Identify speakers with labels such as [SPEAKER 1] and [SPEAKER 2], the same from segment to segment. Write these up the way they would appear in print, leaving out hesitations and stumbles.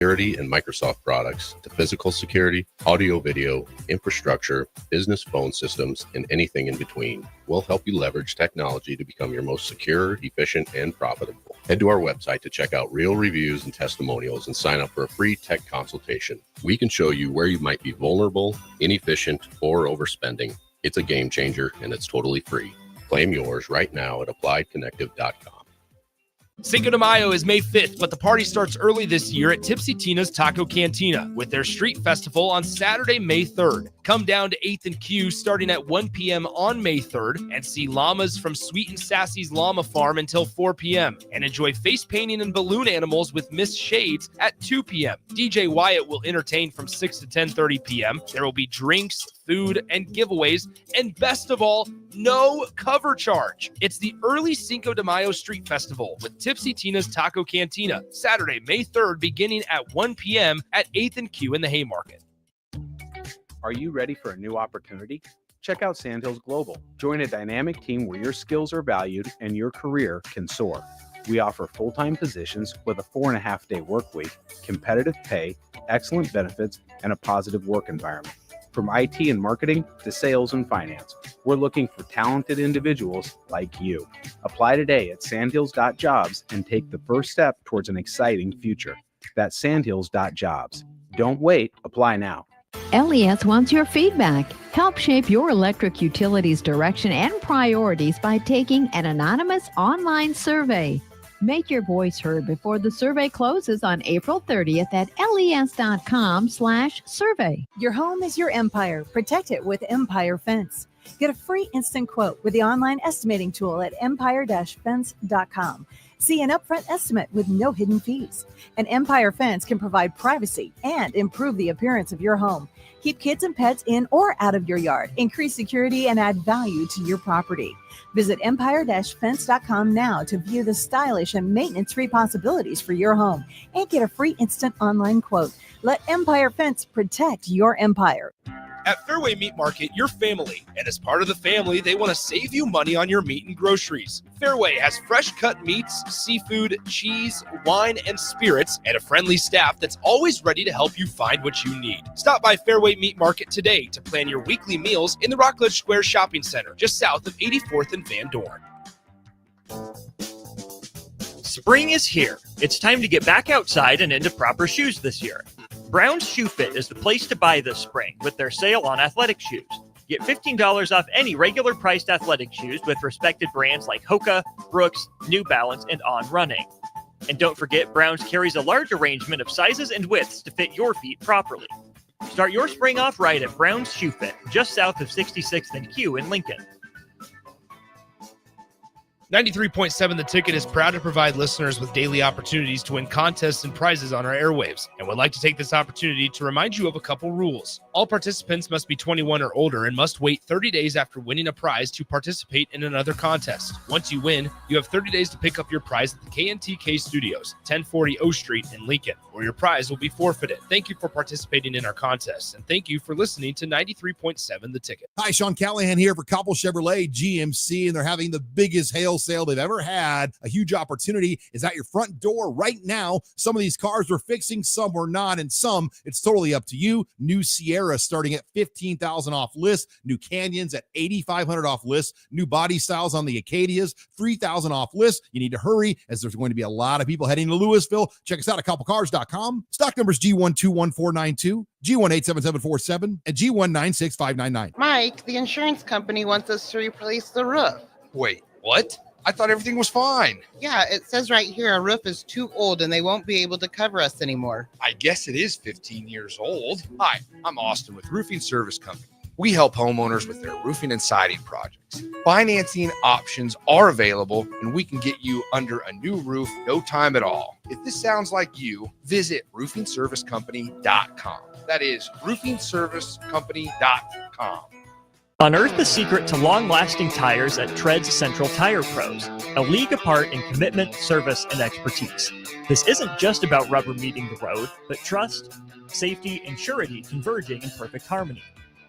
[SPEAKER 1] security and Microsoft products to physical security, audio, video, infrastructure, business phone systems, and anything in between. We'll help you leverage technology to become your most secure, efficient, and profitable. Head to our website to check out real reviews and testimonials and sign up for a free tech consultation. We can show you where you might be vulnerable, inefficient, or overspending. It's a game changer, and it's totally free. Claim yours right now at appliedconnective.com.
[SPEAKER 2] Cinco de Mayo is May 5th, but the party starts early this year at Tipsy Tina's Taco Cantina with their street festival on Saturday, May 3rd. Come down to 8th and Q starting at 1 p.m. on May 3rd and see llamas from Sweet and Sassy's Llama Farm until 4 p.m. and enjoy face painting and balloon animals with Miss Shades at 2 p.m. DJ Wyatt will entertain from 6 to 10:30 p.m. There will be drinks, food, and giveaways, and best of all, no cover charge. It's the early Cinco de Mayo Street Festival with Tipsy Tina's Taco Cantina, Saturday, May 3rd, beginning at 1 p.m. at 8th and Q in the Haymarket.
[SPEAKER 3] Are you ready for a new opportunity? Check out Sandhills Global. Join a dynamic team where your skills are valued and your career can soar. We offer full-time positions with a 4.5-day work week, competitive pay, excellent benefits, and a positive work environment. From IT and marketing to sales and finance, we're looking for talented individuals like you. Apply today at sandhills.jobs and take the first step towards an exciting future. That's sandhills.jobs. Don't wait, apply now.
[SPEAKER 4] LES wants your feedback. Help shape your electric utility's direction and priorities by taking an anonymous online survey. Make your voice heard before the survey closes on April 30th at les.com/survey.
[SPEAKER 5] Your home is your empire. Protect it with Empire Fence. Get a free instant quote with the online estimating tool at empire-fence.com. See an upfront estimate with no hidden fees. An Empire Fence can provide privacy and improve the appearance of your home. Keep kids and pets in or out of your yard. Increase security and add value to your property. Visit empire-fence.com now to view the stylish and maintenance-free possibilities for your home and get a free instant online quote. Let Empire Fence protect your empire.
[SPEAKER 2] At Fairway Meat Market, you're family, and as part of the family, they want to save you money on your meat and groceries. Fairway has fresh cut meats, seafood, cheese, wine, and spirits, and a friendly staff that's always ready to help you find what you need. Stop by Fairway Meat Market today to plan your weekly meals in the Rockledge Square Shopping Center, just south of 84th and Van Dorn.
[SPEAKER 6] Spring is here. It's time to get back outside and into proper shoes this year. Brown's Shoe Fit is the place to buy this spring with their sale on athletic shoes. Get $15 off any regular priced athletic shoes with respected brands like Hoka, Brooks, New Balance, and On Running. And don't forget, Brown's carries a large arrangement of sizes and widths to fit your feet properly. Start your spring off right at Brown's Shoe Fit, just south of 66th and Q in Lincoln.
[SPEAKER 2] 93.7 The Ticket is proud to provide listeners with daily opportunities to win contests and prizes on our airwaves, and would like to take this opportunity to remind you of a couple rules. All participants must be 21 or older and must wait 30 days after winning a prize to participate in another contest. Once you win, you have 30 days to pick up your prize at the KNTK Studios, 1040 O Street in Lincoln, or your prize will be forfeited. Thank you for participating in our contests, and thank you for listening to 93.7 The Ticket.
[SPEAKER 7] Hi, Sean Callahan here for Cobble Chevrolet GMC, and they're having the biggest hail sale they've ever had. A huge opportunity is at your front door right now. Some of these cars we're fixing, some we're not, and some it's totally up to you. New Sierra starting at $15,000 off list, new Canyons at $8,500 off list, new body styles on the Acadias, $3,000 off list. You need to hurry as there's going to be a lot of people heading to Louisville. Check us out at cobblecars.com. Stock numbers G121492, G187747, and G196599.
[SPEAKER 8] Mike, the insurance company wants us to replace the roof.
[SPEAKER 9] Wait, what? I thought everything was fine.
[SPEAKER 8] Yeah, it says right here our roof is too old and they won't be able to cover us anymore.
[SPEAKER 9] I guess it is 15 years old. Hi, I'm Austin with Roofing Service Company. We help homeowners with their roofing and siding projects. Financing options are available, and we can get you under a new roof no time at all. If this sounds like you, visit roofingservicecompany.com. That is roofingservicecompany.com.
[SPEAKER 6] Unearth the secret to long-lasting tires at Tread's Central Tire Pros, a league apart in commitment, service, and expertise. This isn't just about rubber meeting the road, but trust, safety, and surety converging in perfect harmony.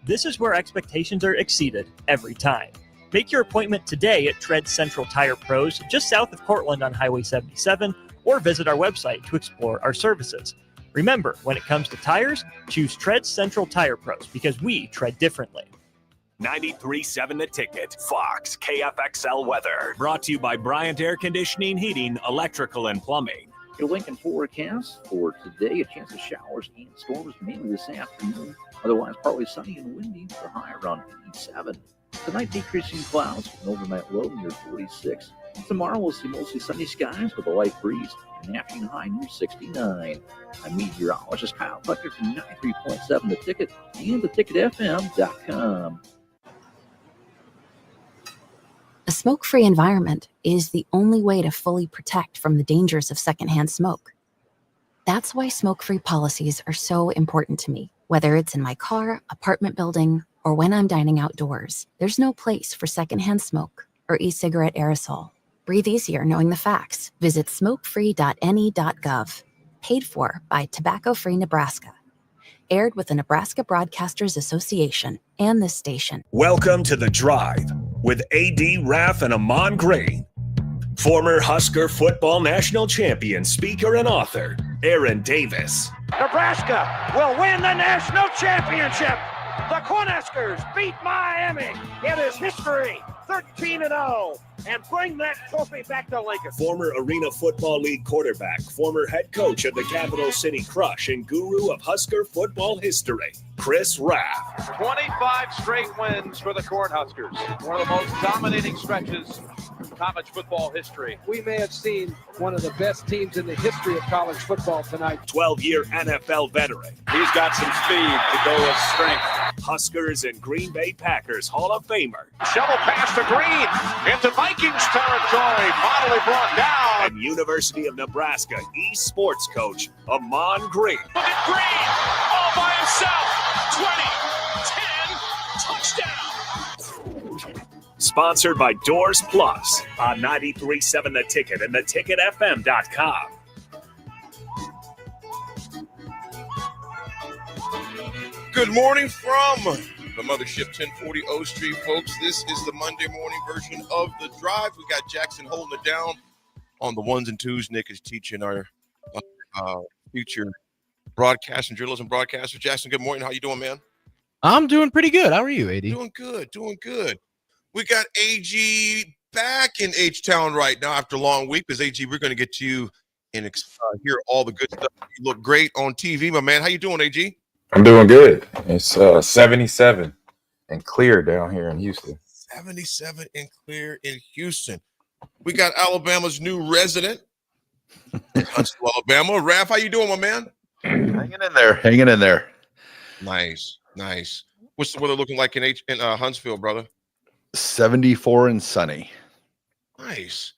[SPEAKER 6] This is where expectations are exceeded every time. Make your appointment today at Tread's Central Tire Pros, just south of Cortland on Highway 77, or visit our website to explore our services. Remember, when it comes to tires, choose Tread Central Tire Pros because we tread differently.
[SPEAKER 10] 93.7 The Ticket, Fox, KFXL weather. Brought to you by Bryant Air Conditioning, Heating, Electrical, and Plumbing.
[SPEAKER 11] Your Lincoln forecast for today, a chance of showers and storms mainly this afternoon. Otherwise, partly sunny and windy, the high around 87. Tonight, decreasing clouds with an overnight low near 46. Tomorrow, we'll see mostly sunny skies with a light breeze, an afternoon high near 69. I'm meteorologist Kyle Pucker from 93.7 The Ticket and theticketfm.com.
[SPEAKER 12] A smoke-free environment is the only way to fully protect from the dangers of secondhand smoke. That's why smoke-free policies are so important to me. Whether it's in my car, apartment building, or when I'm dining outdoors, there's no place for secondhand smoke or e-cigarette aerosol. Breathe easier knowing the facts. Visit smokefree.ne.gov. Paid for by Tobacco Free Nebraska. Aired with the Nebraska Broadcasters Association and this station.
[SPEAKER 10] Welcome to The Drive with AD Raff and Ahman Green. Former Husker football national champion, speaker, and author, Aaron Davis.
[SPEAKER 13] Nebraska will win the national championship. The Cornhuskers beat Miami. It is history, 13-0, and bring that trophy back to Lincoln.
[SPEAKER 10] Former Arena Football League quarterback, former head coach of the Capital City Crush, and guru of Husker football history, Chris Raff.
[SPEAKER 14] 25 straight wins for the Cornhuskers. One of the most dominating stretches in college football history.
[SPEAKER 15] We may have seen one of the best teams in the history of college football tonight.
[SPEAKER 10] 12-year NFL veteran.
[SPEAKER 14] He's got some speed to go with strength.
[SPEAKER 10] Huskers and Green Bay Packers Hall of Famer.
[SPEAKER 14] Shovel pass to Green into Vikings territory. Finally brought down.
[SPEAKER 10] And University of Nebraska eSports coach, Ahman Green.
[SPEAKER 14] Look at Green all by himself. 20, 10, touchdown.
[SPEAKER 10] Sponsored by Doors Plus on 93.7 The Ticket and theticketfm.com.
[SPEAKER 16] Good morning from the mothership 1040 O Street, folks. This is the Monday morning version of The Drive. We got Jackson holding it down on the ones and twos. Nick is teaching our future broadcast journalism broadcaster. Jackson, good morning. How you doing, man?
[SPEAKER 17] I'm doing pretty good. How are you, AD?
[SPEAKER 16] Doing good. We got AG back in H-Town right now after a long week. Because AG, we're going to get you and hear all the good stuff. You look great on TV, my man. How you doing, AG?
[SPEAKER 18] I'm doing good. It's 77 and clear down here in Houston.
[SPEAKER 16] 77 and clear in Houston. We got Alabama's new resident, Huntsville, Alabama. Raff, how you doing, my man?
[SPEAKER 19] Hanging in there.
[SPEAKER 16] Nice. What's the weather looking like in Huntsville, brother?
[SPEAKER 19] 74 and sunny.
[SPEAKER 16] Nice.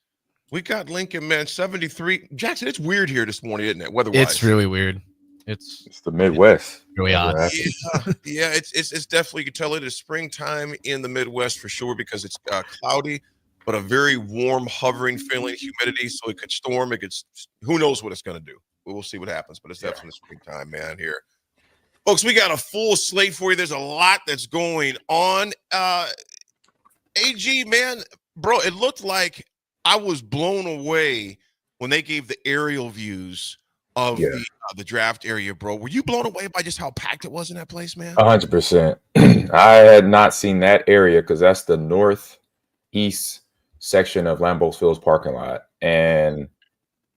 [SPEAKER 16] We got Lincoln, man, 73. Jackson, it's weird here this morning, isn't it? Weather-wise.
[SPEAKER 17] It's really weird. It's
[SPEAKER 18] the Midwest.
[SPEAKER 17] Really odd.
[SPEAKER 16] Yeah, it's definitely, you can tell it is springtime in the Midwest for sure because it's cloudy, but a very warm, hovering feeling, humidity. So it could storm. Who knows what it's going to do? We'll see what happens, but it's definitely springtime, man, here. Folks, we got a full slate for you. There's a lot that's going on. AG, man, bro, it looked like I was blown away when they gave the aerial views of the draft area, bro. Were you blown away by just how packed it was in that place, man?
[SPEAKER 18] 100%. I had not seen that area because that's the northeast section of Lambeau Field's parking lot. And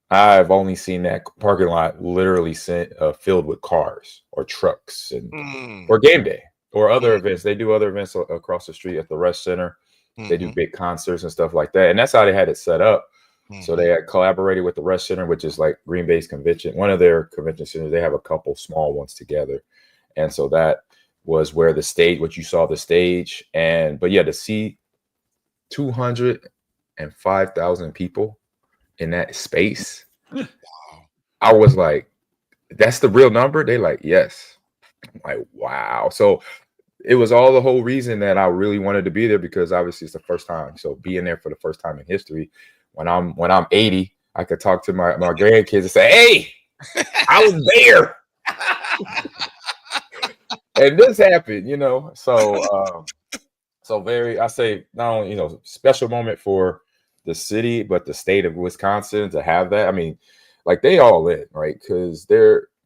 [SPEAKER 18] I've only seen that parking lot literally filled with cars or trucks and or game day or other events. They do other events across the street at the Rush Center. They do big concerts and stuff like that. And that's how they had it set up. So they had collaborated with the Rush Center, which is like Green Bay's convention. One of their convention centers, they have a couple small ones together. And so that was where the stage, what you saw the stage. But yeah, to see 205,000 people in that space, I was like, that's the real number? They like, yes. I'm like, wow. So it was all the whole reason that I really wanted to be there because obviously it's the first time. So being there for the first time in history, when I'm 80, I could talk to my grandkids and say, hey, I was there. And this happened, So I say not only, special moment for the city, but the state of Wisconsin to have that. I mean, like they all in, right? Because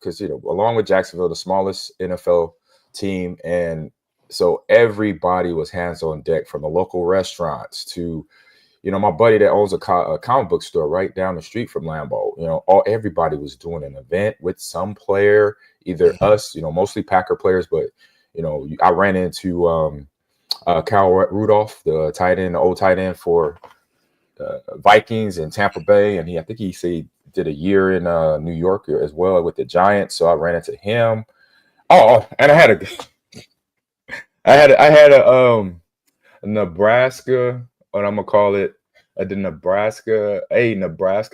[SPEAKER 18] because along with Jacksonville, the smallest NFL team, and so everybody was hands on deck, from the local restaurants to, my buddy that owns a comic book store right down the street from Lambeau. Everybody was doing an event with some player, either us, mostly Packer players, but I ran into Kyle Rudolph, the old tight end for Vikings in Tampa Bay, and I think he said he did a year in New York as well with the Giants. So I ran into him. Oh, and I had a Nebraska, what I'm gonna call it, a Nebraska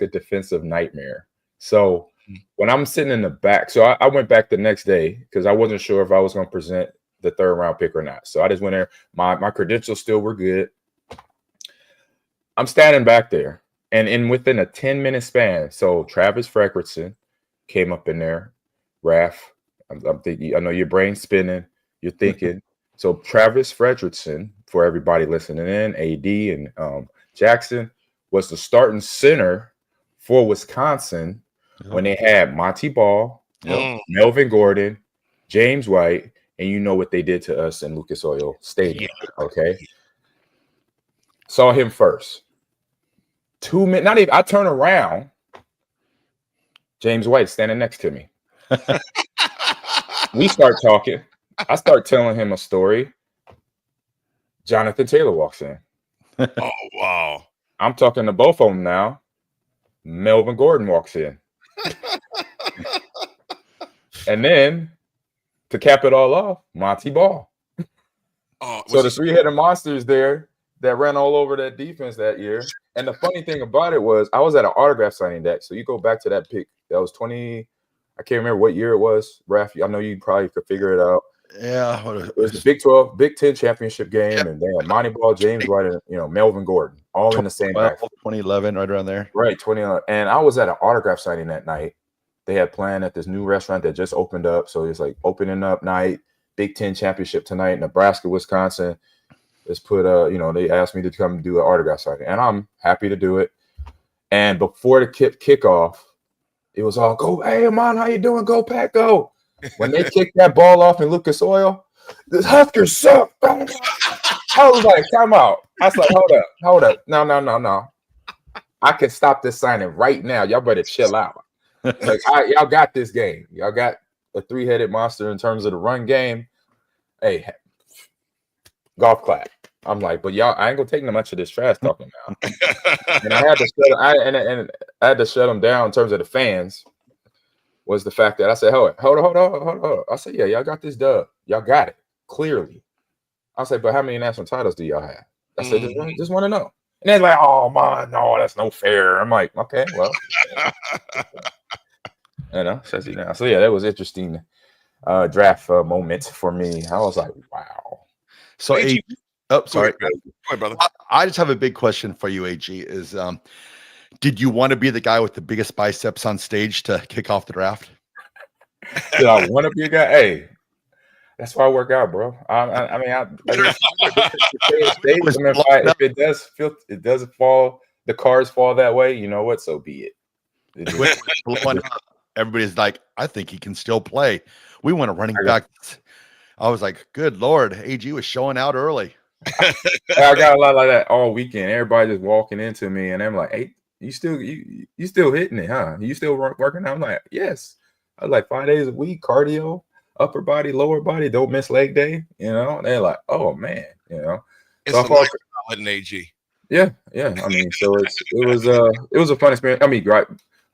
[SPEAKER 18] defensive nightmare. So when I'm sitting in the back, so I went back the next day because I wasn't sure if I was gonna present the 3rd round pick or not. So I just went there. My credentials still were good. I'm standing back there, and within a 10-minute span, so Travis Fredrickson came up in there. Raff, I'm thinking, I know your brain's spinning. You're thinking. So Travis Fredrickson, for everybody listening in, AD and Jackson, was the starting center for Wisconsin when they had Monty Ball, Melvin Gordon, James White, and you know what they did to us in Lucas Oil Stadium. Okay. Saw him first. 2 minutes, not even, I turn around. James White standing next to me. We start talking. I start telling him a story. Jonathan Taylor walks in.
[SPEAKER 16] Oh, wow.
[SPEAKER 18] I'm talking to both of them now. Melvin Gordon walks in. And then, to cap it all off, Monty Ball. So the three-headed monsters there that ran all over that defense that year. And the funny thing about it was I was at an autograph signing deck. So you go back to that pick. That was 20. I can't remember what year it was. Raff, I know you probably could figure it out.
[SPEAKER 19] Yeah.
[SPEAKER 18] It was the Big 10 championship game. And then Monty Ball, James White, and Melvin Gordon, all in the same backfield.
[SPEAKER 19] 2011, right around there.
[SPEAKER 18] Right, 2011. And I was at an autograph signing that night. They had planned at this new restaurant that just opened up. So it's like opening up night, Big 10 championship tonight, Nebraska, Wisconsin. Let's put they asked me to come do an autograph signing, and I'm happy to do it. And before the kickoff, it was all go, hey Ahman, how you doing? Go Pack, go. When they kicked that ball off in Lucas Oil, the Huskers suck. I was like, time out. I was like, hold up. No. I can stop this signing right now. Y'all better chill out. Like, y'all got this game. Y'all got a 3-headed monster in terms of the run game. Hey, golf clap. I'm like, but y'all, I ain't gonna take much of this trash talking now. And I had to shut them down in terms of the fans. Was the fact that I said, hold on. I said, yeah, y'all got this dub. Y'all got it clearly. I said, but how many national titles do y'all have? I said, just want to know. And they're like, oh man, no, that's no fair. I'm like, okay, well, says he now. So yeah, that was interesting draft moment for me. I was like, wow.
[SPEAKER 19] So sorry.
[SPEAKER 16] Go ahead, brother.
[SPEAKER 19] I just have a big question for you, AG. Is did you want to be the guy with the biggest biceps on stage to kick off the draft?
[SPEAKER 18] Did I want to be a guy? Hey, that's why I work out, bro. If it doesn't fall, the cards fall that way. You know what? So be it.
[SPEAKER 19] Everybody's like, I think he can still play. We want a running back. I was like, good Lord, AG was showing out early.
[SPEAKER 18] I got a lot like that all weekend. Everybody just walking into me, and I'm like, "Hey, you still hitting it, huh? You still working?" I'm like, "Yes." I was like 5 days a week, cardio, upper body, lower body, don't miss leg day. They're like, "Oh man,"
[SPEAKER 16] It's so a solid in AG.
[SPEAKER 18] Yeah. I mean, so it was a fun experience. I mean,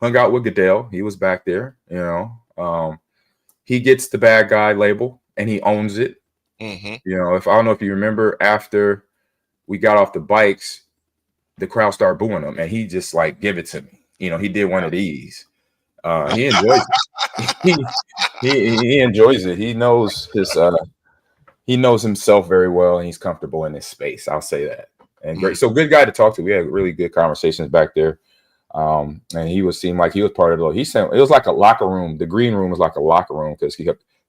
[SPEAKER 18] hung out with Goodell. He was back there. He gets the bad guy label and he owns it.
[SPEAKER 16] Mm-hmm.
[SPEAKER 18] If I don't know if you remember, after we got off the bikes, the crowd started booing him, and he just like, give it to me. He did one of these. He enjoys it. he enjoys it. He knows he knows himself very well, and he's comfortable in his space. I'll say that. And great. So good guy to talk to. We had really good conversations back there. And he seemed like he was part of it was like a locker room. The green room was like a locker room because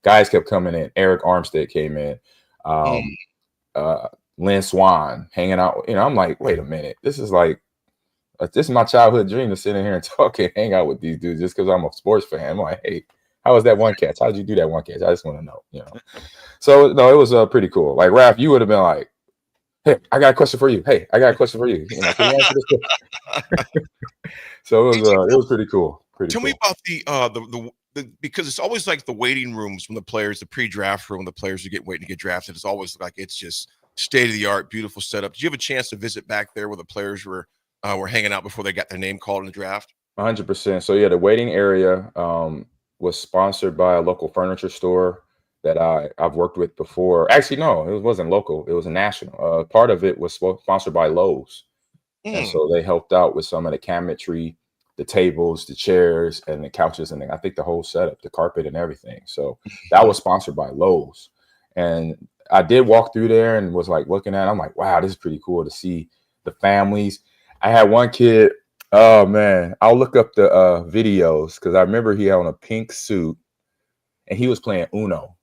[SPEAKER 18] guys kept coming in. Eric Armstead came in. Lynn Swan hanging out. I'm like, wait a minute. This is my childhood dream to sit in here and talk and hang out with these dudes just because I'm a sports fan. I'm like, hey, How was that one catch? How did you do that one catch? I just want to know, So no, it was pretty cool. Like Raff, you would have been like, hey, I got a question for you. Hey, I got a question for you. Can you answer this? So it was pretty cool.
[SPEAKER 16] Tell me about the because it's always like the waiting rooms when the players, the pre-draft room, when the players are waiting to get drafted. It's always like it's just state of the art, beautiful setup. Did you have a chance to visit back there where the players were hanging out before they got their name called in the draft?
[SPEAKER 18] 100%. So yeah, the waiting area was sponsored by a local furniture store that I've worked with before. Actually, no, it wasn't local. It was a national. Part of it was sponsored by Lowe's. And so they helped out with some of the cabinetry, the tables, the chairs, and the couches, and I think the whole setup, the carpet and everything. So that was sponsored by Lowe's. And I did walk through there and was like looking at it. I'm like, wow, this is pretty cool to see the families. I had one kid, oh man, I'll look up the videos because I remember he had on a pink suit and he was playing Uno.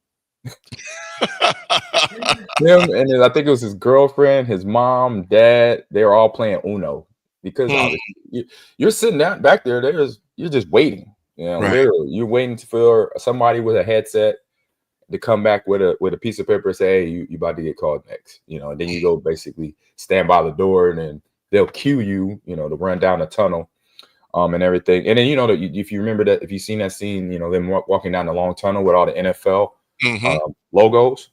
[SPEAKER 18] Him and I think it was his girlfriend, his mom, dad, they were all playing Uno because you're sitting down back there, you're just waiting. Literally, you're waiting for somebody with a headset to come back with a piece of paper and say, hey, you about to get called next. And then you go basically stand by the door and then they'll cue you, to run down the tunnel and everything. And then, if you remember that, if you've seen that scene, them walking down the long tunnel with all the NFL logos.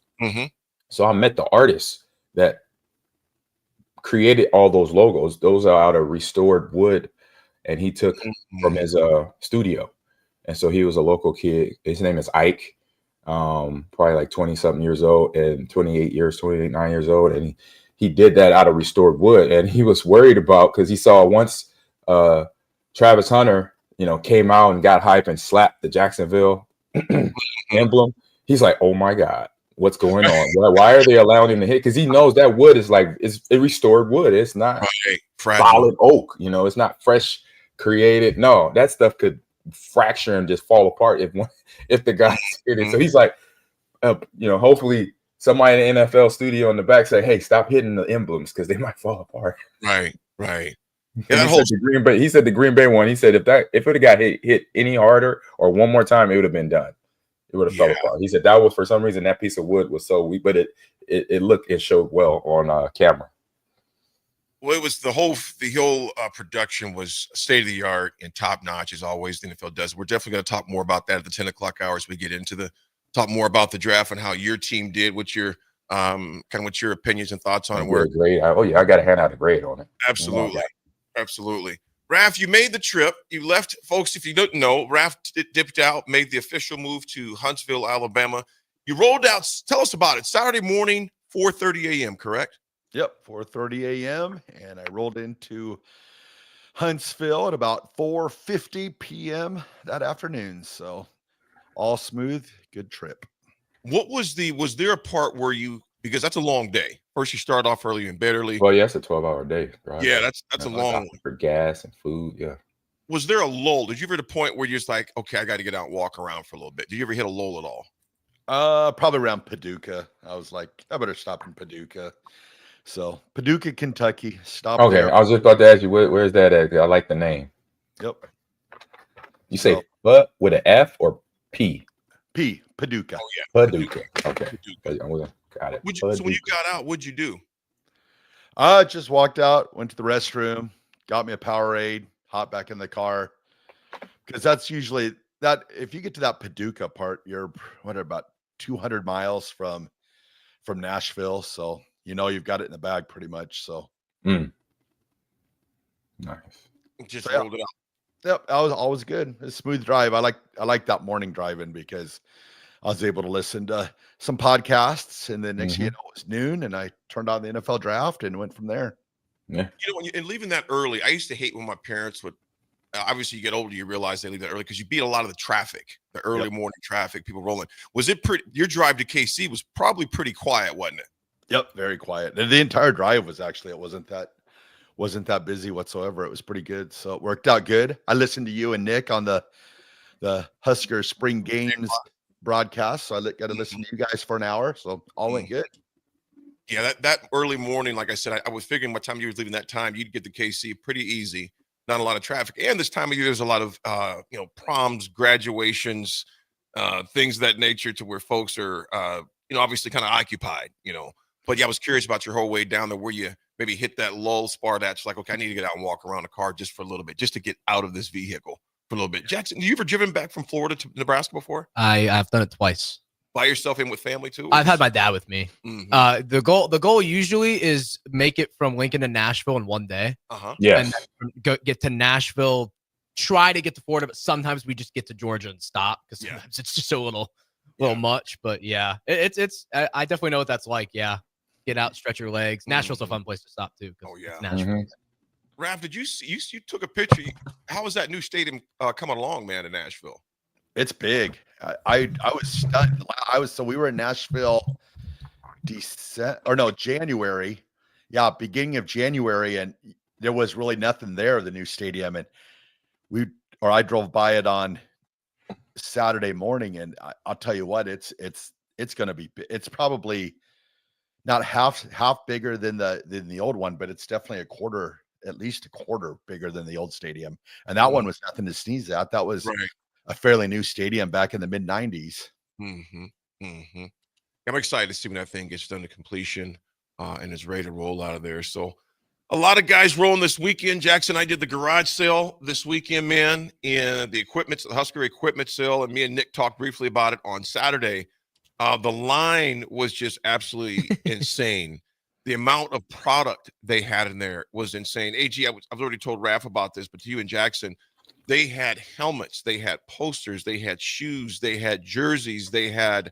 [SPEAKER 18] So I met the artist that created all those logos. Those are out of restored wood, and he took from his studio. And so he was a local kid. His name is Ike, probably like 20-something years old and 29 years old. And he did that out of restored wood. And he was worried about, because he saw once Travis Hunter, came out and got hype and slapped the Jacksonville emblem. He's like, oh my God, what's going on? Why are they allowing him to hit? Because he knows that wood is it's restored wood. It's not solid oak. It's not fresh created. No, that stuff could fracture and just fall apart if the guy hit it. So he's like, hopefully somebody in the NFL studio in the back say, hey, stop hitting the emblems because they might fall apart.
[SPEAKER 16] Right.
[SPEAKER 18] Yeah, he said the Green Bay one. He said if it would have got hit any harder or one more time, it would have been done. It would have fell apart. He said that was, for some reason, that piece of wood was so weak, but it showed well on camera.
[SPEAKER 16] Well, it was the whole production was state of the art and top notch, as always the NFL does. We're definitely going to talk more about that at the 10 o'clock hours. We get into talk more about the draft and how your team did, what your what's your opinions and thoughts on it were.
[SPEAKER 18] Great. I got to hand out a grade on it.
[SPEAKER 16] Absolutely. Raff, you made the trip. You left, folks. If you don't know, Raff dipped out, made the official move to Huntsville, Alabama. You rolled out. Tell us about it. Saturday morning, 4:30 a.m. Correct?
[SPEAKER 19] Yep, 4:30 a.m. and I rolled into Huntsville at about 4:50 p.m. that afternoon. So all smooth, good trip.
[SPEAKER 16] What was there a part where because that's a long day. First, you start off early in bed early.
[SPEAKER 18] Well, yeah, it's a 12-hour day, right?
[SPEAKER 16] Yeah, that's a long one.
[SPEAKER 18] For gas and food, yeah.
[SPEAKER 16] Was there a lull? Did you ever hit a point where you're just like, okay, I got to get out and walk around for a little bit? Did you ever hit a lull at all?
[SPEAKER 19] Probably around Paducah. I was like, I better stop in Paducah. So Paducah, Kentucky. Stop there.
[SPEAKER 18] I was just about to ask you, where's that at? I like the name.
[SPEAKER 19] Yep.
[SPEAKER 18] You say but with an F or P?
[SPEAKER 19] P. Paducah.
[SPEAKER 16] Oh yeah.
[SPEAKER 18] Paducah. Okay.
[SPEAKER 16] Paducah.
[SPEAKER 18] Got it.
[SPEAKER 16] So when you got out, what'd you do?
[SPEAKER 19] I just walked out, went to the restroom, got me a Powerade, hopped back in the car. Because that's usually that. If you get to that Paducah part, you're about 200 miles from Nashville. So you've got it in the bag pretty much. So
[SPEAKER 18] nice.
[SPEAKER 16] Just rolled it out.
[SPEAKER 19] Yep, I was always good. It's a smooth drive. I like that morning driving because I was able to listen to some podcasts, and then next thing you know, it was noon, and I turned on the NFL draft and went from there.
[SPEAKER 18] Yeah.
[SPEAKER 16] And leaving that early, I used to hate when my parents would. Obviously, you get older, you realize they leave that early because you beat a lot of the traffic, the early morning traffic, people rolling. Was it pretty? Your drive to KC was probably pretty quiet, wasn't it?
[SPEAKER 19] Yep, very quiet. And the entire drive was it wasn't that busy whatsoever. It was pretty good, so it worked out good. I listened to you and Nick on the Husker spring games broadcast, so I got to listen to you guys for an hour, so all went good.
[SPEAKER 16] Yeah, that early morning, like I said, I was figuring by the time you were leaving that time, you'd get to KC pretty easy. Not a lot of traffic, and this time of year, there's a lot of proms, graduations, things of that nature, to where folks are, obviously kind of occupied, But yeah, I was curious about your whole way down there, where you maybe hit that lull spot that's like, okay, I need to get out and walk around the car just for a little bit, just to get out of this vehicle for a little bit. Jackson, have you ever driven back from Florida to Nebraska before?
[SPEAKER 17] I've done it twice.
[SPEAKER 16] By yourself, in with family too?
[SPEAKER 17] I've had my dad with me.
[SPEAKER 16] Mhm.
[SPEAKER 17] The goal usually is make it from Lincoln to Nashville in one day.
[SPEAKER 18] Yes.
[SPEAKER 17] And then get to Nashville, try to get to Florida, but sometimes we just get to Georgia and stop because sometimes it's just a little much. But yeah, I definitely know what that's like. Yeah, get out, stretch your legs. Nashville's a fun place to stop too.
[SPEAKER 16] Oh yeah,
[SPEAKER 17] it's Nashville.
[SPEAKER 16] Raff, did you see? You took a picture. How is that new stadium coming along, man, in Nashville?
[SPEAKER 19] It's big. I was stunned. We were in Nashville January. Yeah, beginning of January, and there was really nothing there, the new stadium. And I drove by it on Saturday morning, and I'll tell you what, it's going to be, it's probably not half bigger than the old one, but it's definitely at least a quarter bigger than the old stadium. And that one was nothing to sneeze at. That was a fairly new stadium back in the mid 90s.
[SPEAKER 16] I'm excited to see when that thing gets done to completion and is ready to roll out of there. So a lot of guys rolling this weekend. Jackson, I did the garage sale this weekend, man, and the Husker equipment sale, and me and Nick talked briefly about it on Saturday. The line was just absolutely insane. The amount of product they had in there was insane. AG, I've already told Raff about this, but to you and Jackson, they had helmets, they had posters, they had shoes, they had jerseys, they had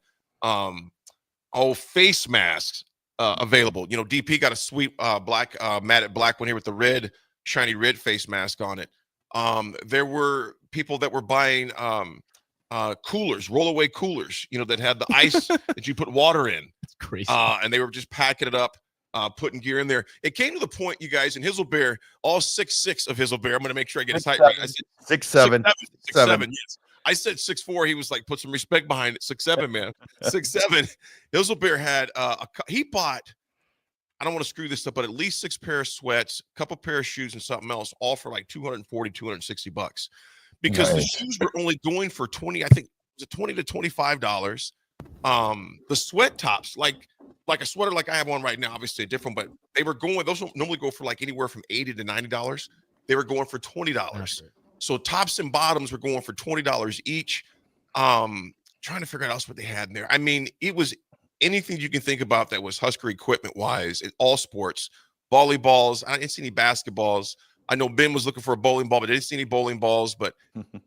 [SPEAKER 16] face masks available. DP got a sweet black matted black one here with the shiny red face mask on it. There were people that were buying coolers, rollaway coolers, that had the ice that you put water in.
[SPEAKER 17] It's crazy.
[SPEAKER 16] And they were just packing it up, putting gear in there. It came to the point, you guys, in Hizzlebear, all 6'6" of Hizzlebear. I'm going to make sure I get his height right. I said
[SPEAKER 19] 6'7".
[SPEAKER 16] 6'7". Yes. I said 6'4". He was like, put some respect behind it. 6'7", man. 6'7". Hizzlebear had he bought, I don't want to screw this up, but at least 6 pair of sweats, a couple pair of shoes, and something else, all for like $240-$260. Because the shoes were only going for $20 to $25. The sweat tops, like a sweater like I have on right now, obviously different, but those normally go for like anywhere from $80 to $90. They were going for $20. So tops and bottoms were going for $20 each. Trying to figure out what they had in there. I mean, it was anything you can think about that was Husker equipment wise in all sports. Volleyballs. I didn't see any basketballs. I know Ben was looking for a bowling ball, but I didn't see any bowling balls. But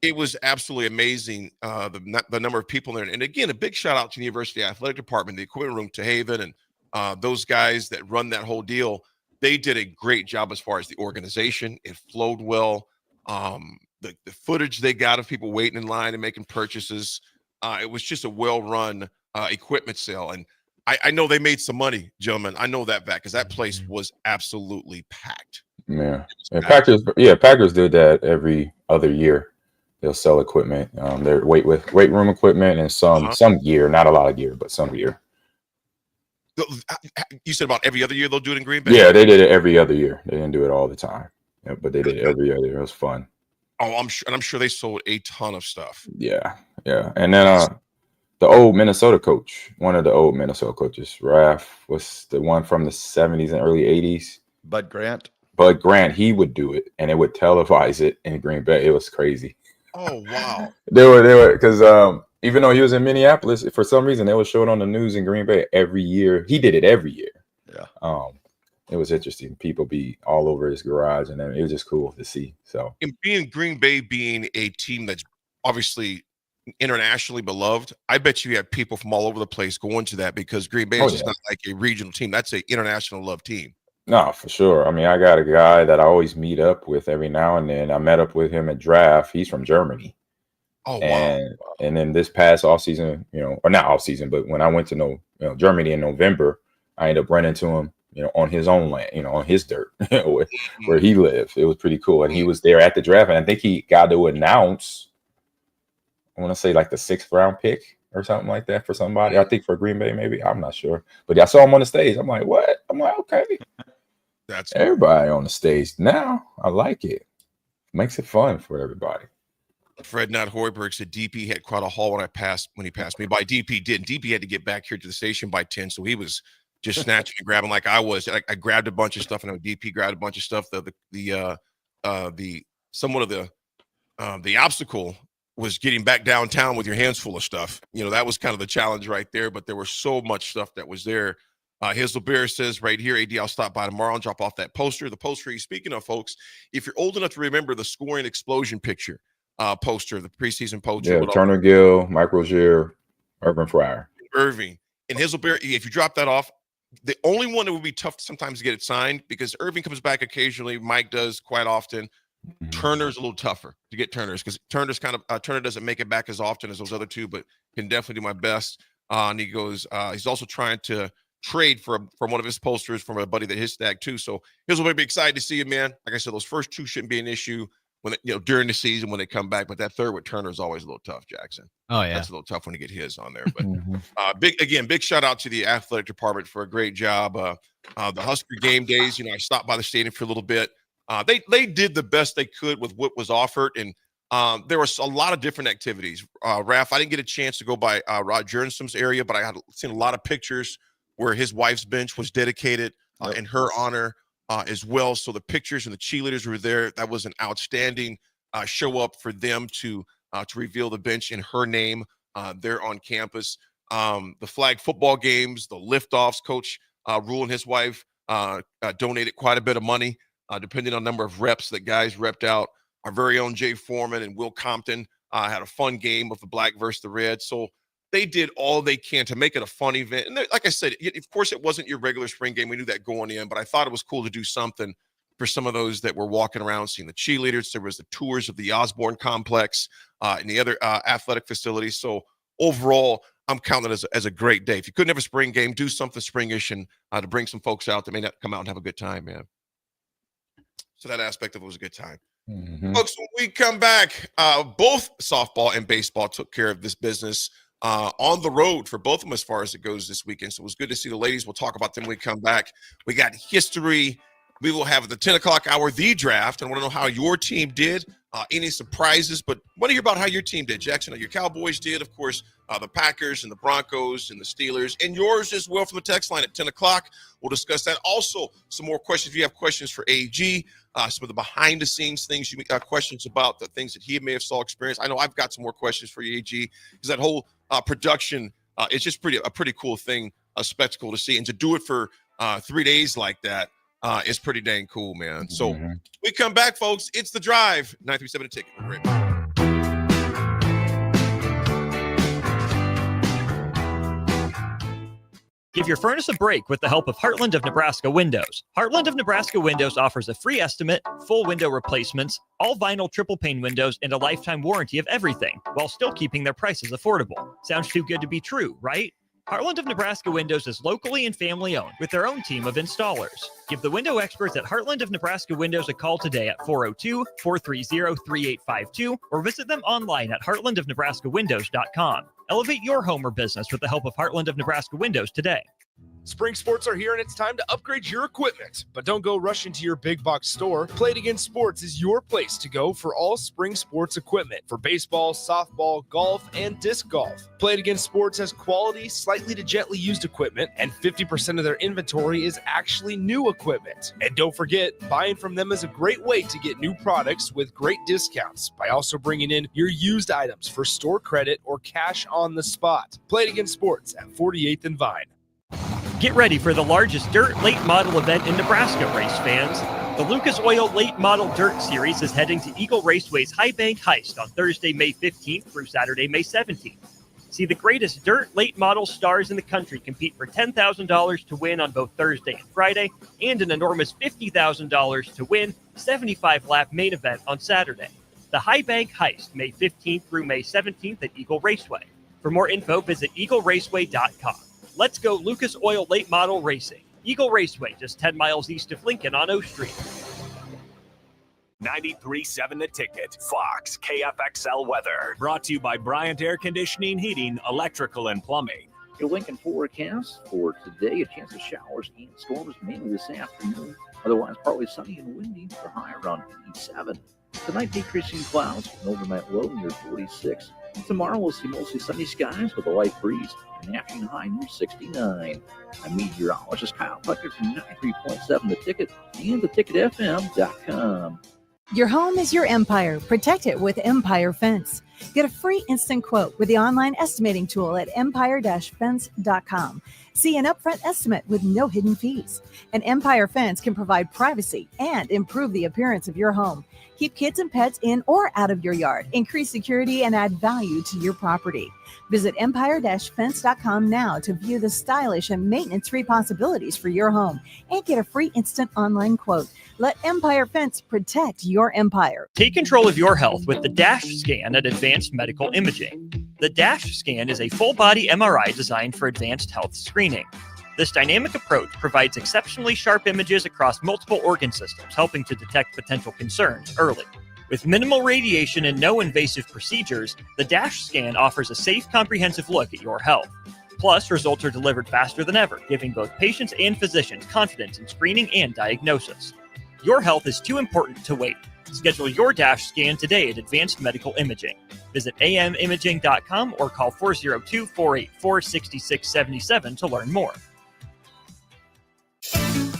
[SPEAKER 16] it was absolutely amazing, the number of people there. And again, a big shout out to the University Athletic Department, the equipment room, to Haven, and those guys that run that whole deal. They did a great job as far as the organization. It flowed well. The footage they got of people waiting in line and making purchases. It was just a well-run equipment sale. And I know they made some money, gentlemen. I know that because that place was absolutely packed.
[SPEAKER 18] Yeah, and Packers did that every other year. They'll sell equipment, their weight room equipment, and some gear, not a lot of gear, but some gear.
[SPEAKER 16] You said about every other year they'll do it in Green Bay?
[SPEAKER 18] Yeah, they did it every other year. They didn't do it all the time, but they did it every other year. It was fun.
[SPEAKER 16] Oh, I'm sure they sold a ton of stuff.
[SPEAKER 18] Yeah. And then the old Minnesota coach, one of the old Minnesota coaches, Raff, was the one from the 70s and early 80s.
[SPEAKER 19] Bud Grant,
[SPEAKER 18] he would do it, and it would televise it in Green Bay. It was crazy.
[SPEAKER 16] Oh wow!
[SPEAKER 18] They were because even though he was in Minneapolis, for some reason they would show it on the news in Green Bay every year. He did it every year.
[SPEAKER 19] Yeah.
[SPEAKER 18] It was interesting. People be all over his garage, and then it was just cool to see. So,
[SPEAKER 16] and Green Bay being a team that's obviously internationally beloved, I bet you have people from all over the place going to that because Green Bay is just not like a regional team. That's an international loved team.
[SPEAKER 18] No, for sure. I mean, I got a guy that I always meet up with every now and then. I met up with him at draft. He's from Germany.
[SPEAKER 16] Oh, wow.
[SPEAKER 18] And then this past off season, or not off season, but when I went to Germany in November, I ended up running into him, on his own land, on his dirt where he lived. It was pretty cool. And he was there at the draft. And I think he got to announce, I want to say like the 6th round pick or something like that for somebody. I think for Green Bay, maybe. I'm not sure. But I saw him on the stage. I'm like, what? I'm like, okay.
[SPEAKER 16] That's
[SPEAKER 18] everybody on the stage now. I like it. Makes it fun for everybody.
[SPEAKER 16] Fred Not Hoiberg said DP had quite a haul when he passed me by. DP didn't. DP had to get back here to the station by 10, so he was just snatching and grabbing like I was. I grabbed a bunch of stuff, and DP grabbed a bunch of stuff. The obstacle was getting back downtown with your hands full of stuff. You know, that was kind of the challenge right there. But there was so much stuff that was there. Hazel Bear says right here, AD, I'll stop by tomorrow and drop off that poster. The poster he's speaking of, folks, if you're old enough to remember the scoring explosion picture poster, the preseason poster.
[SPEAKER 18] Yeah, Turner Gill, Mike Rozier, Irvin Fryer.
[SPEAKER 16] Irving. And Hazel Bear, if you drop that off, the only one that would be tough sometimes to get it signed because Irving comes back occasionally. Mike does quite often. Turner's a little tougher to get Turner's because Turner doesn't make it back as often as those other two, but can definitely do my best. And he goes, he's also trying to trade from one of his posters from a buddy that his stag too. So he'll be excited to see you, man. Like I said, those first two shouldn't be an issue when during the season when they come back, but that third with Turner is always a little tough, Jackson.
[SPEAKER 17] Oh yeah,
[SPEAKER 16] that's a little tough when you get his on there. But big shout out to the athletic department for a great job. The Husker game days, I stopped by the stadium for a little bit. They did the best they could with what was offered, and there was a lot of different activities. Raff, I didn't get a chance to go by Rod Jernstrom's area, but I had seen a lot of pictures where his wife's bench was dedicated in her honor as well. So the pictures and the cheerleaders were there. That was an outstanding show up for them to reveal the bench in her name there on campus. The flag football games, the liftoffs, Coach Rule and his wife donated quite a bit of money. Depending on number of reps that guys repped out. Our very own Jay Foreman and Will Compton had a fun game of the black versus the red. So they did all they can to make it a fun event. And like I said, of course, it wasn't your regular spring game. We knew that going in, but I thought it was cool to do something for some of those that were walking around seeing the cheerleaders. There was the tours of the Osborne complex and the other athletic facilities. So overall, I'm counting it as a great day. If you couldn't have a spring game, do something springish and to bring some folks out that may not come out and have a good time, man. So that aspect of it was a good time. Folks, when we come back, both softball and baseball took care of this business on the road for both of them as far as it goes this weekend. So it was good to see the ladies. We'll talk about them when we come back. We got history. We will have at the 10 o'clock hour the draft. And I want to know how your team did. Any surprises, but want to hear about how your team did, Jackson. How your Cowboys did, of course, the Packers and the Broncos and the Steelers, and yours as well from the text line at 10 o'clock. We'll discuss that. Also, some more questions. If you have questions for AG, some of the behind-the-scenes things you got questions about, the things that he may have saw experience. I know I've got some more questions for you, AG, because that whole production is just a pretty cool thing, a spectacle to see, and to do it for 3 days like that. It's pretty dang cool, man. So we come back, folks. It's The Drive, 937 A Ticket. We're right back.
[SPEAKER 6] Give your furnace a break with the help of Heartland of Nebraska Windows. Heartland of Nebraska Windows offers a free estimate, full window replacements, all vinyl triple pane windows, and a lifetime warranty of everything, while still keeping their prices affordable. Sounds too good to be true, right? Heartland of Nebraska Windows is locally and family owned with their own team of installers. Give the window experts at Heartland of Nebraska Windows a call today at 402-430-3852 or visit them online at heartlandofnebraskawindows.com. Elevate your home or business with the help of Heartland of Nebraska Windows today.
[SPEAKER 2] Spring sports are here and it's time to upgrade your equipment. But don't go rushing to your big box store. Play It Again Sports is your place to go for all spring sports equipment for baseball, softball, golf, and disc golf. Play It Again Sports has quality, slightly to gently used equipment, and 50% of their inventory is actually new equipment. And don't forget, buying from them is a great way to get new products with great discounts by also bringing in your used items for store credit or cash on the spot. Play It Again Sports at 48th and Vine.
[SPEAKER 6] Get ready for the largest dirt late model event in Nebraska, race fans. The Lucas Oil Late Model Dirt Series is heading to Eagle Raceway's High Bank Heist on Thursday, May 15th through Saturday, May 17th. See the greatest dirt late model stars in the country compete for $10,000 to win on both Thursday and Friday, and an enormous $50,000 to win 75-lap main event on Saturday. The High Bank Heist, May 15th through May 17th at Eagle Raceway. For more info, visit eagleraceway.com. Let's go Lucas Oil Late Model Racing. Eagle Raceway, just 10 miles east of Lincoln on O Street.
[SPEAKER 10] 93.7 The Ticket, Fox, KFXL weather. Brought to you by Bryant Air Conditioning, Heating, Electrical, and Plumbing.
[SPEAKER 11] Your Lincoln forecast for today, a chance of showers and storms mainly this afternoon. Otherwise, partly sunny and windy for high around 87. Tonight, decreasing clouds, an overnight low near 46. Tomorrow, we'll see mostly sunny skies with a light breeze, an afternoon high near 69. I'm meteorologist Kyle Pucker from 93.7 The Ticket and theticketfm.com.
[SPEAKER 5] Your home is your empire. Protect it with Empire Fence. Get a free instant quote with the online estimating tool at empire-fence.com. See an upfront estimate with no hidden fees. An Empire Fence can provide privacy and improve the appearance of your home. Keep kids and pets in or out of your yard. Increase security and add value to your property. Visit empire-fence.com now to view the stylish and maintenance-free possibilities for your home and get a free instant online quote. Let Empire Fence protect your empire.
[SPEAKER 6] Take control of your health with the DASH scan at Advanced Medical Imaging. The DASH scan is a full-body MRI designed for advanced health screening. This dynamic approach provides exceptionally sharp images across multiple organ systems, helping to detect potential concerns early. With minimal radiation and no invasive procedures, the DASH scan offers a safe, comprehensive look at your health. Plus, results are delivered faster than ever, giving both patients and physicians confidence in screening and diagnosis. Your health is too important to wait. Schedule your DASH scan today at Advanced Medical Imaging. Visit amimaging.com or call 402-484-6677 to learn more.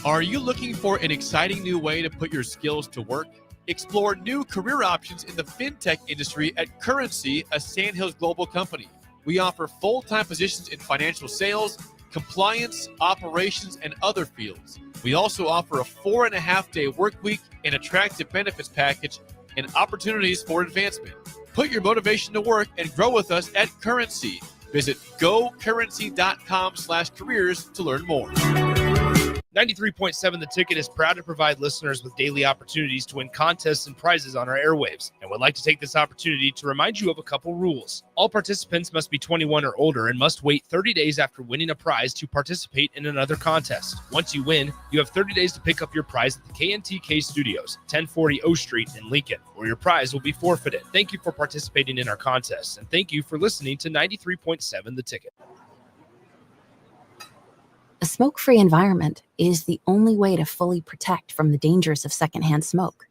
[SPEAKER 2] Are you looking for an exciting new way to put your skills to work? Explore new career options in the fintech industry at Currency, a Sandhills Global company. We offer full-time positions in financial sales, compliance, operations, and other fields. We also offer a 4.5-day work week, an attractive benefits package, and opportunities for advancement. Put your motivation to work and grow with us at Currency. Visit gocurrency.com/careers to learn more. 93.7 The Ticket is proud to provide listeners with daily opportunities to win contests and prizes on our airwaves, and would like to take this opportunity to remind you of a couple rules. All participants must be 21 or older and must wait 30 days after winning a prize to participate in another contest. Once you win, you have 30 days to pick up your prize at the KNTK Studios, 1040 O Street in Lincoln, or your prize will be forfeited. Thank you for participating in our contests, and thank you for listening to 93.7 The Ticket.
[SPEAKER 12] A smoke-free environment is the only way to fully protect from the dangers of secondhand smoke.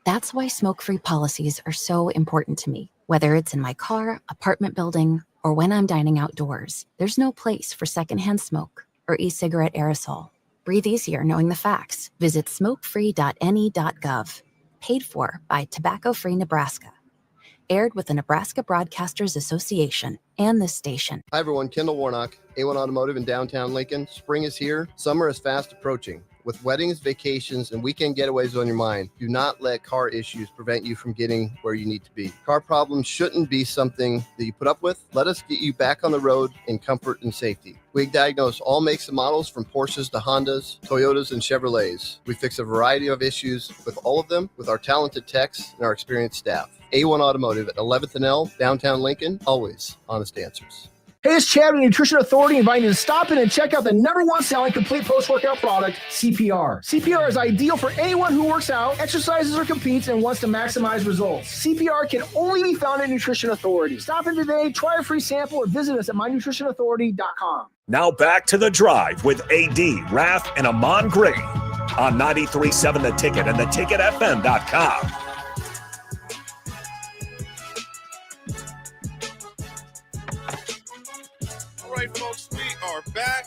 [SPEAKER 12] That's why smoke-free policies are so important to me. Whether it's in my car, apartment building, or when I'm dining outdoors, there's no place for secondhand smoke or e-cigarette aerosol. Breathe easier knowing the facts. Visit smokefree.ne.gov. Paid for by Tobacco Free Nebraska. Aired with the Nebraska Broadcasters Association and this station.
[SPEAKER 20] Hi everyone, Kendall Warnock, A1 Automotive in downtown Lincoln. Spring is here. Summer is fast approaching. With weddings, vacations, and weekend getaways on your mind, do not let car issues prevent you from getting where you need to be. Car problems shouldn't be something that you put up with. Let us get you back on the road in comfort and safety. We diagnose all makes and models from Porsches to Hondas, Toyotas, and Chevrolets. We fix a variety of issues with all of them with our talented techs and our experienced staff. A1 Automotive at 11th and L, downtown Lincoln, always honest answers.
[SPEAKER 21] Hey, it's Chad with the Nutrition Authority inviting you to stop in and check out the #1 selling complete post-workout product, CPR. CPR is ideal for anyone who works out, exercises, or competes and wants to maximize results. CPR can only be found at Nutrition Authority. Stop in today, try a free sample, or visit us at mynutritionauthority.com.
[SPEAKER 10] Now back to The Drive with AD, Raff, and Ahman Gray on 93.7 The Ticket and theticketfm.com.
[SPEAKER 16] All right, folks, we are back.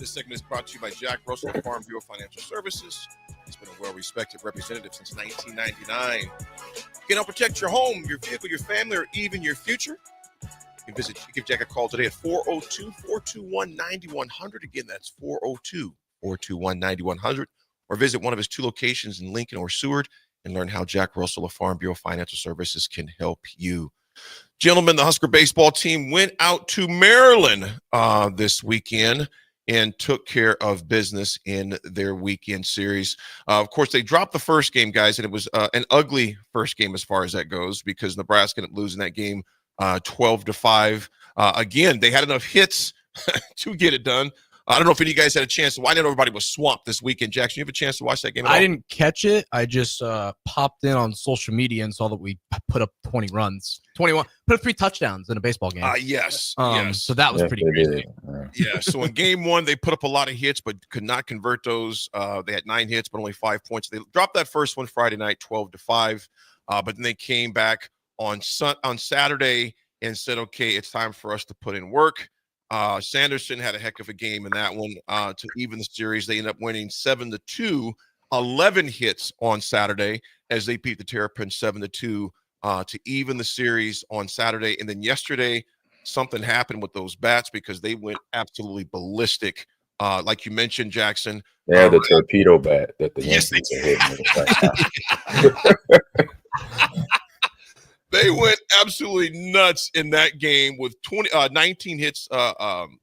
[SPEAKER 16] This segment is brought to you by Jack Russell Farm Bureau Financial Services. He's been a well-respected representative since 1999. You can help protect your home, your vehicle, your family, or even your future. You can give Jack a call today at 402-421-9100. Again, that's 402-421-9100. Or visit one of his 2 locations in Lincoln or Seward and learn how Jack Russell of Farm Bureau Financial Services can help you. Gentlemen, the Husker baseball team went out to Maryland this weekend and took care of business in their weekend series. Of course, they dropped the first game, guys, and it was an ugly first game as far as that goes because Nebraska ended up losing that game 12-5. Again, they had enough hits to get it done. I don't know if any of you guys had a chance to. I know everybody was swamped this weekend. Jackson, you have a chance to watch that game at all?
[SPEAKER 17] I didn't catch it. I just popped in on social media and saw that we put up 20 runs, 21, put up 3 touchdowns in a baseball game.
[SPEAKER 16] Yes.
[SPEAKER 17] So that was pretty crazy.
[SPEAKER 16] Yeah. So in game 1, they put up a lot of hits, but could not convert those. They had 9 hits, but only 5 points. They dropped that first one Friday night, 12-5. But then they came back on Saturday and said, okay, it's time for us to put in work. Sanderson had a heck of a game in that one to even the series. They ended up winning 7-2, 11 hits on Saturday as they beat the Terrapins 7-2 to even the series on Saturday. And then yesterday, something happened with those bats because they went absolutely ballistic. Like you mentioned, Jackson.
[SPEAKER 18] They had the torpedo bat that the
[SPEAKER 16] Yes,
[SPEAKER 18] Yankees hit.
[SPEAKER 16] They went absolutely nuts in that game with 19 hits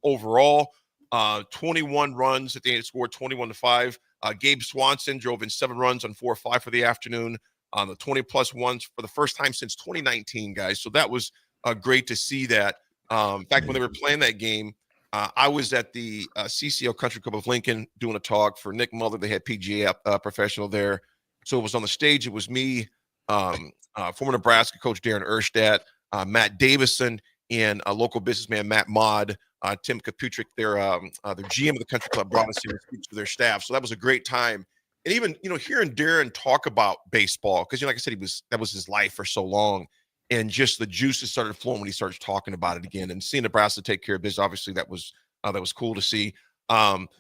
[SPEAKER 16] overall, 21 runs at the end. It scored 21-5. Gabe Swanson drove in 7 runs on 4-5 for the afternoon. The 20-plus ones for the first time since 2019, guys. So that was great to see that. In fact, when they were playing that game, I was at the CCL Country Club of Lincoln doing a talk for Nick Muller. They had PGA professional there. So it was on the stage. It was me, former Nebraska coach Darren Erstadt, Matt Davison, and a local businessman, Matt Maude, Tim Kaputrick, their GM of the country club, brought us in to speak to their staff. So that was a great time. And even, hearing Darren talk about baseball, because, like I said, that was his life for so long. And just the juices started flowing when he started talking about it again. And seeing Nebraska take care of business, obviously, that was cool to see.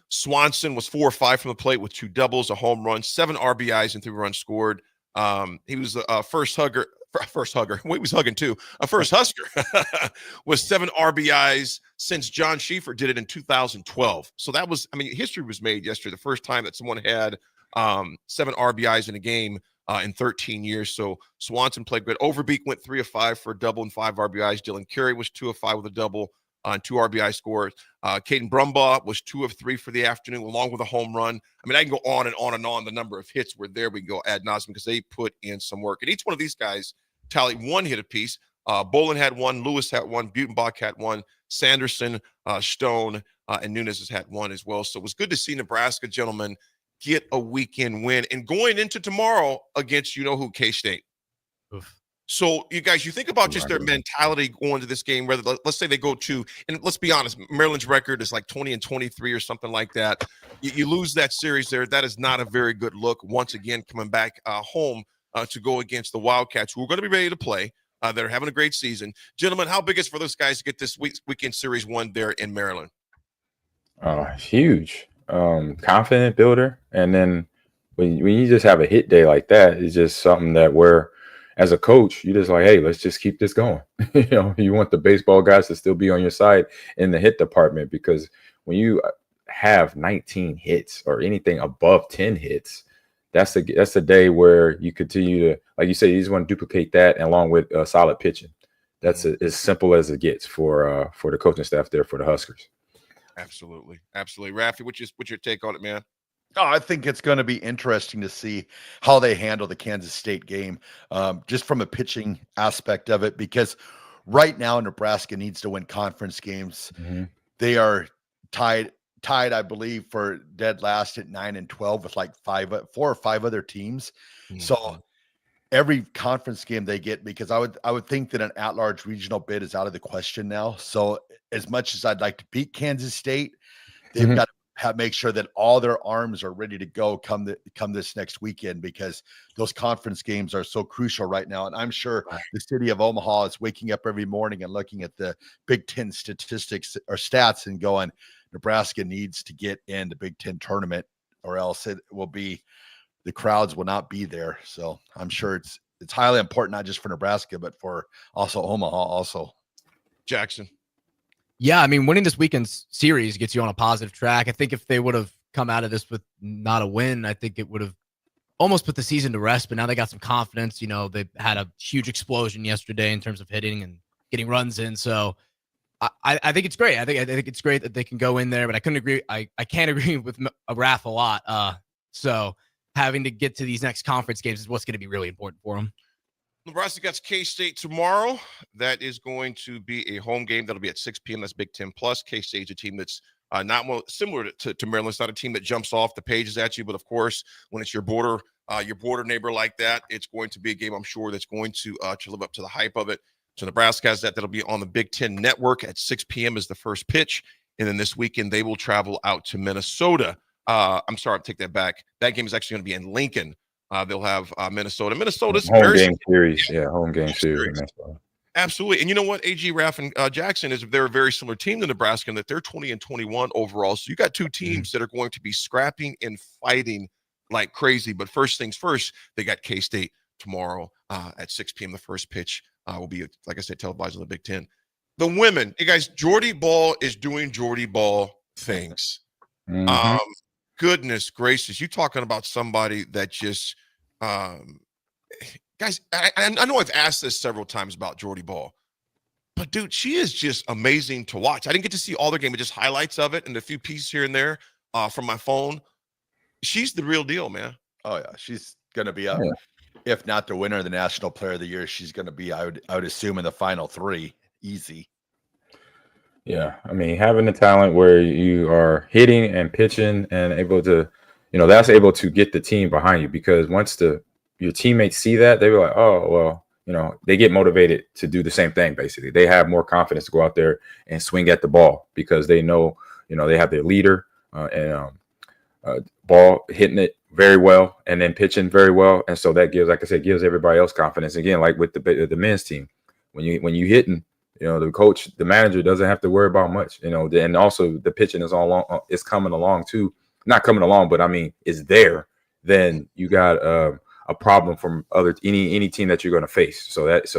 [SPEAKER 16] Swanson was 4-5 from the plate with 2 doubles, a home run, 7 RBIs, and 3 runs scored. He was the first hugger. Well, he was hugging too. A first Husker with 7 RBIs since John Schieffer did it in 2012. So that was, history was made yesterday. The first time that someone had 7 RBIs in a game in 13 years. So Swanson played good. Overbeek went 3 of 5 for a double and 5 RBIs. Dylan Carey was 2 of 5 with a double and 2 RBI scores. Caden Brumbaugh was 2 of 3 for the afternoon, along with a home run. I can go on and on and on. The number of hits were there. We can go ad nauseum because they put in some work. And each one of these guys tallied 1 hit apiece. Bolin had 1, Lewis had 1, Butenbach had 1, Sanderson, Stone, and Nunez has had 1 as well. So it was good to see Nebraska, gentlemen, get a weekend win. And going into tomorrow against who, K-State.
[SPEAKER 17] Oof.
[SPEAKER 16] So, you guys, you think about just their mentality going to this game, whether, let's say they go to, and let's be honest, Maryland's record is like 20-23 or something like that. You lose that series there. That is not a very good look. Once again, coming back home to go against the Wildcats, who are going to be ready to play. They're having a great season. Gentlemen, how big is it for those guys to get this weekend series won there in Maryland?
[SPEAKER 18] Huge. Confident builder. And then when you just have a hit day like that, it's just something that as a coach, you just like, hey, let's just keep this going. You want the baseball guys to still be on your side in the hit department, because when you have 19 hits or anything above 10 hits, that's a day where you continue to, like you say, you just want to duplicate that along with solid pitching. That's as simple as it gets for the coaching staff there for the Huskers.
[SPEAKER 16] Absolutely. Raffy, what's your take on it, man?
[SPEAKER 19] Oh, I think it's going to be interesting to see how they handle the Kansas State game, just from a pitching aspect of it, because right now Nebraska needs to win conference games.
[SPEAKER 18] Mm-hmm.
[SPEAKER 19] They are tied, I believe, for dead last at 9-12 with like 4 or 5 other teams. Mm-hmm. So every conference game they get, because I would think that an at-large regional bid is out of the question now. So as much as I'd like to beat Kansas State, they've got to make sure that all their arms are ready to go come this next weekend, because those conference games are so crucial right now. And I'm sure the city of Omaha is waking up every morning and looking at the Big Ten statistics or stats and going, Nebraska needs to get in the Big Ten tournament, or else the crowds will not be there. So I'm sure it's highly important, not just for Nebraska, but for also Omaha also.
[SPEAKER 16] Jackson.
[SPEAKER 17] Yeah, winning this weekend's series gets you on a positive track. I think if they would have come out of this with not a win, I think it would have almost put the season to rest. But now they got some confidence. They had a huge explosion yesterday in terms of hitting and getting runs in. So I think it's great. I think it's great that they can go in there. But I couldn't agree. I can't agree with Raff a lot. So having to get to these next conference games is what's going to be really important for them.
[SPEAKER 16] Nebraska got K-State tomorrow. That is going to be a home game. That'll be at 6 p.m. That's Big Ten Plus. K-State's a team that's not similar to Maryland. It's not a team that jumps off the pages at you, but of course, when it's your border neighbor like that, it's going to be a game, I'm sure, that's going to live up to the hype of it. So Nebraska has that. That'll be on the Big Ten Network at 6 p.m. is the first pitch. And then this weekend, they will travel out to Minnesota. I'm sorry, I'll take that back. That game is actually going to be in Lincoln. They'll have Minnesota. Minnesota's
[SPEAKER 18] home game series. Yeah, home game series.
[SPEAKER 16] Absolutely. And you know what? AG, Raff, and Jackson, they're a very similar team to Nebraska in that they're 20-21 overall. So you got two teams that are going to be scrapping and fighting like crazy. But first things first, they got K-State tomorrow at 6 p.m. The first pitch will be, like I said, televised on the Big Ten. The women, hey guys, Jordy Ball is doing Jordy Ball things. Goodness gracious, you talking about somebody that just guys, I know I've asked this several times about Jordy Ball, but dude, she is just amazing to watch. I didn't get to see all the game, but just highlights of it and a few pieces here and there from my phone. She's the real deal, man.
[SPEAKER 19] Oh yeah, she's gonna be if not the winner of the National Player of the Year, she's gonna be, I would assume, in the final three. Easy.
[SPEAKER 18] Yeah, I mean, having the talent where you are hitting and pitching and able to, that's able to get the team behind you, because once your teammates see that, they were like, oh, well, they get motivated to do the same thing. Basically, they have more confidence to go out there and swing at the ball because they know, they have their leader and Ball hitting it very well and then pitching very well, and so that gives, like I said, gives everybody else confidence. Again, like with the men's team, when you hitting. The coach, the manager doesn't have to worry about much, and also the pitching is it's coming along too. Not coming along, but I mean, it's there. Then you got a problem from any team that you're going to face. So that's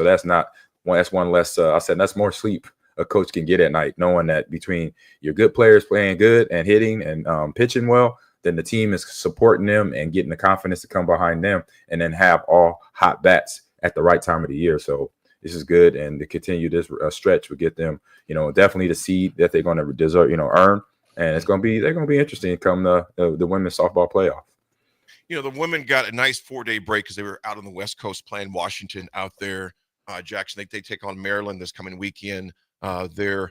[SPEAKER 18] one less. I said that's more sleep a coach can get at night, knowing that between your good players playing good and hitting and pitching well, then the team is supporting them and getting the confidence to come behind them, and then have all hot bats at the right time of the year. So this is good, and to continue this stretch will get them, definitely the seed that they're going to deserve, earn, and they're going to be interesting come the women's softball playoff.
[SPEAKER 16] The women got a nice 4-day break because they were out on the West Coast playing Washington out there. Jackson, they take on Maryland this coming weekend. They're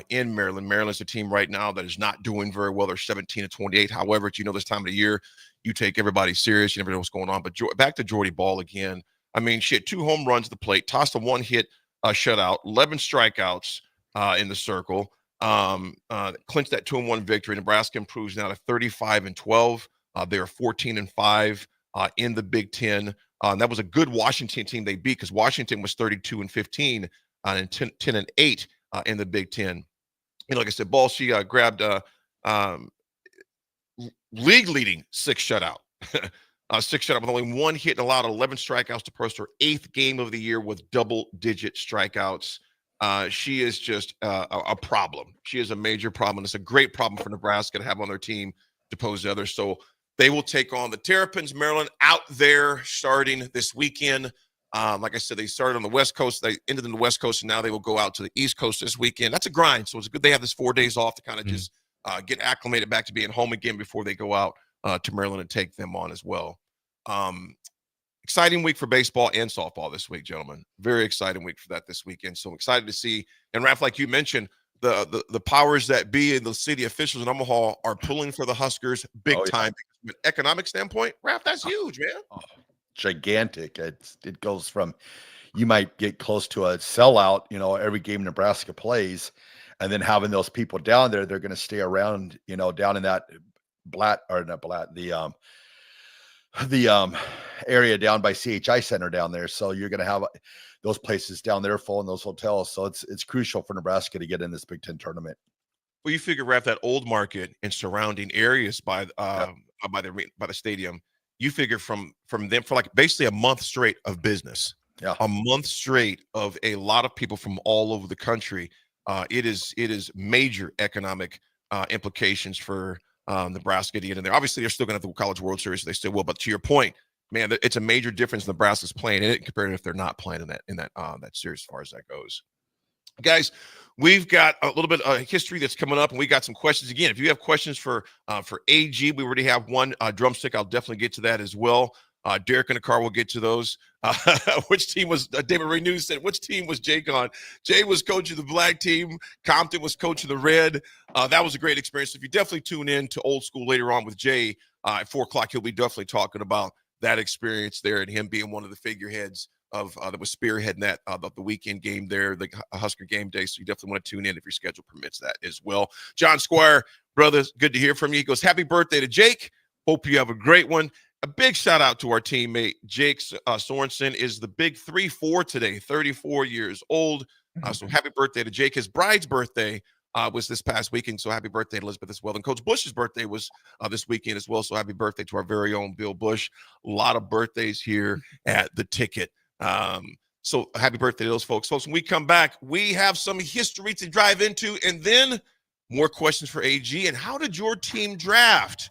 [SPEAKER 16] in Maryland. Maryland's a team right now that is not doing very well. They're 17-28. However, this time of the year, you take everybody serious. You never know what's going on. But back to Jordy Ball again. I mean, she had 2 home runs at the plate, tossed a 1-hit shutout, 11 strikeouts in the circle, clinched that 2-1 victory. Nebraska improves now to 35-12. They are 14-5 in the Big Ten. And that was a good Washington team they beat, because Washington was 32-15 and 10-8 in the Big Ten. Like I said, Ball, she grabbed league-leading 6 shutout. 6 shutout with only 1 hit and allowed 11 strikeouts to post her 8th game of the year with double-digit strikeouts. She is just a problem. She is a major problem. It's a great problem for Nebraska to have on their team to pose the others. So they will take on the Terrapins, Maryland, out there starting this weekend. Like I said, they started on the West Coast. They ended on the West Coast, and now they will go out to the East Coast this weekend. That's a grind. So it's good they have this 4 days off to kind of just get acclimated back to being home again before they go out to Maryland and take them on as well. Exciting week for baseball and softball this week, gentlemen. Very exciting week for that this weekend. So I'm excited to see. And Raff, like you mentioned, the powers that be and the city officials in Omaha are pulling for the Huskers big time. From an economic standpoint, Raff, that's huge, man.
[SPEAKER 19] Gigantic. It goes from, you might get close to a sellout, every game Nebraska plays, and then having those people down there, they're going to stay around, down in that the area down by CHI Center down there. So you're going to have those places down there full in those hotels. So it's crucial for Nebraska to get in this Big Ten tournament.
[SPEAKER 16] Well, you figure, Raff, that old market and surrounding areas by the stadium, you figure from them for like basically a month straight of business.
[SPEAKER 19] Yeah,
[SPEAKER 16] a month straight of a lot of people from all over the country. It is major economic implications for Nebraska to get in there. Obviously, they're still going to have the College World Series. So they still will. But to your point, man, it's a major difference Nebraska's playing in it compared to if they're not playing in that series as far as that goes. Guys, we've got a little bit of history that's coming up, and we got some questions. Again, if you have questions for AG, we already have one drumstick. I'll definitely get to that as well. Derek in the car will get to those. Which team was David Renew said, which team was Jake on? Jay was coach of the black team. Compton was coach of the red. That was a great experience. If you definitely tune in to Old School later on with Jay at 4 o'clock, he'll be definitely talking about that experience there and him being one of the figureheads of that was spearheading that the weekend game there, the Husker game day. So you definitely want to tune in if your schedule permits that as well. John Squire, brother, good to hear from you. He goes, happy birthday to Jake. Hope you have a great one. A big shout out to our teammate, Jake Sorensen is the big 3-4 today, 34 years old. So happy birthday to Jake. His bride's birthday was this past weekend. So happy birthday to Elizabeth as well. And Coach Bush's birthday was this weekend as well. So happy birthday to our very own Bill Bush. A lot of birthdays here at the Ticket. So happy birthday to those folks. Folks, when we come back, we have some history to dive into and then more questions for AG. And how did your team draft?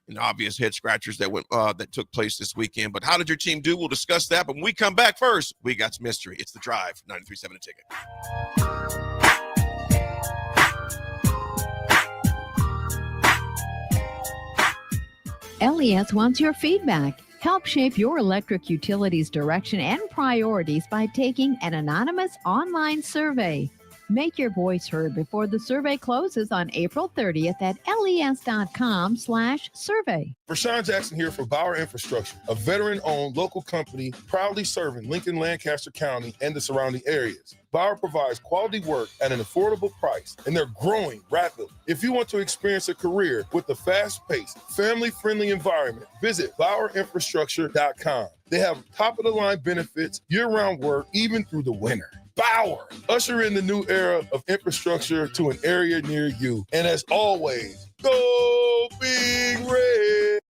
[SPEAKER 16] And obvious head scratchers that took place this weekend. But how did your team do? We'll discuss that. But when we come back first, we got some mystery. It's The Drive, 93.7 The Ticket.
[SPEAKER 4] LES wants your feedback. Help shape your electric utilities direction and priorities by taking an anonymous online survey. Make your voice heard before the survey closes on April 30th at les.com/survey.
[SPEAKER 1] Rashawn Jackson here for Bauer Infrastructure, a veteran-owned local company proudly serving Lincoln, Lancaster County, and the surrounding areas. Bauer provides quality work at an affordable price, and they're growing rapidly. If you want to experience a career with a fast-paced, family-friendly environment, visit BauerInfrastructure.com. They have top-of-the-line benefits, year-round work, even through the winter. Bauer, usher in the new era of infrastructure to an area near you. And as always, go Big Red.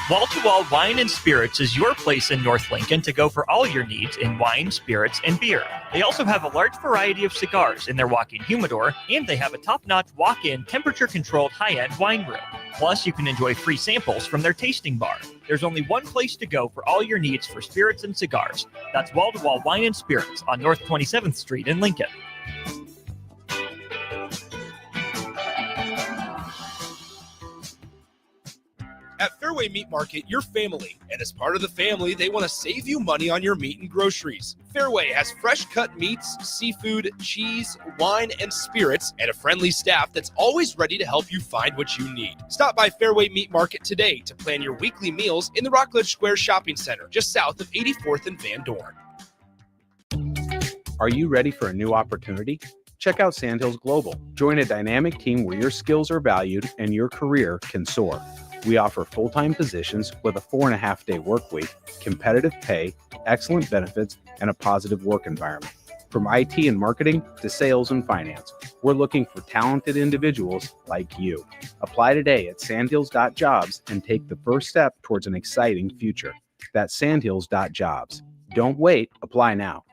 [SPEAKER 6] Wall-to-Wall Wine and Spirits is your place in North Lincoln to go for all your needs in wine, spirits, and beer. They also have a large variety of cigars in their walk-in humidor, and they have a top-notch walk-in temperature-controlled high-end wine room. Plus, you can enjoy free samples from their tasting bar. There's only one place to go for all your needs for spirits and cigars. That's Wall-to-Wall Wine and Spirits on North 27th Street in Lincoln.
[SPEAKER 2] At Fairway Meat Market, you're family, and as part of the family, they want to save you money on your meat and groceries. Fairway has fresh cut meats, seafood, cheese, wine, and spirits, and a friendly staff that's always ready to help you find what you need. Stop by Fairway Meat Market today to plan your weekly meals in the Rockledge Square Shopping Center, just south of 84th and Van Dorn.
[SPEAKER 3] Are you ready for a new opportunity? Check out Sandhills Global. Join a dynamic team where your skills are valued and your career can soar. We offer full-time positions with a 4.5-day work week, competitive pay, excellent benefits, and a positive work environment. From IT and marketing to sales and finance, we're looking for talented individuals like you. Apply today at sandhills.jobs and take the first step towards an exciting future. That's sandhills.jobs. Don't wait, apply now.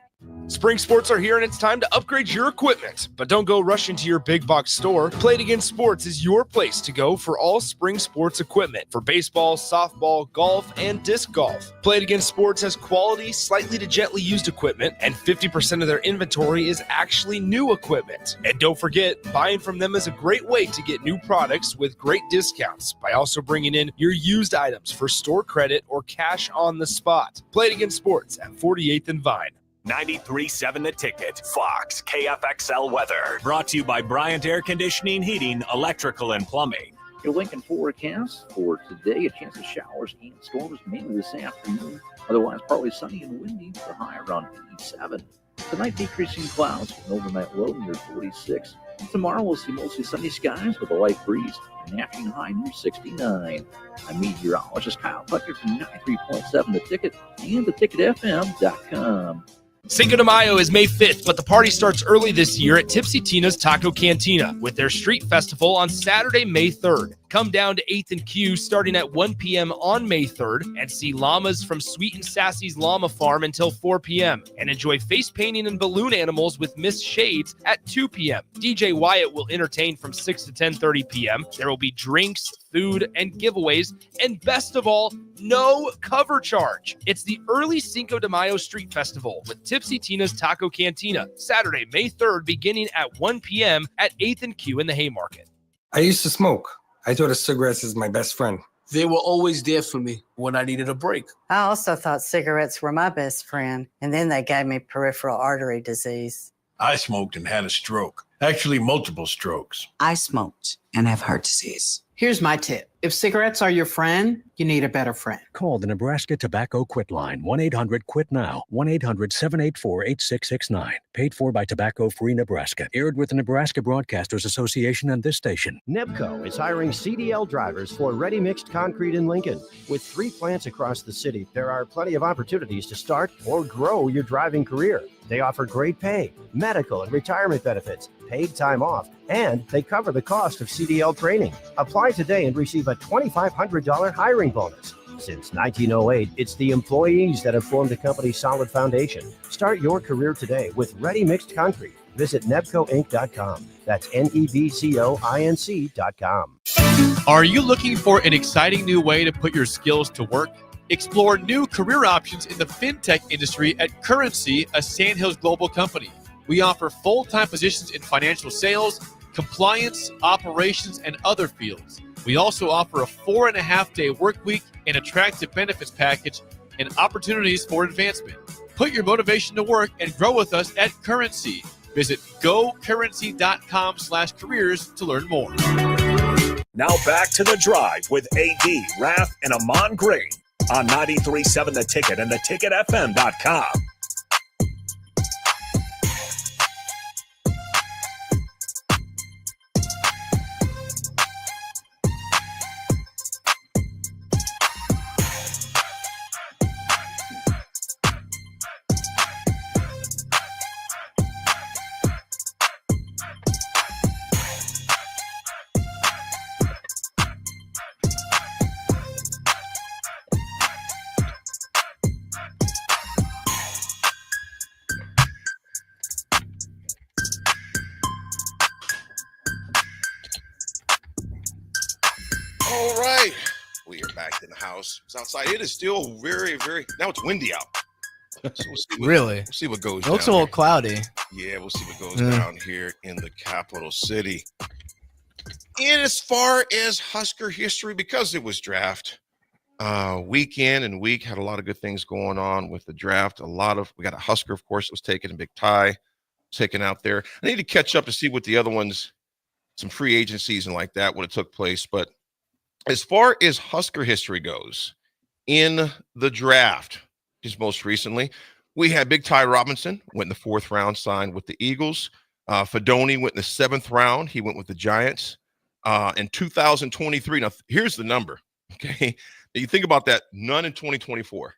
[SPEAKER 2] Spring sports are here and it's time to upgrade your equipment. But don't go rushing to your big box store. Play It Again Sports is your place to go for all spring sports equipment for baseball, softball, golf, and disc golf. Play It Again Sports has quality, slightly to gently used equipment, and 50% of their inventory is actually new equipment. And don't forget, buying from them is a great way to get new products with great discounts by also bringing in your used items for store credit or cash on the spot. Play It Again Sports at 48th and Vine.
[SPEAKER 10] 93.7 The Ticket, Fox, KFXL weather. Brought to you by Bryant Air Conditioning, Heating, Electrical, and Plumbing.
[SPEAKER 11] Your Lincoln forecast for today, a chance of showers and storms mainly this afternoon. Otherwise, partly sunny and windy, the high around 87. Tonight, decreasing clouds with an overnight low near 46. Tomorrow, we'll see mostly sunny skies with a light breeze, an afternoon high near 69. I'm meteorologist Kyle Puckett from 93.7 The Ticket and theticketfm.com.
[SPEAKER 2] Cinco de Mayo is May 5th, but the party starts early this year at Tipsy Tina's Taco Cantina with their street festival on Saturday, May 3rd. Come down to 8th and Q starting at 1 p.m. on May 3rd and see llamas from Sweet and Sassy's Llama Farm until 4 p.m. and enjoy face painting and balloon animals with Miss Shades at 2 p.m. DJ Wyatt will entertain from 6 to 10:30 p.m. There will be drinks, food, and giveaways, and best of all, no cover charge. It's the early Cinco de Mayo Street Festival with Tipsy Tina's Taco Cantina, Saturday, May 3rd, beginning at 1 p.m. at 8th and Q in the Haymarket.
[SPEAKER 22] I used to smoke. I thought a cigarette is my best friend.
[SPEAKER 7] They were always there for me when I needed a break.
[SPEAKER 22] I also thought cigarettes were my best friend, and then they gave me peripheral artery disease.
[SPEAKER 23] I smoked and had a stroke. Actually, multiple strokes.
[SPEAKER 24] I smoked and have heart disease.
[SPEAKER 25] Here's my tip. If cigarettes are your friend, you need a better friend.
[SPEAKER 26] Call the Nebraska Tobacco Quit Line, 1-800-QUIT-NOW, 1-800-784-8669. Paid for by Tobacco Free Nebraska. Aired with the Nebraska Broadcasters Association and this station.
[SPEAKER 27] NEBCO is hiring CDL drivers for ready-mixed concrete in Lincoln. With 3 plants across the city, there are plenty of opportunities to start or grow your driving career. They offer great pay, medical and retirement benefits, paid time off, and they cover the cost of CDL training. Apply today and receive a $2,500 hiring bonus. Since 1908, it's the employees that have formed the company's solid foundation. Start your career today with Ready Mixed Concrete. Visit nebcoinc.com. That's NEBCOINC.com.
[SPEAKER 2] Are you looking for an exciting new way to put your skills to work? Explore new career options in the fintech industry at Currency, a Sandhills Global company. We offer full-time positions in financial sales, compliance, operations, and other fields. We also offer a 4.5-day work week, an attractive benefits package, and opportunities for advancement. Put your motivation to work and grow with us at Currency. Visit gocurrency.com/careers to learn more.
[SPEAKER 10] Now back to The Drive with AD, Raff, and Ahman Green on 93.7 The Ticket and theticketfm.com.
[SPEAKER 16] All right. We are back in the house. It's outside. It is still very, now it's windy out. So we'll see
[SPEAKER 17] Really?
[SPEAKER 16] We'll see what goes
[SPEAKER 17] It
[SPEAKER 16] down.
[SPEAKER 17] looks a little cloudy.
[SPEAKER 16] Yeah, we'll see what goes down here in the capital city. And as far as Husker history, because it was draft weekend and week, had a lot of good things going on with the draft. We got a Husker, of course, that was taken, a big tie taken out there. I need to catch up to see what the other ones, some free agencies and like that, what it took place. But as far as Husker history goes, in the draft, just most recently, we had Big Ty Robinson, went in the 4th round, signed with the Eagles. Fedoni went in the 7th round. He went with the Giants. In 2023, now here's the number, okay? You think about that, none in 2024.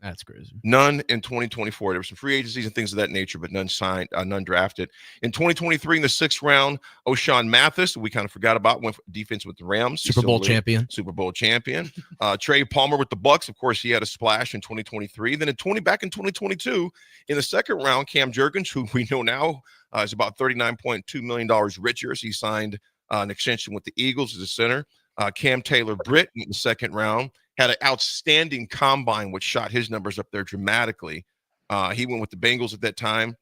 [SPEAKER 17] That's crazy.
[SPEAKER 16] None in 2024. There were some free agencies and things of that nature, but none signed, none drafted. In 2023, in the 6th round, O'Shawn Mathis, we kind of forgot about, went for defense with the Rams.
[SPEAKER 17] Super Bowl champion.
[SPEAKER 16] Trey Palmer with the Bucks. Of course, he had a splash in 2023. Then back in 2022, in the 2nd round, Cam Jurgens, who we know now is about $39.2 million richer. So he signed an extension with the Eagles as a center. Cam Taylor-Britt in the 2nd round. Had an outstanding combine, which shot his numbers up there dramatically. He went with the Bengals at that time.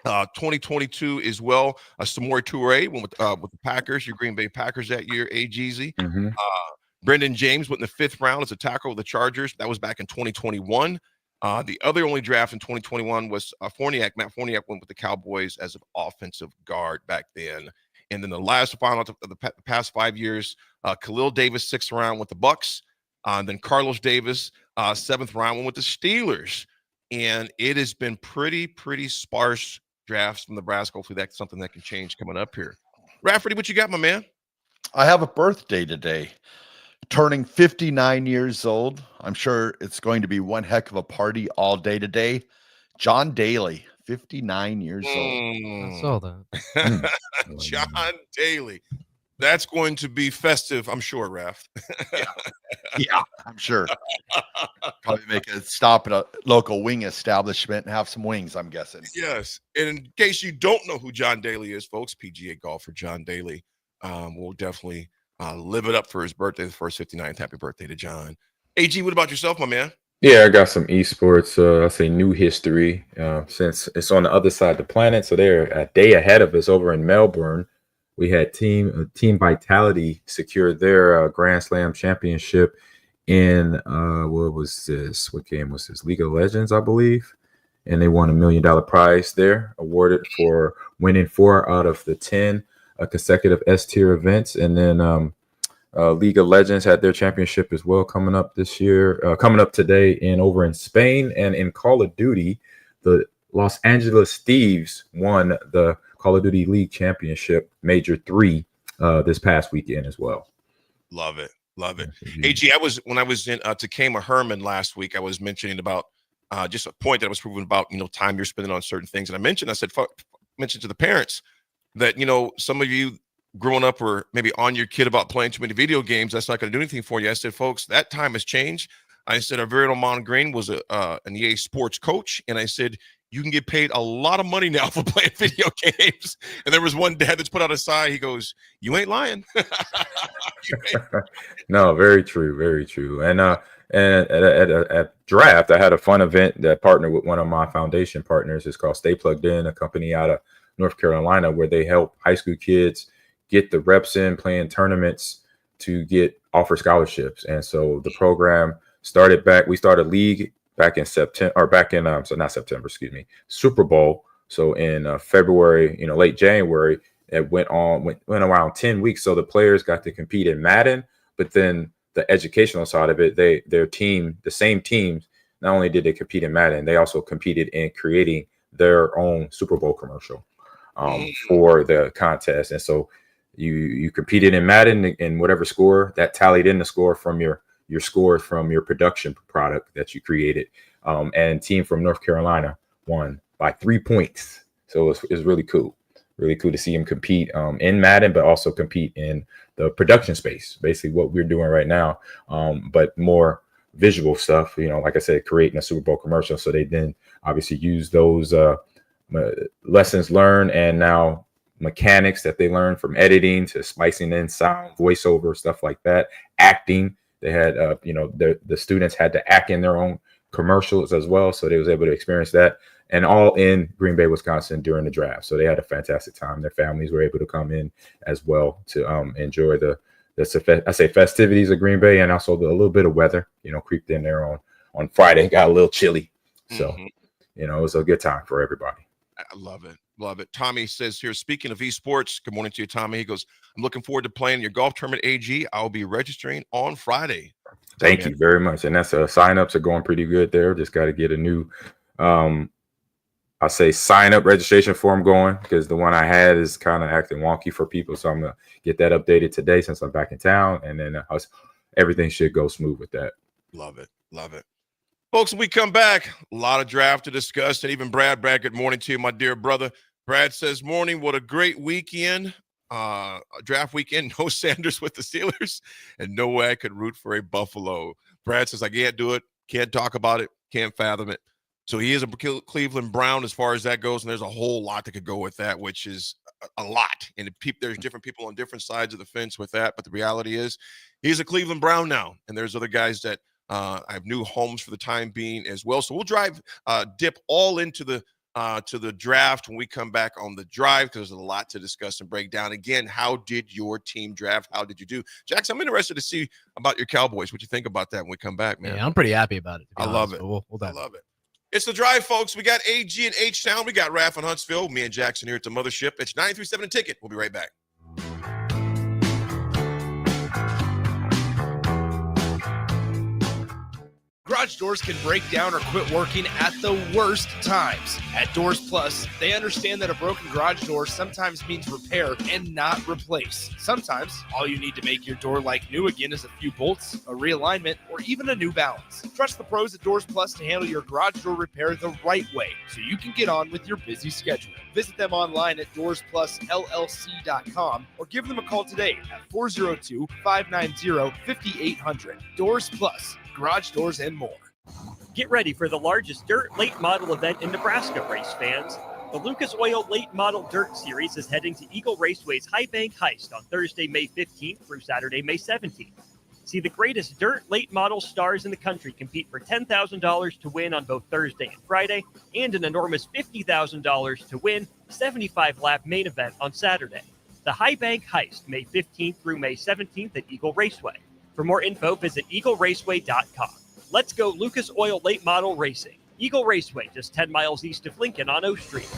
[SPEAKER 16] 2022 as well. Samori Toure went with the Packers, your Green Bay Packers that year. Jeezy. Brendan James went in the 5th round as a tackle with the Chargers. That was back in 2021. The other only draft in 2021 was Fournier. Matt Fournier went with the Cowboys as an offensive guard back then. And then the final of the past 5 years, Khalil Davis, 6th round with the Bucks. Then Carlos Davis, 7th round, went with the Steelers. And it has been pretty sparse drafts from Nebraska. Hopefully that's something that can change coming up here. Rafferty, what you got, my man?
[SPEAKER 19] I have a birthday today. Turning 59 years old. I'm sure it's going to be one heck of a party all day today. John Daly, 59 years old.
[SPEAKER 17] I saw that.
[SPEAKER 16] John Daly. That's going to be festive, I'm sure, Raff.
[SPEAKER 19] Yeah, I'm sure. Probably make a stop at a local wing establishment and have some wings, I'm guessing.
[SPEAKER 16] Yes. And in case you don't know who John Daly is, folks, PGA golfer John Daly will definitely live it up for his birthday, the first 59th. Happy birthday to John. AG, what about yourself, my man?
[SPEAKER 18] Yeah, I got some esports. I say new history since it's on the other side of the planet. So they're a day ahead of us over in Melbourne. we had Team Vitality secure their Grand Slam championship in what was this? What game was this? League of Legends, I believe. And they won $1 million prize there, awarded for winning 4 out of the 10 consecutive S-tier events. And then League of Legends had their championship as well coming up this year, coming up today over in Spain. And in Call of Duty, the Los Angeles Thieves won the Call of Duty League Championship Major 3 this past weekend as well.
[SPEAKER 16] Love it. Love it. AG, when I was in Takema Herman last week, I was mentioning about just a point that I was proving about, time you're spending on certain things. And I mentioned to the parents that, some of you growing up or maybe on your kid about playing too many video games, that's not going to do anything for you. I said, folks, that time has changed. I said, our very own Ahman Green was an EA Sports coach. And I said, you can get paid a lot of money now for playing video games. And there was one dad that's put out a sign. He goes, you ain't lying.
[SPEAKER 18] No, very true. Very true. And at Draft, I had a fun event that partnered with one of my foundation partners. It's called Stay Plugged In, a company out of North Carolina, where they help high school kids get the reps in playing tournaments to offer scholarships. And so the program we started league back in Super Bowl. So in February, late January, it went around 10 weeks. So the players got to compete in Madden, but then the educational side of it, the same teams, not only did they compete in Madden, they also competed in creating their own Super Bowl commercial for the contest. And so you competed in Madden in whatever score that tallied in the score from your scores from your production product that you created. And team from North Carolina won by 3 points. So it's really cool. Really cool to see him compete in Madden, but also compete in the production space, basically what we're doing right now, but more visual stuff, like I said, creating a Super Bowl commercial. So they then obviously use those lessons learned and now mechanics that they learned from editing to splicing in sound, voiceover, stuff like that, acting. They had, the students had to act in their own commercials as well. So they was able to experience that, and all in Green Bay, Wisconsin during the draft. So they had a fantastic time. Their families were able to come in as well to enjoy the festivities of Green Bay, and also a little bit of weather, creeped in there on Friday. Got a little chilly. So, it was a good time for everybody.
[SPEAKER 16] I love it. Love it. Tommy says here, speaking of esports, good morning to you, Tommy. He goes, I'm looking forward to playing your golf tournament, AG. I'll be registering on Friday.
[SPEAKER 18] Thank you very much. And that's sign-ups are going pretty good there. Just got to get a new, sign-up registration form going, because the one I had is kind of acting wonky for people. So I'm going to get that updated today since I'm back in town. And then everything should go smooth with that.
[SPEAKER 16] Love it. Love it. Folks, when we come back, a lot of draft to discuss. And even Brad, good morning to you, my dear brother. Brad says, morning, what a great weekend. Draft weekend, no Sanders with the Steelers, and no way I could root for a Buffalo. Brad says, I can't do it, can't talk about it, can't fathom it. So he is a Cleveland Brown as far as that goes, and there's a whole lot that could go with that, which is a lot. And there's different people on different sides of the fence with that, but the reality is he's a Cleveland Brown now, and there's other guys that I have new homes for the time being as well. So we'll dip all into the to the draft when we come back on the drive, because there's a lot to discuss and break down. Again, how did your team draft? How did you do? Jackson, I'm interested to see about your Cowboys. What you think about that when we come back, man?
[SPEAKER 17] Yeah, I'm pretty happy about it.
[SPEAKER 16] I love it.
[SPEAKER 17] We'll
[SPEAKER 16] I love it. It's the drive, folks. We got AG and H-Town. We got Raff in Huntsville. Me and Jackson here at the Mothership. It's 937 Ticket. We'll be right back.
[SPEAKER 2] Garage doors can break down or quit working at the worst times. At Doors Plus, they understand that a broken garage door sometimes means repair and not replace. Sometimes, all you need to make your door like new again is a few bolts, a realignment, or even a new balance. Trust the pros at Doors Plus to handle your garage door repair the right way, so you can get on with your busy schedule. Visit them online at DoorsPlusLLC.com or give them a call today at 402-590-5800. Doors Plus. Garage doors and more.
[SPEAKER 6] Get ready for the largest dirt late model event in Nebraska, race fans. The Lucas Oil Late Model Dirt Series is heading to Eagle Raceway's High Bank Heist on Thursday, May 15th through Saturday, May 17th. See the greatest dirt late model stars in the country compete for $10,000 to win on both Thursday and Friday, and an enormous $50,000 to win 75-lap main event on Saturday. the High Bank Heist, May 15th through May 17th at Eagle Raceway. For more info, visit eagleraceway.com. Let's go Lucas Oil Late Model Racing. Eagle Raceway, just 10 miles east of Lincoln on O Street.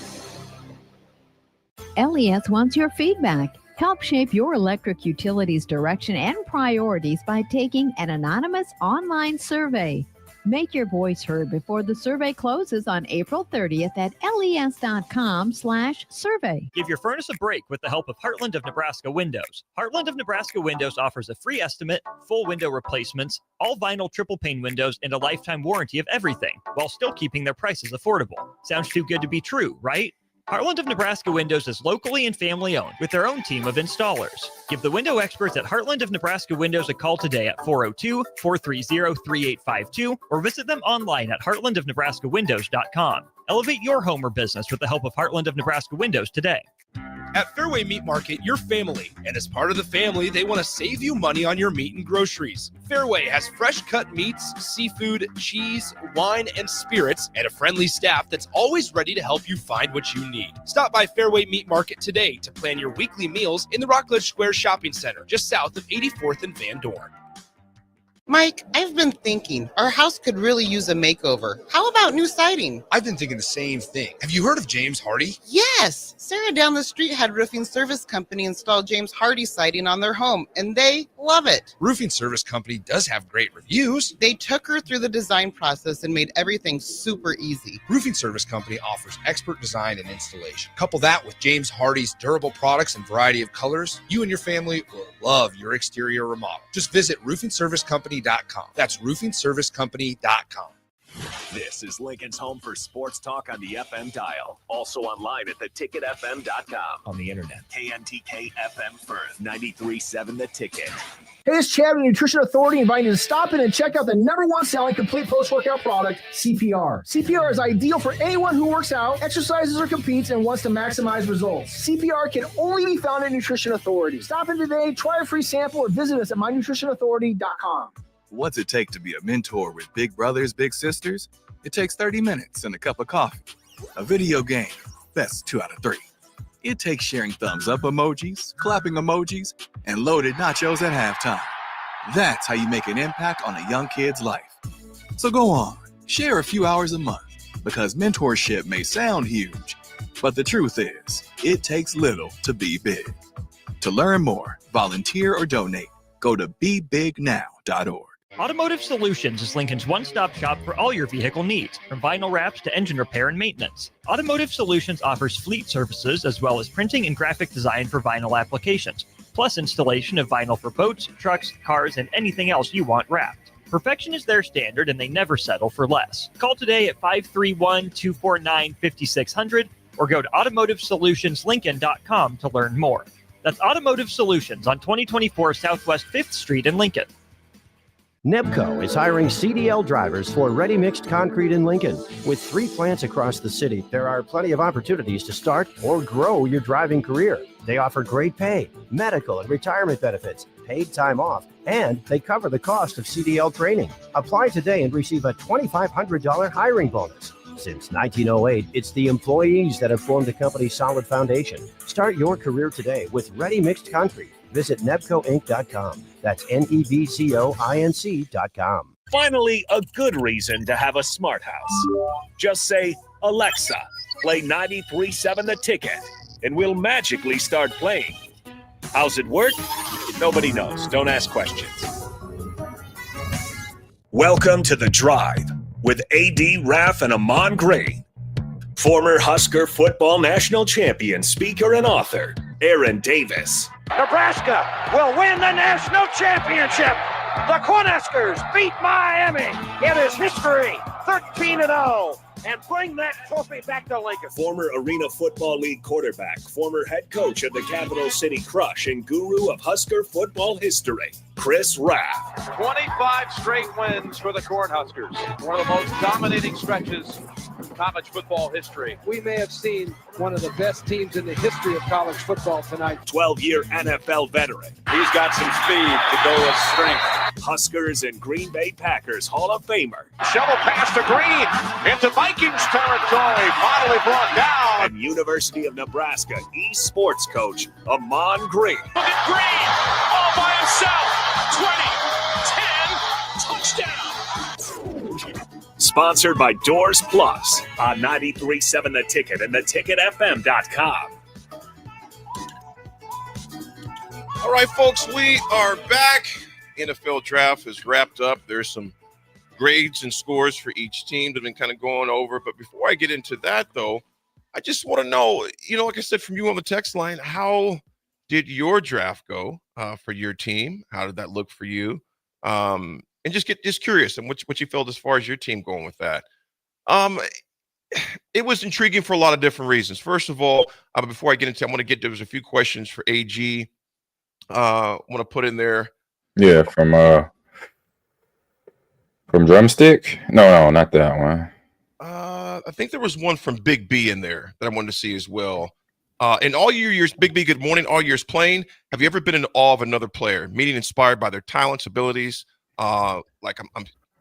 [SPEAKER 4] LES wants your feedback. Help shape your electric utilities direction and priorities by taking an anonymous online survey. Make your voice heard before the survey closes on April 30th at les.com/survey.
[SPEAKER 6] Give your furnace a break with the help of Heartland of Nebraska Windows. Heartland of Nebraska Windows offers a free estimate, full window replacements, all vinyl triple pane windows, and a lifetime warranty of everything, while still keeping their prices affordable. Sounds too good to be true, right? Heartland of Nebraska Windows is locally and family owned with their own team of installers. Give the window experts at Heartland of Nebraska Windows a call today at 402-430-3852 or visit them online at heartlandofnebraskawindows.com. Elevate your home or business with the help of Heartland of Nebraska Windows today.
[SPEAKER 2] At Fairway Meat Market, you're family, and as part of the family, they want to save you money on your meat and groceries. Fairway has fresh cut meats, seafood, cheese, wine, and spirits, and a friendly staff that's always ready to help you find what you need. Stop by Fairway Meat Market today to plan your weekly meals in the Rockledge Square Shopping Center, just south of 84th and Van Dorn.
[SPEAKER 5] Mike, I've been thinking our house could really use a makeover. How about new siding?
[SPEAKER 8] I've been thinking the same thing. Have you heard of James Hardy?
[SPEAKER 5] Yes! Sarah down the street had Roofing Service Company install James Hardy siding on their home, and they love it.
[SPEAKER 8] Roofing Service Company does have great reviews.
[SPEAKER 5] They took her through the design process and made everything super easy.
[SPEAKER 8] Roofing Service Company offers expert design and installation. Couple that with James Hardy's durable products and variety of colors, you and your family will love your exterior remodel. Just visit roofingservicecompany.com. That's roofingservicecompany.com.
[SPEAKER 10] This is Lincoln's home for sports talk on the FM dial. Also online at theticketfm.com. On the internet, KNTK FM Firth, 93.7 The Ticket.
[SPEAKER 21] Hey, it's Chad with Nutrition Authority inviting you to stop in and check out the #1 selling complete post-workout product, CPR. CPR is ideal for anyone who works out, exercises, or competes and wants to maximize results. CPR can only be found at Nutrition Authority. Stop in today, try a free sample, or visit us at mynutritionauthority.com.
[SPEAKER 9] What's it take to be a mentor with big brothers, big sisters? It takes 30 minutes and a cup of coffee. A video game, that's 2 out of 3. It takes sharing thumbs up emojis, clapping emojis, and loaded nachos at halftime. That's how you make an impact on a young kid's life. So go on, share a few hours a month, because mentorship may sound huge, but the truth is, it takes little to be big. To learn more, volunteer, or donate, go to bebignow.org.
[SPEAKER 6] Automotive Solutions is Lincoln's one-stop shop for all your vehicle needs, from vinyl wraps to engine repair and maintenance. Automotive Solutions offers fleet services as well as printing and graphic design for vinyl applications, plus installation of vinyl for boats, trucks, cars, and anything else you want wrapped. Perfection is their standard, and they never settle for less. Call today at 531-249-5600 or go to automotivesolutionslincoln.com to learn more. That's Automotive Solutions on 2024 Southwest 5th Street in Lincoln.
[SPEAKER 27] Nebco is hiring CDL drivers for ready-mixed concrete in Lincoln. With 3 plants across the city, there are plenty of opportunities to start or grow your driving career. They offer great pay, medical and retirement benefits, paid time off, and they cover the cost of CDL training. Apply today and receive a $2,500 hiring bonus. Since 1908, it's the employees that have formed the company's solid foundation. Start your career today with ready-mixed concrete. Visit nebcoinc.com. That's nebcoinc.com.
[SPEAKER 10] Finally, a good reason to have a smart house. Just say, Alexa, play 93.7 The Ticket, and we'll magically start playing. How's it work? Nobody knows. Don't ask questions. Welcome to The Drive with A.D. Raff and Ahman Grain. Former Husker football national champion, speaker, and author, Aaron Davis.
[SPEAKER 12] Nebraska will win the national championship. The Cornhuskers beat Miami. It is history, 13-0, and bring that trophy back to Lincoln.
[SPEAKER 10] Former Arena Football League quarterback, former head coach of the Capital City Crush, and guru of Husker football history, Chris Raff.
[SPEAKER 13] 25 straight wins for the Cornhuskers. One of the most dominating stretches in college football history.
[SPEAKER 14] We may have seen one of the best teams in the history of college football tonight.
[SPEAKER 10] 12-year NFL veteran.
[SPEAKER 13] He's got some speed to go with strength.
[SPEAKER 10] Huskers and Green Bay Packers Hall of Famer.
[SPEAKER 12] Shovel pass to Green into Vikings territory. Finally brought down.
[SPEAKER 10] And University of Nebraska eSports coach Ahman Green.
[SPEAKER 12] Look at Green all by himself. 20, 10, touchdown.
[SPEAKER 10] Sponsored by Doors Plus on 93.7 The Ticket and theticketfm.com.
[SPEAKER 16] All right, folks, we are back. NFL draft is wrapped up. There's some grades and scores for each team that have been kind of going over. But before I get into that, though, I just want to know, like I said, from you on the text line, how did your draft go for your team? How did that look for you? And just curious and what you felt as far as your team going with that. It was intriguing for a lot of different reasons. First of all, before I get into, there was a few questions for AG. Want to put in there.
[SPEAKER 18] Yeah, from Drumstick. No, not that one.
[SPEAKER 16] I think there was one from Big B in there that I wanted to see as well. In all your years, Big B, good morning. All years playing, have you ever been in awe of another player, meaning inspired by their talents, abilities? I'm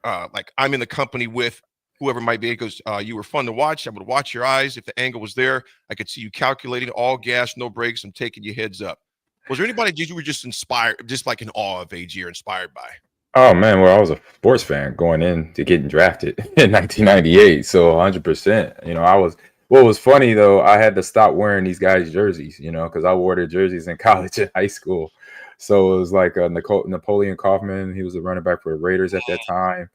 [SPEAKER 16] in the company with whoever might be. It goes, you were fun to watch. I would watch your eyes. If the angle was there, I could see you calculating, all gas, no brakes. I'm taking your heads up. Was there anybody you were just inspired, just like in awe of AG or inspired by?
[SPEAKER 18] Oh man, well, I was a sports fan going into getting drafted in 1998, so 100%. I was. What was funny though, I had to stop wearing these guys' jerseys, because I wore their jerseys in college and high school. So it was like Napoleon Kaufman. He was a running back for the Raiders at that time.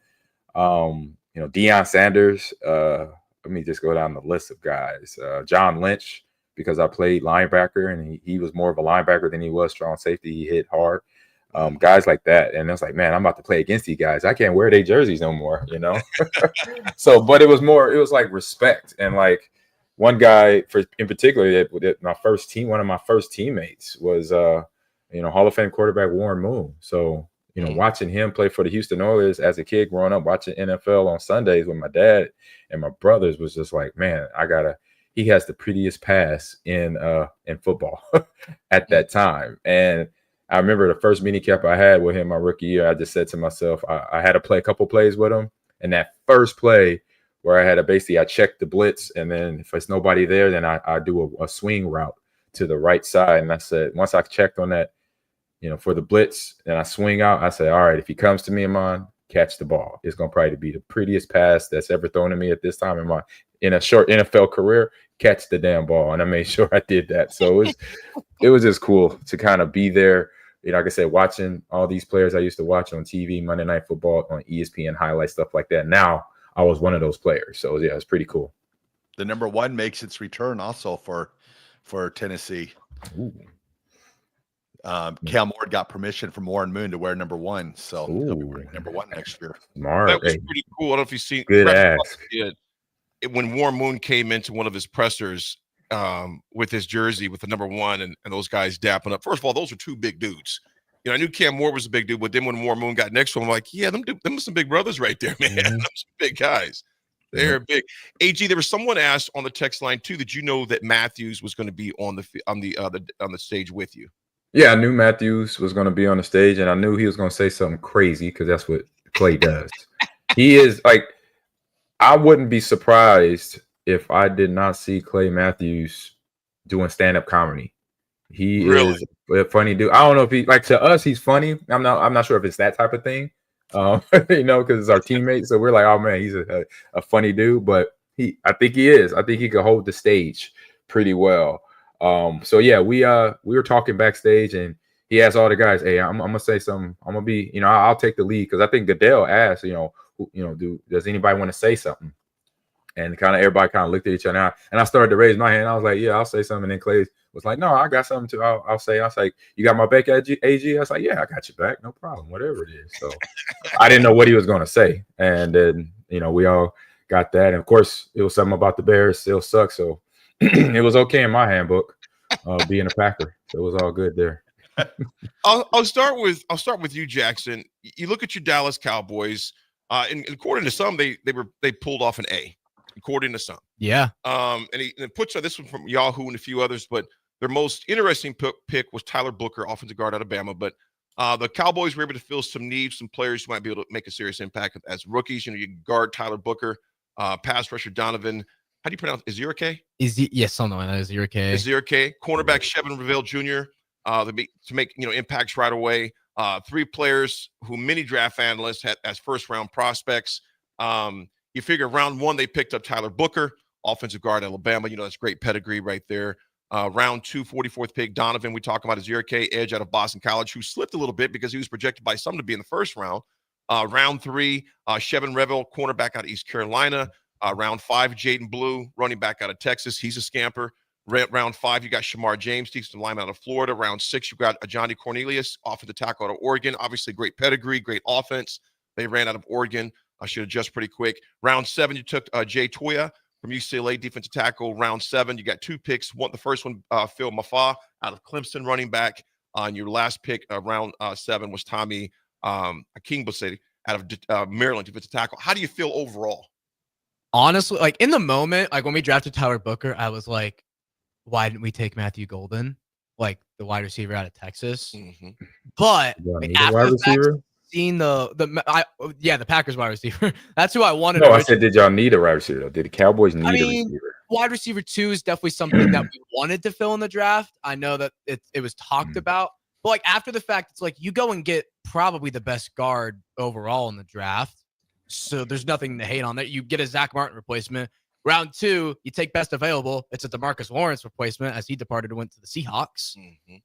[SPEAKER 18] Deion Sanders. Let me just go down the list of guys. John Lynch. Because I played linebacker and he was more of a linebacker than he was strong safety. He hit hard. Guys like that. And I was like, man, I'm about to play against these guys. I can't wear their jerseys no more, So, but it was like respect. And like one guy in particular that my first team, one of my first teammates was, Hall of Fame quarterback Warren Moon. So, watching him play for the Houston Oilers as a kid growing up, watching NFL on Sundays with my dad and my brothers was just like, man, he has the prettiest pass in football at that time. And I remember the first minicamp I had with him my rookie year, I just said to myself, I had to play a couple plays with him. And that first play where I had I check the blitz. And then if there's nobody there, then I do a swing route to the right side. And I said, once I checked on that, for the blitz and I swing out, I said, all right, if he comes to me, Ahman, catch the ball. It's going to probably be the prettiest pass that's ever thrown to me at this time in a short NFL career. Catch the damn ball. And I made sure I did that. So it was just cool to kind of be there. Like I said, watching all these players I used to watch on TV, Monday Night Football, on ESPN highlights, stuff like that. Now I was one of those players. So yeah, it's pretty cool.
[SPEAKER 19] The number one makes its return also for Tennessee.
[SPEAKER 18] Ooh.
[SPEAKER 19] Cam Ward got permission from Warren Moon to wear number one. So he'll be wearing number one next year.
[SPEAKER 18] Smart.
[SPEAKER 16] That was pretty cool. I don't know if you've seen
[SPEAKER 18] good ass.
[SPEAKER 16] When Warren Moon came into one of his pressers with his jersey with the number one and those guys dapping up. First of all, those are two big dudes. I knew Cam Ward was a big dude, but then when Warren Moon got next to him, I'm like, yeah, them are some big brothers right there, man.
[SPEAKER 18] Mm-hmm.
[SPEAKER 16] Those big guys. They're big. AG, there was someone asked on the text line too that that Matthews was going to be on the stage with you.
[SPEAKER 18] Yeah, I knew Matthews was going to be on the stage, and I knew he was going to say something crazy because that's what Clay does. He is like, I wouldn't be surprised if I did not see Clay Matthews doing stand-up comedy. He is a funny dude. I don't know if he, like, to us, he's funny. I'm not sure if it's that type of thing, because it's our teammates. So we're like, oh man, he's a funny dude. But I think he is. I think he could hold the stage pretty well. So yeah, we were talking backstage, and he asked all the guys, "Hey, I'm gonna say something. I'm gonna be, I'll take the lead," because I think Goodell asked, does anybody want to say something? And everybody looked at each other, and I started to raise my hand. I was like, "Yeah, I'll say something." And Clay was like, "No, I got something too. I'll say." I was like, "You got my back, AG?" I was like, "Yeah, I got your back, no problem, whatever it is." So I didn't know what he was gonna say, and then we all got that. And of course, it was something about the Bears still suck, so it was okay in my handbook, being a Packer. So it was all good there.
[SPEAKER 16] I'll start with you, Jackson. You look at your Dallas Cowboys, and according to some, they pulled off an A. According to some,
[SPEAKER 17] yeah.
[SPEAKER 16] And he puts this one from Yahoo and a few others, but their most interesting pick was Tyler Booker, offensive guard out of Bama. But The Cowboys were able to fill some needs, some players who might be able to make a serious impact as rookies. You guard Tyler Booker, pass rusher Donovan. How do you pronounce Ezirike?
[SPEAKER 17] Yes, something like that.
[SPEAKER 16] Ezirike. Cornerback Shevin Revelle Jr. To make impacts right away. 3 players who many draft analysts had as first-round prospects. You figure round 1 they picked up Tyler Booker, offensive guard Alabama. That's great pedigree right there. Round 2, 44th pick, Donovan. We talk about Ezirike, edge out of Boston College, who slipped a little bit because he was projected by some to be in the first round. Round 3, Shevin Revelle, cornerback out of East Carolina. Round 5, Jaden Blue, running back out of Texas. He's a scamper. Round 5, you got Shamar James, defensive lineman out of Florida. Round 6, you got Johnny Cornelius, offensive tackle out of Oregon. Obviously, great pedigree, great offense. They ran out of Oregon. I should adjust pretty quick. Round 7, you took Jay Toya from UCLA, defensive tackle. Round 7, you got 2 picks. The first one, Phil Mafa out of Clemson, running back. And your last pick, round 7, was Tommy Akingbose out of Maryland, defensive tackle. How do you feel overall?
[SPEAKER 17] Honestly, like in the moment, like when we drafted Tyler Booker, I was like, why didn't we take Matthew Golden, like the wide receiver out of Texas?
[SPEAKER 16] Mm-hmm.
[SPEAKER 17] But after the fact, seeing the Packers wide receiver, that's who I wanted.
[SPEAKER 18] No, I said, did y'all need a wide receiver? Though? Did the Cowboys need a receiver?
[SPEAKER 17] Wide receiver 2 is definitely something that we wanted to fill in the draft. I know that it was talked about, but like after the fact, it's like you go and get probably the best guard overall in the draft. So there's nothing to hate on that. You get a Zach Martin replacement. Round 2, you take best available. It's a DeMarcus Lawrence replacement as he departed and went to the Seahawks.
[SPEAKER 16] Mm-hmm.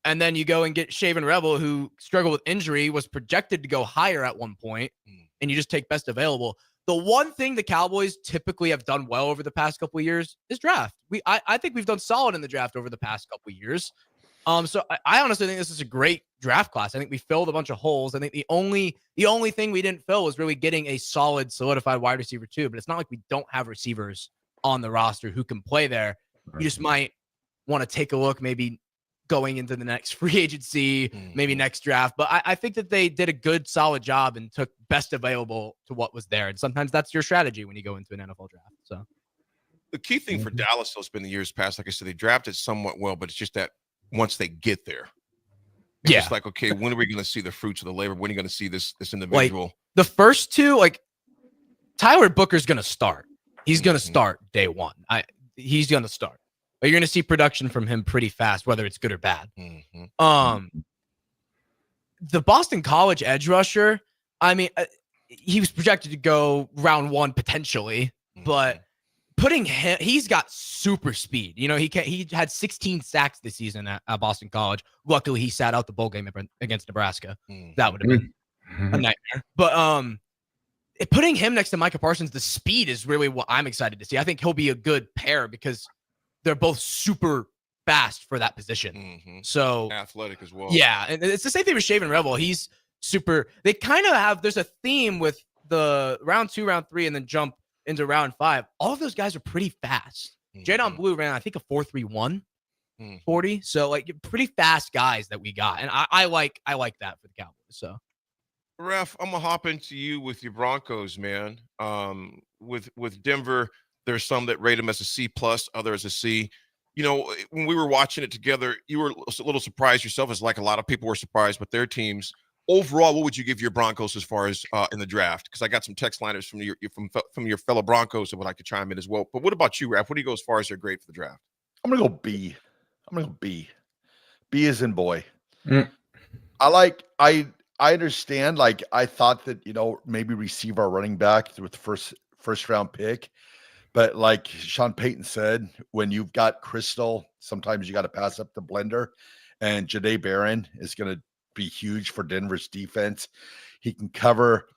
[SPEAKER 17] And then you go and get Shaven Rebel, who struggled with injury, was projected to go higher at one point, and you just take best available. The one thing the Cowboys typically have done well over the past couple of years is draft. I think we've done solid in the draft over the past couple of years. So I honestly think this is a great draft class. I think we filled a bunch of holes. I think the only thing we didn't fill was really getting a solid, solidified wide receiver 2. But it's not like we don't have receivers on the roster who can play there. You just might want to take a look, maybe going into the next free agency, maybe next draft. But I think that they did a good, solid job and took best available to what was there. And sometimes that's your strategy when you go into an NFL draft. So
[SPEAKER 16] the key thing for Dallas, though, has been the years past. Like I said, they drafted somewhat well, but it's just that once they get there, it's just like, okay, when are we going to see the fruits of the labor? When are you going to see this individual?
[SPEAKER 17] Like, the first 2, like Tyler Booker's going to start. He's going to start day 1. He's going to start. But you're going to see production from him pretty fast, whether it's good or bad. The Boston College edge rusher, I mean, he was projected to go round 1 potentially, but putting him, he's got super speed. He had 16 sacks this season at Boston College. Luckily, he sat out the bowl game against Nebraska. That would have been a nightmare. But putting him next to Micah Parsons, the speed is really what I'm excited to see. I think he'll be a good pair because they're both super fast for that position. So
[SPEAKER 16] athletic as well.
[SPEAKER 17] Yeah, and it's the same thing with Shaven Rebel. he's super. They kind of have, there's a theme with the round 2, round 3, and then jump into round 5. All of those guys are pretty fast. Jadon Blue ran, I think, a 4.31 40. So like pretty fast guys that we got. And I like that for the Cowboys. So
[SPEAKER 16] Raff, I'm gonna hop into you with your Broncos, man. With Denver, there's some that rate them as a C plus, others a C. You know, when we were watching it together, you were a little surprised yourself, as like a lot of people were surprised with their teams. Overall, what would you give your Broncos as far as in the draft? Because I got some text liners from your fellow Broncos that would like to chime in as well. But what about you, Raff? What do you go as far as their grade for the draft?
[SPEAKER 19] I'm gonna go B. B is in boy. I understand. Like, I thought that, maybe receive our running back with the first round pick. But like Sean Payton said, when you've got Crystal, sometimes you got to pass up the blender. And Jahdae Barron is going to be huge for Denver's defense. He can cover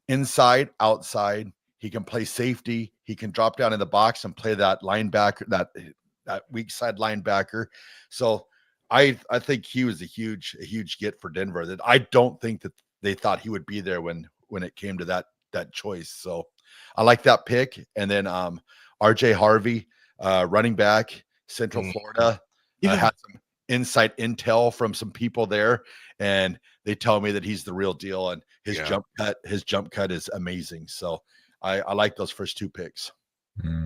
[SPEAKER 19] inside, outside. He can play safety. He can drop down in the box and play that linebacker, that weak side linebacker. So I think he was a huge get for Denver. That I don't think that they thought he would be there when it came to that choice. So I like that pick. And then RJ Harvey, running back, Central Florida, had some inside intel from some people there, and they tell me that he's the real deal, and his jump cut is amazing. So I like those first 2 picks.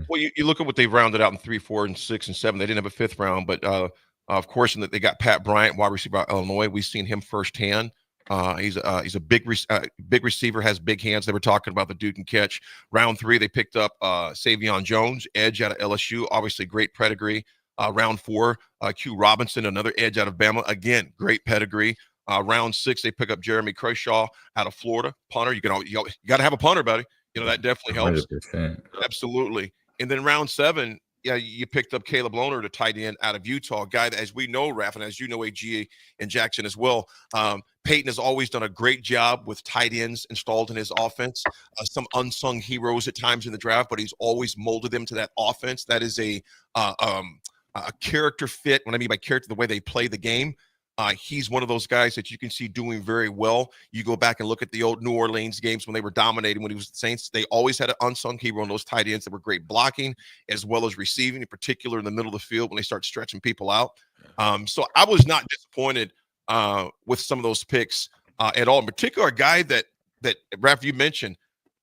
[SPEAKER 16] Well, you look at what they rounded out in 3, 4, and 6, and 7. They didn't have a 5th round, but Of course, and they got Pat Bryant, wide receiver out of Illinois. We've seen him firsthand. He's a big receiver, has big hands. They were talking about the dude can catch. Round 3, they picked up Savion Jones, edge out of LSU, obviously great pedigree. Round 4, Q Robinson, another edge out of Bama, again great pedigree. Round 6, they pick up Jeremy Crenshaw out of Florida, punter. You got to have a punter, buddy. That definitely helps.
[SPEAKER 18] 100%.
[SPEAKER 16] Absolutely. And then round 7. Yeah, you picked up Caleb Lohner, the tight end out of Utah, a guy that, as we know, Raff, and as you know, AG and Jackson as well, Peyton has always done a great job with tight ends installed in his offense. Some unsung heroes at times in the draft, but he's always molded them to that offense. That is a character fit. What I mean by character, the way they play the game. He's one of those guys that you can see doing very well. You go back and look at the old New Orleans games when they were dominating when he was with the Saints. They always had an unsung hero in those tight ends that were great blocking as well as receiving, in particular in the middle of the field when they start stretching people out. So I was not disappointed with some of those picks at all. In particular, a guy that Raff, you mentioned,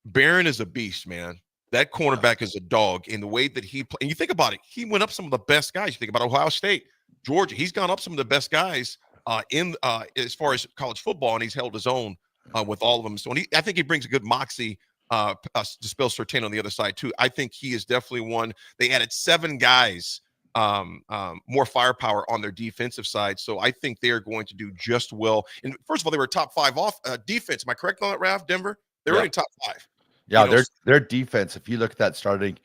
[SPEAKER 16] Barron is a beast, man. That cornerback is a dog in the way that he and you think about it, he went up some of the best guys. You think about Ohio State, Georgia, he's gone up some of the best guys as far as college football, and he's held his own with all of them. So I think he brings a good moxie to spell Surtain on the other side too. I think he is definitely one. They added 7 guys, more firepower on their defensive side. So I think they are going to do just well. And first of all, they were top 5 off defense. Am I correct on that, Raff? Denver? They're only top 5.
[SPEAKER 19] Yeah, their defense, if you look at that starting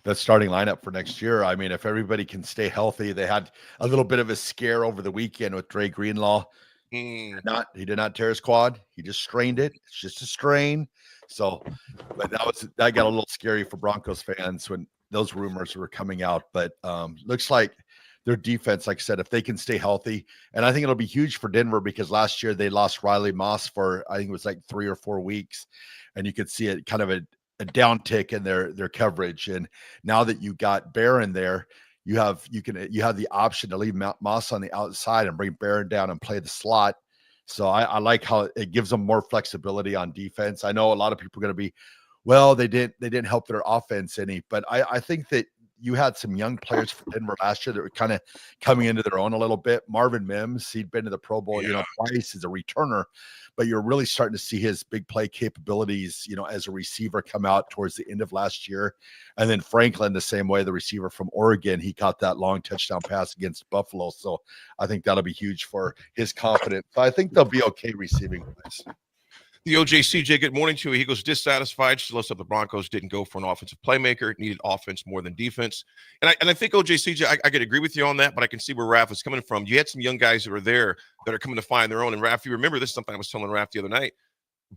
[SPEAKER 19] lineup for next year, I mean, if everybody can stay healthy, they had a little bit of a scare over the weekend with Dre Greenlaw. He did not tear his quad. He just strained it. It's just a strain. So, but that got a little scary for Broncos fans when those rumors were coming out. But looks like their defense, like I said, if they can stay healthy, and I think it'll be huge for Denver because last year they lost Riley Moss for, I think it was like 3 or 4 weeks, and you could see it kind of a downtick in their coverage. And now that you got Barron there, you have the option to leave Moss on the outside and bring Barron down and play the slot. So I like how it gives them more flexibility on defense. I know a lot of people are going to be, well, they didn't help their offense any, but I think that you had some young players for Denver last year that were kind of coming into their own a little bit. Marvin Mims, he'd been to the Pro Bowl, twice as a returner, but you're really starting to see his big play capabilities, as a receiver come out towards the end of last year. And then Franklin, the same way, the receiver from Oregon, he caught that long touchdown pass against Buffalo. So I think that'll be huge for his confidence. So I think they'll be okay receiving wise.
[SPEAKER 16] The OJCJ, good morning to you. He goes, dissatisfied. Still said the Broncos didn't go for an offensive playmaker, needed offense more than defense. And I think OJCJ, I could agree with you on that, but I can see where Raff is coming from. You had some young guys that are there that are coming to find their own. And Raff, you remember this is something I was telling Raff the other night.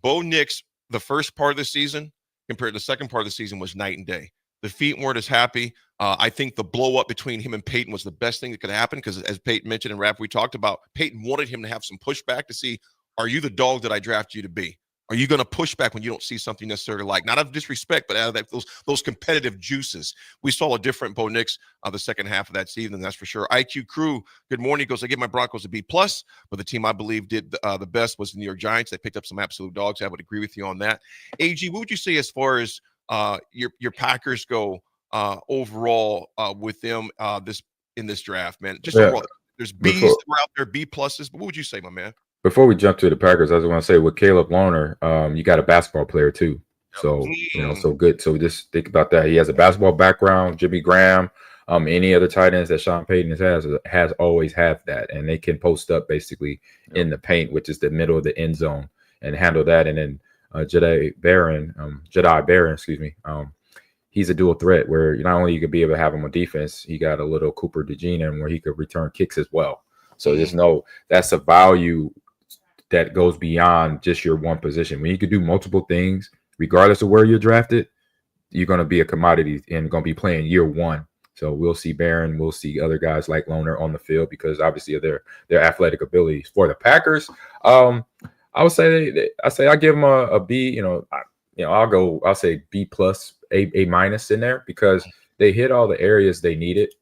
[SPEAKER 16] Bo Nix, the first part of the season compared to the second part of the season was night and day. The feet weren't as happy. I think the blow up between him and Peyton was the best thing that could happen because, as Peyton mentioned and Raff, we talked about, Peyton wanted him to have some pushback to see, are you the dog that I draft you to be? Are you going to push back when you don't see something necessarily like, not out of disrespect, but out of those competitive juices? We saw a different Bo Nix the second half of that season, that's for sure. IQ Crew, good morning. He goes, I give my Broncos a B+, but the team I believe did the best was the New York Giants. They picked up some absolute dogs. I would agree with you on that. AG, what would you say as far as your Packers go overall with them in this draft, man? Just overall, there's B's that were out there, B+, but what would you say, my man?
[SPEAKER 18] Before we jump to the Packers, I just want to say with Caleb Lohner, you got a basketball player too. So, so good. So just think about that. He has a basketball background. Jimmy Graham, any other tight ends that Sean Payton has always had that. And they can post up basically in the paint, which is the middle of the end zone, and handle that. And then Jedi Barron, he's a dual threat where not only you could be able to have him on defense, he got a little Cooper DeJean in where he could return kicks as well. So just know that's a value that goes beyond just your one position. When you can do multiple things, regardless of where you're drafted, you're going to be a commodity and going to be playing year one. So we'll see Barron, we'll see other guys like Lohner on the field because obviously of their athletic abilities. For the Packers, I would say I give them a B. I'll say B+, A- in there because they hit all the areas they needed.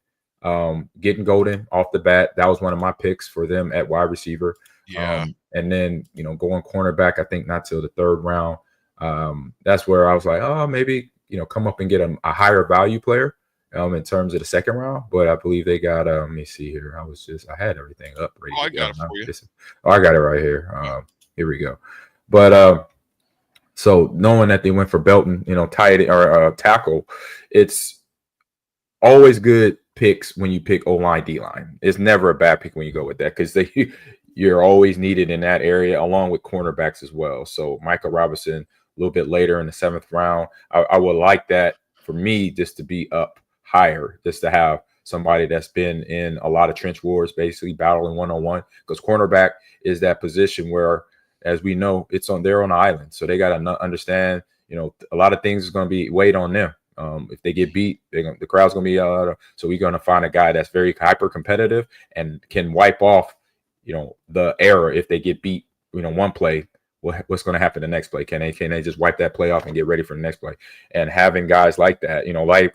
[SPEAKER 18] Getting Golden off the bat, that was one of my picks for them at wide receiver. And then going cornerback, I think not till the 3rd round. That's where I was like, oh, maybe come up and get a higher value player in terms of the second round, but I believe they got let me see here. I had everything up ready.
[SPEAKER 16] I got it for you.
[SPEAKER 18] I got it right here. Here we go. But so knowing that they went for Belton, tight or tackle, it's always good picks when you pick O-line, D-line. It's never a bad pick when you go with that because you're always needed in that area along with cornerbacks as well. So Michael Robinson a little bit later in the 7th round, I would like that for me just to be up higher, just to have somebody that's been in a lot of trench wars, basically battling one-on-one, because cornerback is that position where, as we know, they're on the island. So they got to understand, a lot of things is going to be weighed on them. If they get beat, the crowd's going to be so we're going to find a guy that's very hyper competitive and can wipe off, the error if they get beat, one play. What's going to happen the next play? Can they just wipe that play off and get ready for the next play? And having guys like that,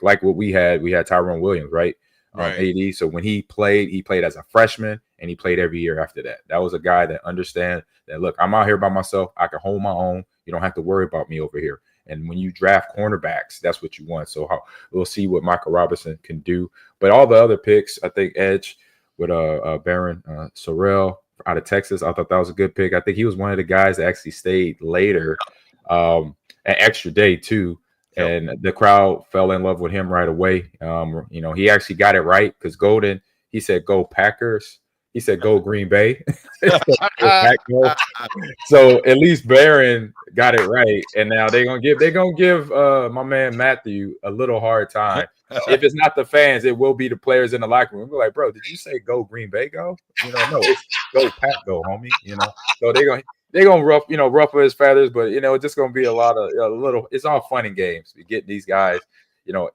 [SPEAKER 18] like what we had Tyrone Williams, right? AD. So when he played as a freshman and he played every year after that. That was a guy that understands that, look, I'm out here by myself. I can hold my own. You don't have to worry about me over here. And when you draft cornerbacks, that's what you want. So we'll see what Michael Robinson can do. But all the other picks, I think edge with Baron Sorrell out of Texas, I thought that was a good pick. I think he was one of the guys that actually stayed later, an extra day too. And the crowd fell in love with him right away. He actually got it right because Golden, he said, "Go Packers." He said, "Go Green Bay." So at least Barron got it right, and now they're gonna give my man Matthew a little hard time. If it's not the fans, it will be the players in the locker room. We're like, "Bro, did you say go Green Bay? Go?" No, it's go Pack, go, homie. So they're gonna ruffle his feathers, but it's just gonna be a little. It's all fun and games. We get these guys,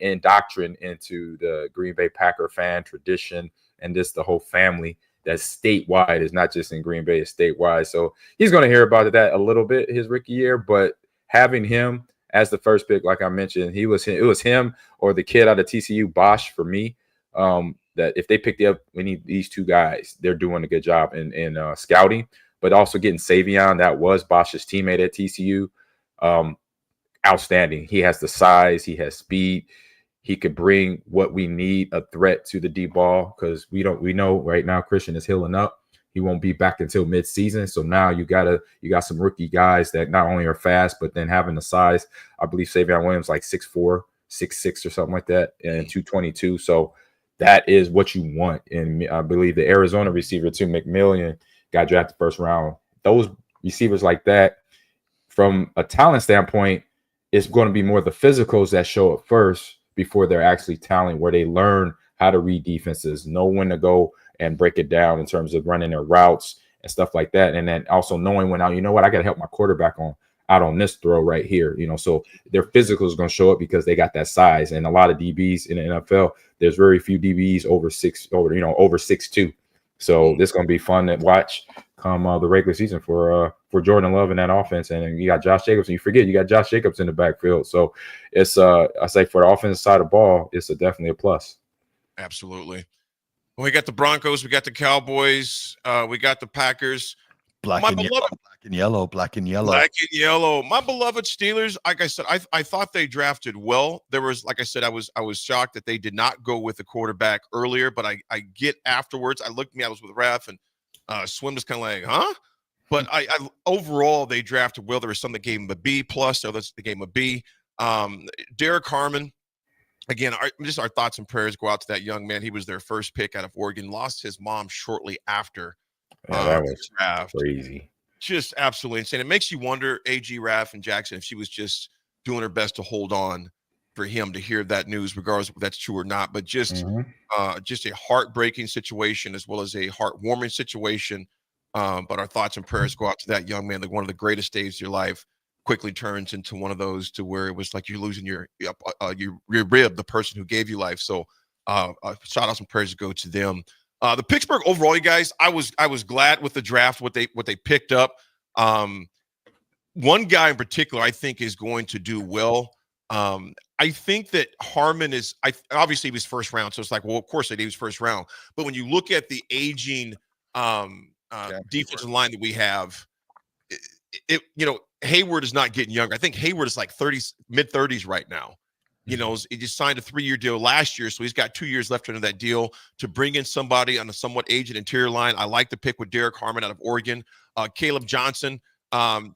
[SPEAKER 18] indoctrined into the Green Bay Packer fan tradition and just the whole family. That's statewide. It's not just in Green Bay, it's statewide. So he's going to hear about that a little bit his rookie year, but having him as the first pick, like I mentioned, it was him or the kid out of TCU, Bosch, for me. That if they pick up, we need these two guys. They're doing a good job in scouting, but also getting Savion. That was Bosch's teammate at TCU. Outstanding. He has the size. He has speed. He could bring what we need, a threat to the deep ball, because we know right now Christian is healing up. He won't be back until mid-season. So now you got some rookie guys that not only are fast, but then having the size. I believe Savion Williams like 6'4", 6'6" or something like that, and 222. So that is what you want. And I believe the Arizona receiver too, McMillian, got drafted first round. Those receivers like that, from a talent standpoint, it's going to be more the physicals that show up first before they're actually talent, where they learn how to read defenses, know when to go and break it down in terms of running their routes and stuff like that. And then also knowing when, I got to help my quarterback out on this throw right here. So their physical is going to show up because they got that size. And a lot of DBs in the NFL, there's very few DBs over 6'2". So this is going to be fun to watch come the regular season for Jordan Love in that offense. And you got Josh Jacobs, and you forget you got Josh Jacobs in the backfield. So it's I say for the offensive side of the ball, it's definitely a plus.
[SPEAKER 16] Absolutely. Well, we got the Broncos, we got the Cowboys, we got the Packers.
[SPEAKER 19] Black and yellow.
[SPEAKER 16] My beloved Steelers, like I said, I thought they drafted well. There was, like I said, I was shocked that they did not go with the quarterback earlier, but I get afterwards. I was with Raff, and Swim was kind of like, huh? But I overall, they drafted well. There was some that gave him a B+, others that gave him a B. Derek Harmon, again, our thoughts and prayers go out to that young man. He was their first pick out of Oregon, lost his mom shortly after.
[SPEAKER 18] That was draft. Crazy.
[SPEAKER 16] Just absolutely insane. It makes you wonder, AG, Raff, and Jackson, if she was just doing her best to hold on for him to hear that news, regardless if that's true or not. But just a heartbreaking situation as well as a heartwarming situation. But our thoughts and prayers go out to that young man. Like one of the greatest days of your life quickly turns into one of those to where it was like you're losing your rib, the person who gave you life. So shout outs and prayers go to them. The Pittsburgh overall, you guys, I was glad with the draft, what they picked up. One guy in particular I think is going to do well. I think that Harmon obviously he was first round, so it's like, well, of course he was first round. But when you look at the aging defensive line that we have, Hayward is not getting younger. I think Hayward is like mid 30s right now. You know, he just signed a 3-year deal last year, so he's got 2 years left under that deal to bring in somebody on a somewhat aged interior line. I like the pick with Derek Harmon out of Oregon. Caleb Johnson,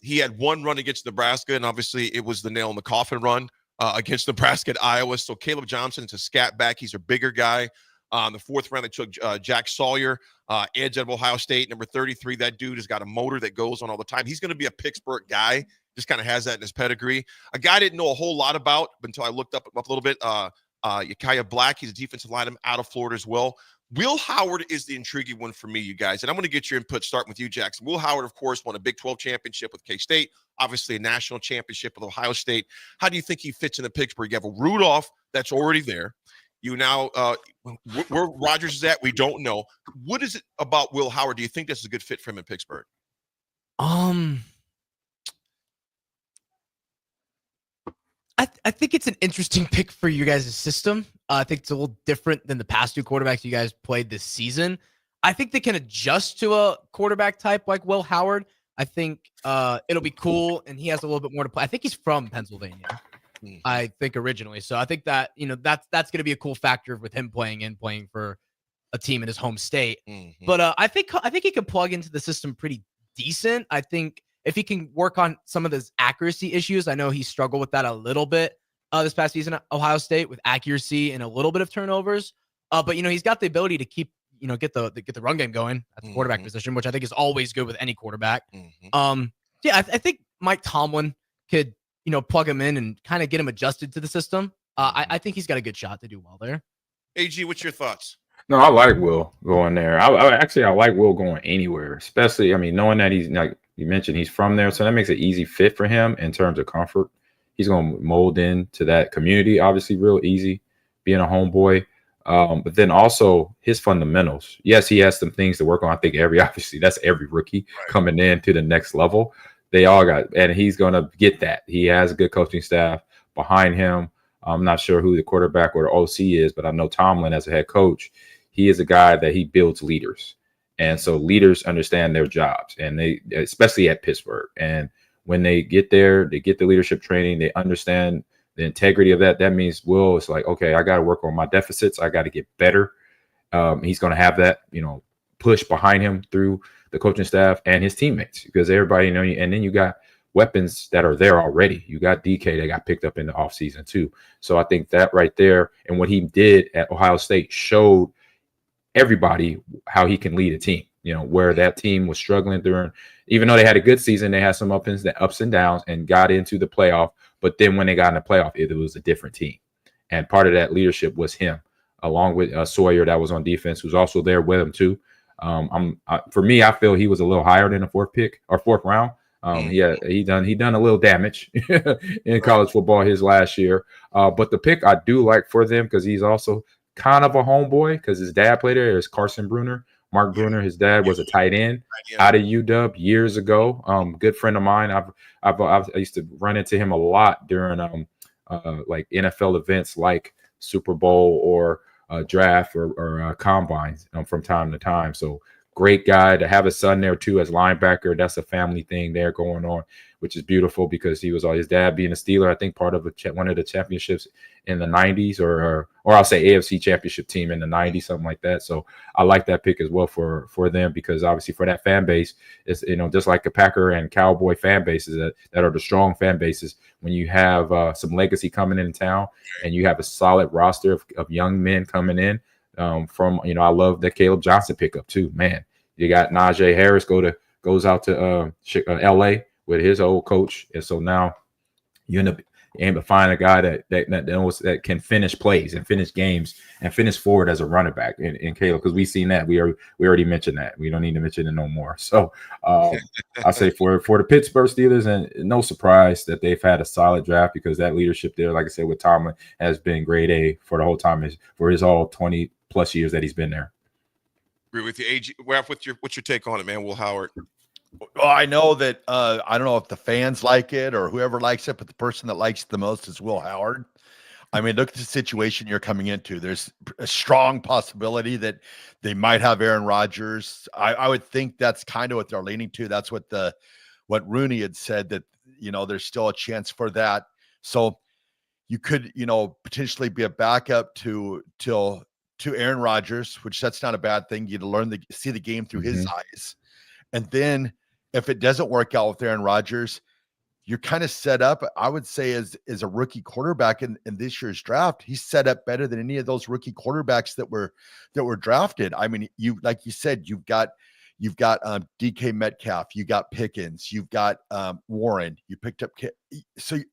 [SPEAKER 16] he had one run against Nebraska, and obviously it was the nail in the coffin run against Nebraska at Iowa. So Caleb Johnson is a scat back. He's a bigger guy. The 4th round, they took Jack Sawyer, edge out of Ohio State, number 33. That dude has got a motor that goes on all the time. He's going to be a Pittsburgh guy. Just kind of has that in his pedigree. A guy I didn't know a whole lot about until I looked up a little bit. Yakaya Black, he's a defensive lineman out of Florida as well. Will Howard is the intriguing one for me, you guys. And I'm going to get your input starting with you, Jackson. Will Howard, of course, won a Big 12 championship with K-State, obviously a national championship with Ohio State. How do you think he fits into Pittsburgh? You have a Rudolph that's already there. You now, where Rodgers is at, we don't know. What is it about Will Howard? Do you think this is a good fit for him in Pittsburgh?
[SPEAKER 17] I think it's an interesting pick for you guys' system. I think it's a little different than the past 2 quarterbacks you guys played this season. I think they can adjust to a quarterback type like Will Howard. I think it'll be cool, and he has a little bit more to play. I think he's from Pennsylvania. I think originally. So I think that, that's going to be a cool factor with him playing for a team in his home state. But I think he can plug into the system pretty decent. I think if he can work on some of those accuracy issues, I know he struggled with that a little bit this past season at Ohio State with accuracy and a little bit of turnovers. But he's got the ability to keep, get the run game going at the quarterback position, which I think is always good with any quarterback. I think Mike Tomlin could, plug him in and kind of get him adjusted to the system. I think he's got a good shot to do well there.
[SPEAKER 16] AG, what's your thoughts?
[SPEAKER 18] No, I like Will going there. I like Will going anywhere, especially, knowing that he's, like you mentioned, he's from there. So that makes an easy fit for him in terms of comfort. He's going to mold into that community, obviously real easy, being a homeboy. But then also his fundamentals. Yes, he has some things to work on. I think obviously that's every rookie coming in to the next level. They all got, and he's going to get that. He has a good coaching staff behind him. I'm not sure who the quarterback or the OC is, but I know Tomlin as a head coach, he is a guy that he builds leaders. And so leaders understand their jobs, and they, especially at Pittsburgh. And when they get there, they get the leadership training, they understand the integrity of that. That means Will is like, okay, I got to work on my deficits. I got to get better. He's going to have that, push behind him through the coaching staff and his teammates, because everybody, and then you got weapons that are there already. You got DK that got picked up in the offseason too. So I think that right there and what he did at Ohio State showed everybody how he can lead a team, where that team was struggling during, even though they had a good season, they had some ups and downs and got into the playoff. But then when they got in the playoff, it was a different team. And part of that leadership was him, along with Sawyer that was on defense, who's also there with him too. For me, I feel he was a little higher than the 4th round. He done a little damage in college football his last year. But the pick I do like for them, because he's also kind of a homeboy, because his dad played there. Is Carson Bruner, Mark Bruner. His dad was a tight end out of UW years ago. Good friend of mine. I used to run into him a lot during like NFL events like Super Bowl or draft or combines from time to time. So great guy to have a son there too as linebacker. That's a family thing there going on, which is beautiful, because he was his dad being a Steeler. I think part of one of the championships in the 90s, or I'll say AFC championship team in the 90s, something like that. So I like that pick as well for them, because obviously for that fan base, it's just like the Packer and Cowboy fan bases that are the strong fan bases. When you have some legacy coming in town and you have a solid roster of young men coming in from I love the Caleb Johnson pickup too. Man, you got Najee Harris goes out to LA with his old coach, and so now you end up able to find a guy that can finish plays and finish games and finish forward as a running back in Caleb, because we've seen that. We already mentioned that. We don't need to mention it no more. So I say for the Pittsburgh Steelers, and no surprise that they've had a solid draft, because that leadership there, like I said, with Tomlin has been grade A for the whole time, for his all 20 plus years that he's been there.
[SPEAKER 16] Agree with you, AG. Raff, what's your take on it, man? Will Howard.
[SPEAKER 19] Well, I know that I don't know if the fans like it or whoever likes it, but the person that likes it the most is Will Howard. I mean, look at the situation you're coming into. There's a strong possibility that they might have Aaron Rodgers. I would think that's kind of what they're leaning to. That's what Rooney had said, that there's still a chance for that. So you could, potentially be a backup to Aaron Rodgers, which that's not a bad thing. You learn to see the game through his eyes. And then if it doesn't work out with Aaron Rodgers, you're kind of set up, I would say, as a rookie quarterback in this year's draft. He's set up better than any of those rookie quarterbacks that were drafted. I mean, like you said, you've got DK Metcalf, you got Pickens, you've got Warren, you picked up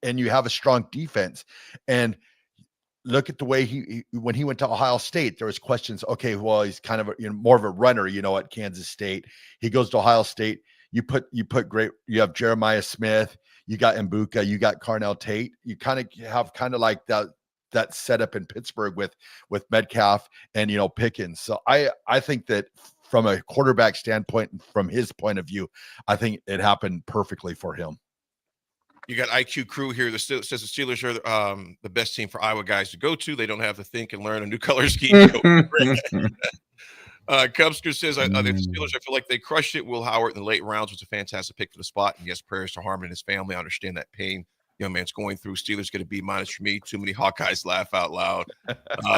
[SPEAKER 19] and you have a strong defense. And look at the way when he went to Ohio State, there was questions. Okay, well, he's kind of more of a runner, at Kansas State. He goes to Ohio State. You have Jeremiah Smith, you got Mbuka, you got Carnell Tate. You kind of have like that setup in Pittsburgh with Metcalf and Pickens. So I think that from a quarterback standpoint, from his point of view, I think it happened perfectly for him.
[SPEAKER 16] You got IQ Crew here that says the Steelers are the best team for Iowa guys to go to. They don't have to think and learn a new color scheme. Cubsker says, the Steelers, I feel like they crushed it. Will Howard in the late rounds was a fantastic pick for the spot. And yes, prayers to Harmon and his family. I understand that pain young man's going through. Steelers get a B- for me. Too many Hawkeyes laugh out loud.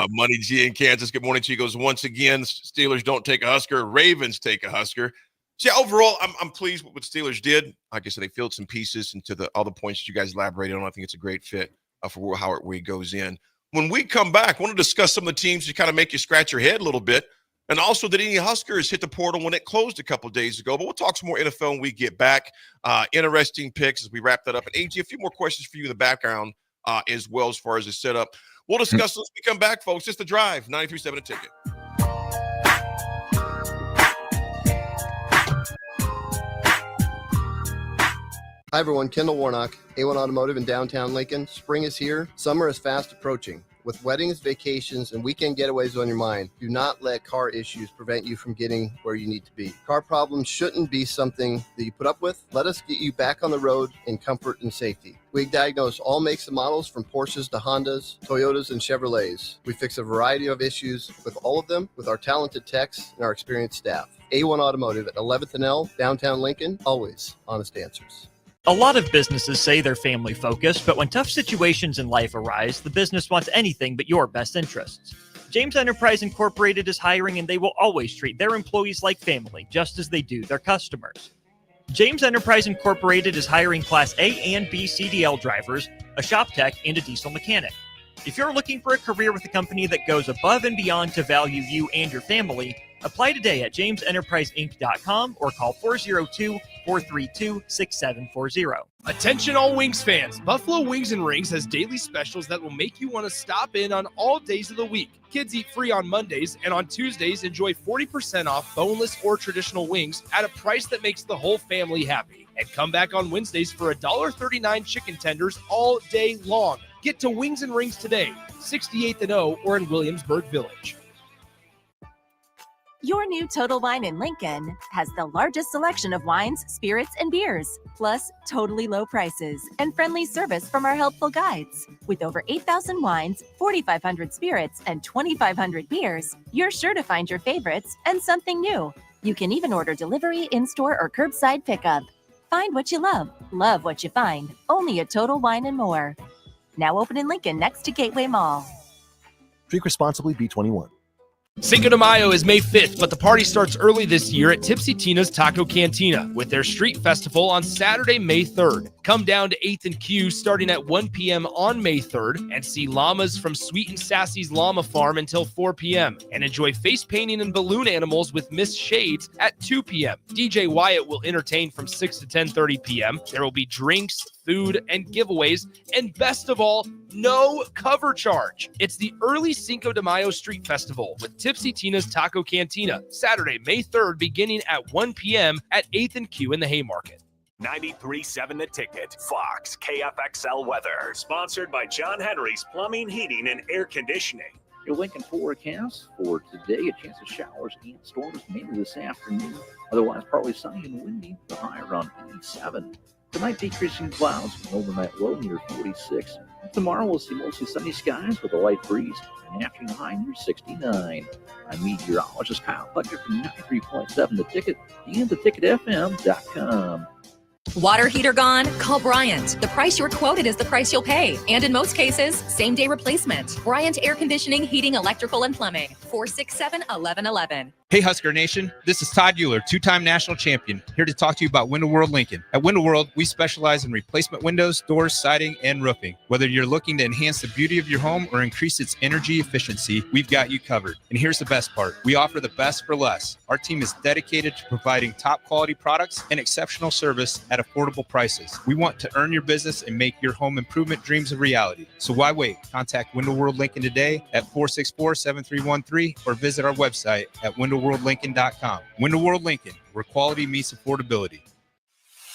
[SPEAKER 16] Money G in Kansas. Good morning to you. Goes, once again, Steelers don't take a Husker. Ravens take a Husker. So overall, I'm pleased with what Steelers did. Like I said, they filled some pieces into all the points that you guys elaborated on. I think it's a great fit for Will Howard where he goes in. When we come back, I want to discuss some of the teams to kind of make you scratch your head a little bit. And also, did any Huskers hit the portal when it closed a couple of days ago? But we'll talk some more NFL when we get back. Interesting picks as we wrap that up. And AG, a few more questions for you in the background as well as far as the setup. We'll discuss this when we come back, folks. It's The Drive, 93.7 A Ticket.
[SPEAKER 1] Hi, everyone. Kendall Warnock, A1 Automotive in downtown Lincoln. Spring is here. Summer is fast approaching. With weddings, vacations, and weekend getaways on your mind, do not let car issues prevent you from getting where you need to be. Car problems shouldn't be something that you put up with. Let us get you back on the road in comfort and safety. We diagnose all makes and models from Porsches to Hondas, Toyotas, and Chevrolets. We fix a variety of issues with all of them with our talented techs and our experienced staff. A1 Automotive at 11th and L, downtown Lincoln, always honest answers.
[SPEAKER 6] A lot of businesses say they're family focused, but when tough situations in life arise, the business wants anything but your best interests. James Enterprise Incorporated is hiring, and they will always treat their employees like family, just as they do their customers. James Enterprise Incorporated is hiring Class A and B CDL drivers, a shop tech, and a diesel mechanic. If you're looking for a career with a company that goes above and beyond to value you and your family, apply today at jamesenterpriseinc.com or call 402-432-6740.
[SPEAKER 2] Attention all Wings fans. Buffalo Wings and Rings has daily specials that will make you want to stop in on all days of the week. Kids eat free on Mondays, and on Tuesdays, enjoy 40% off boneless or traditional wings at a price that makes the whole family happy. And come back on Wednesdays for $1.39 chicken tenders all day long. Get to Wings and Rings today, 68th and O, or in Williamsburg Village.
[SPEAKER 3] Your new Total Wine in Lincoln has the largest selection of wines, spirits, and beers, plus totally low prices and friendly service from our helpful guides. With over 8,000 wines, 4,500 spirits, and 2,500 beers, you're sure to find your favorites and something new. You can even order delivery, in-store, or curbside pickup. Find what you love what you find, only at Total Wine and More. Now open in Lincoln next to Gateway Mall.
[SPEAKER 7] Drink responsibly, B21.
[SPEAKER 2] Cinco de Mayo is May 5th, but the party starts early this year at Tipsy Tina's Taco Cantina with their street festival on Saturday, May 3rd. Come down to 8th and Q starting at 1 p.m. on May 3rd and see llamas from Sweet and Sassy's Llama Farm until 4 p.m. and enjoy face painting and balloon animals with Miss Shades at 2 p.m. DJ Wyatt will entertain from 6 to 10:30 p.m. There will be drinks, food, and giveaways, and best of all, no cover charge. It's the early Cinco de Mayo Street Festival with Tipsy Tina's Taco Cantina, Saturday, May 3rd, beginning at 1 p.m. at 8th and Q in the Haymarket.
[SPEAKER 10] 93.7 The Ticket, Fox, KFXL weather. Sponsored by John Henry's Plumbing, Heating, and Air Conditioning.
[SPEAKER 11] Your Lincoln forecast for today, a chance of showers and storms mainly this afternoon. Otherwise, partly sunny and windy, the high around 87. Tonight, decreasing clouds, an overnight low near 46. Tomorrow, we'll see mostly sunny skies with a light breeze, an afternoon high near 69. I'm meteorologist Kyle Putker from 93.7 The Ticket and theticketfm.com.
[SPEAKER 15] Water heater gone? Call Bryant. The price you're quoted is the price you'll pay. And in most cases, same-day replacement. Bryant Air Conditioning, Heating, Electrical, and Plumbing. 467-1111.
[SPEAKER 20] Hey Husker Nation, this is Todd Euler, two-time national champion, here to talk to you about Window World Lincoln. At Window World, we specialize in replacement windows, doors, siding, and roofing. Whether you're looking to enhance the beauty of your home or increase its energy efficiency, we've got you covered. And here's the best part. We offer the best for less. Our team is dedicated to providing top quality products and exceptional service at affordable prices. We want to earn your business and make your home improvement dreams a reality. So why wait? Contact Window World Lincoln today at 464-7313 or visit our website at windowworldlincoln.com. Window World Lincoln, where quality meets affordability.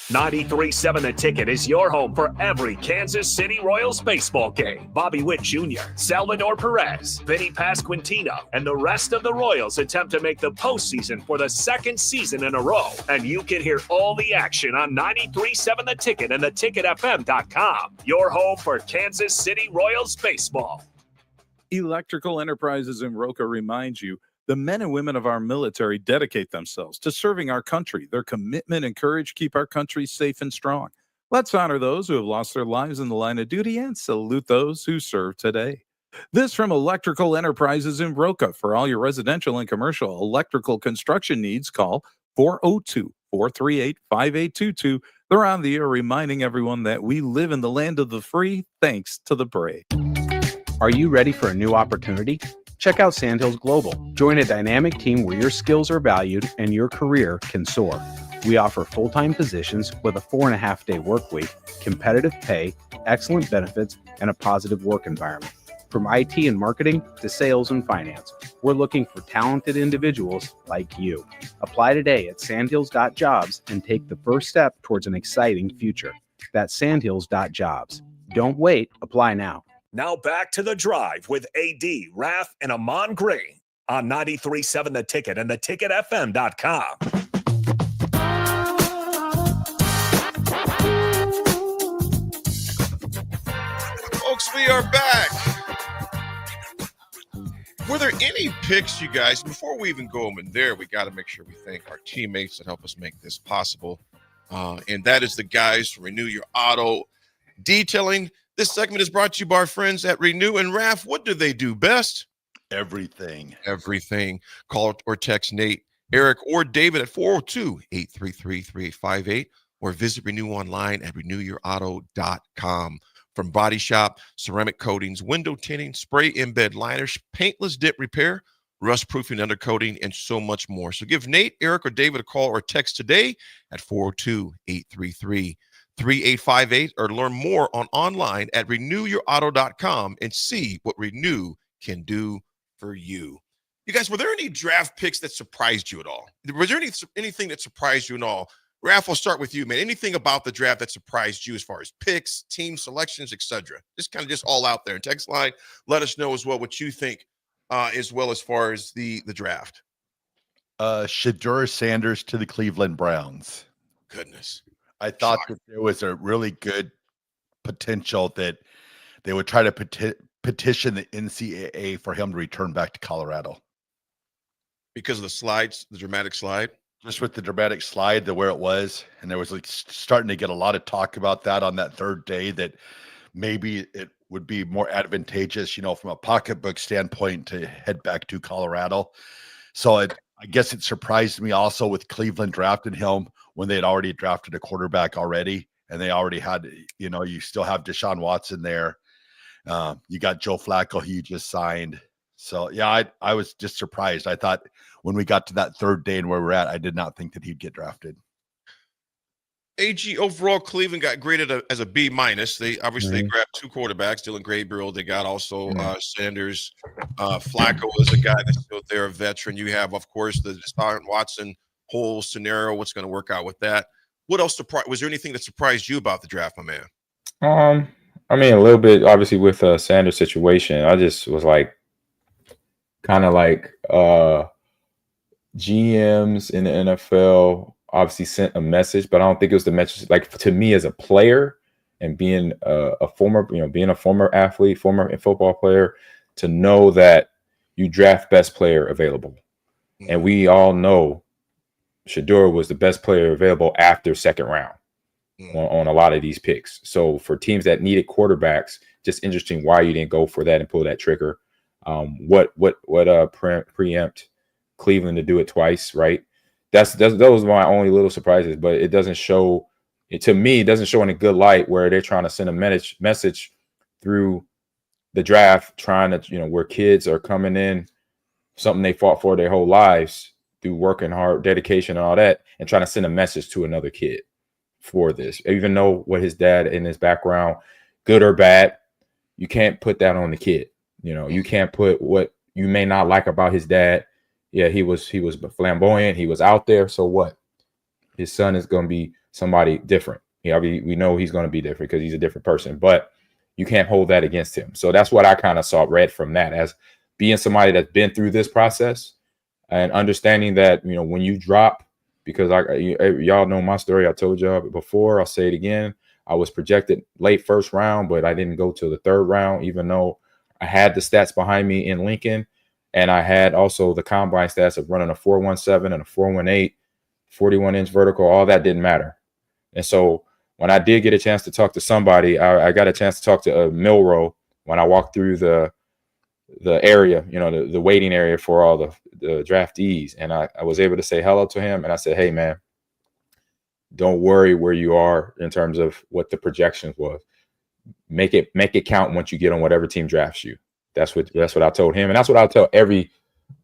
[SPEAKER 10] 93.7 The Ticket is your home for every Kansas City Royals baseball game. Bobby Witt Jr., Salvador Perez, Vinny Pasquantino, and the rest of the Royals attempt to make the postseason for the second season in a row. And you can hear all the action on 93.7 The Ticket and theticketfm.com. Your home for Kansas City Royals baseball.
[SPEAKER 22] Electrical Enterprises in Roca reminds you the men and women of our military dedicate themselves to serving our country. Their commitment and courage keep our country safe and strong. Let's honor those who have lost their lives in the line of duty and salute those who serve today. This from Electrical Enterprises in Roca. For all your residential and commercial electrical construction needs, call 402-438-5822. They're on the air reminding everyone that we live in the land of the free thanks to the brave.
[SPEAKER 23] Are you ready for a new opportunity? Check out Sandhills Global. Join a dynamic team where your skills are valued and your career can soar. We offer full-time positions with a 4.5-day work week, competitive pay, excellent benefits, and a positive work environment. From IT and marketing to sales and finance, we're looking for talented individuals like you. Apply today at sandhills.jobs and take the first step towards an exciting future. That's sandhills.jobs. Don't wait. Apply now.
[SPEAKER 10] Now back to The Drive with AD, Raff, and Ahman Green on 93.7 The Ticket and theticketfm.com.
[SPEAKER 16] Folks, we are back. Were there any picks, you guys? Before we even go in there, we got to make sure we thank our teammates that help us make this possible. And that is the guys from Renew Your Auto Detailing. This segment is brought to you by our friends at Renew and Raff. What do they do best?
[SPEAKER 19] Everything.
[SPEAKER 16] Everything. Call or text Nate, Eric, or David at 402-833-3858 or visit Renew online at renewyourauto.com. From body shop, ceramic coatings, window tinting, spray embed liners, paintless dip repair, rust proofing, undercoating, and so much more. So give Nate, Eric, or David a call or text today at 402-833-3858 or learn more online at renewyourauto.com and see what Renew can do for you. You guys, were there any draft picks that surprised you at all? Was there anything that surprised you at all? Raff, I'll start with you, man. Anything about the draft that surprised you as far as picks, team selections, etc.? Just all out there. And text line, let us know as well what you think as well as far as the draft.
[SPEAKER 19] Shedeur Sanders to the Cleveland Browns.
[SPEAKER 16] Goodness.
[SPEAKER 19] I thought that there was a really good potential that they would try to petition the NCAA for him to return back to Colorado.
[SPEAKER 16] Because of the slides, the dramatic slide?
[SPEAKER 19] Just with the dramatic slide, where it was. And there was starting to get a lot of talk about that on that third day, that maybe it would be more advantageous, from a pocketbook standpoint to head back to Colorado. So I guess it surprised me also with Cleveland drafting him when they had already drafted a quarterback already. And they already had, you still have Deshaun Watson there. You got Joe Flacco, who you just signed. So, yeah, I was just surprised. I thought when we got to that third day and where we're at, I did not think that he'd get drafted.
[SPEAKER 16] AG, overall, Cleveland got graded as a B-. They obviously grabbed two quarterbacks, Dylan Gabriel. They got also Sanders. Flacco is a guy that's still there, a veteran. You have, of course, the Deshaun Watson whole scenario. What's going to work out with that? What else was there anything that surprised you about the draft, my man?
[SPEAKER 18] I mean, a little bit, obviously, with Sanders' situation. I just was kind of like GMs in the NFL obviously sent a message, but I don't think it was the message to me as a player and being a former athlete, former football player, to know that you draft best player available. And we all know Shedeur was the best player available after second round. on a lot of these picks. So for teams that needed quarterbacks, just interesting why you didn't go for that and pull that trigger. What preempt Cleveland to do it twice, right? Those are my only little surprises, but it doesn't show to me, it doesn't show in a good light where they're trying to send a message through the draft, trying to, where kids are coming in, something they fought for their whole lives through working hard, dedication and all that, and trying to send a message to another kid for this, even though what his dad in his background, good or bad, you can't put that on the kid. You can't put what you may not like about his dad. Yeah, he was flamboyant. He was out there. So what? His son is going to be somebody different. We know he's going to be different because he's a different person, but you can't hold that against him. So that's what I kind of read from that as being somebody that's been through this process and understanding that, when you drop, because y'all know my story. I told y'all before, I'll say it again. I was projected late first round, but I didn't go to the third round, even though I had the stats behind me in Lincoln. And I had also the combine stats of running a 4.17 and a 4.18, 41-inch vertical. All that didn't matter. And so when I did get a chance to talk to somebody, I got a chance to talk to Milroe when I walked through the area, the waiting area for all the draftees. And I was able to say hello to him. And I said, hey, man, don't worry where you are in terms of what the projections was. Make it count once you get on whatever team drafts you. That's what I told him. And that's what I'll tell every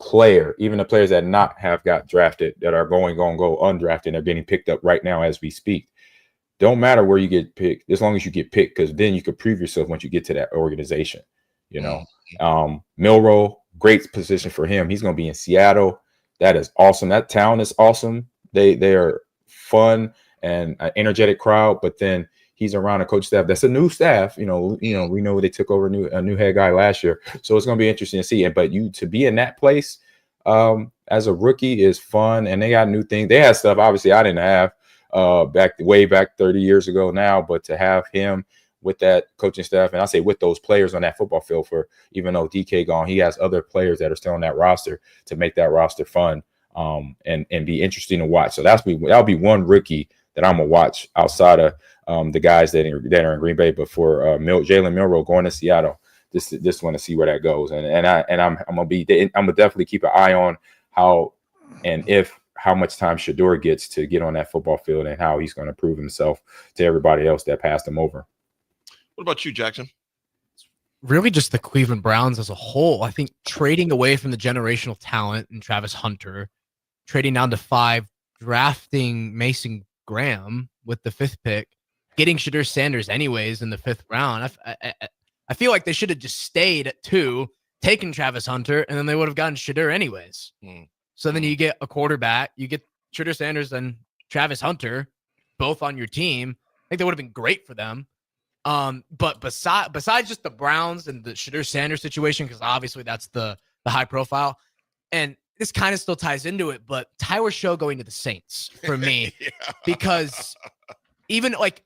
[SPEAKER 18] player, even the players that not have got drafted, that are going to go undrafted and are getting picked up right now as we speak. Don't matter where you get picked, as long as you get picked, because then you could prove yourself once you get to that organization. Milroe, great position for him. He's going to be in Seattle. That is awesome. That town is awesome. They are fun and an energetic crowd, but then he's around a coach staff that's a new staff. We know they took over a new head guy last year, so it's going to be interesting to see. But to be in that place as a rookie is fun, and they got new things. They had stuff obviously I didn't have way back 30 years ago now, but to have him with that coaching staff, and I say with those players on that football field, for even though DK gone, he has other players that are still on that roster to make that roster fun and be interesting to watch. So that'll be one rookie that I'm gonna watch outside of the guys that are in Green Bay. But for Jalen Milroe going to Seattle, just want to see where that goes. And I'm gonna definitely keep an eye on how much time Shedeur gets to get on that football field and how he's going to prove himself to everybody else that passed him over.
[SPEAKER 16] What about you, Jackson?
[SPEAKER 17] Really just the Cleveland Browns as a whole. I think trading away from the generational talent and Travis Hunter, trading down to 5, drafting Mason Graham with the 5th pick, getting Shedeur Sanders anyways in the 5th round. I feel like they should have just stayed at 2, taken Travis Hunter, and then they would have gotten Shedeur anyways. So then you get a quarterback, you get Shedeur Sanders and Travis Hunter both on your team. I think that would have been great for them. But besides just the Browns and the Shedeur Sanders situation, because obviously that's the high profile, and this kind of still ties into it, but Tyler Show going to the Saints for me, because even like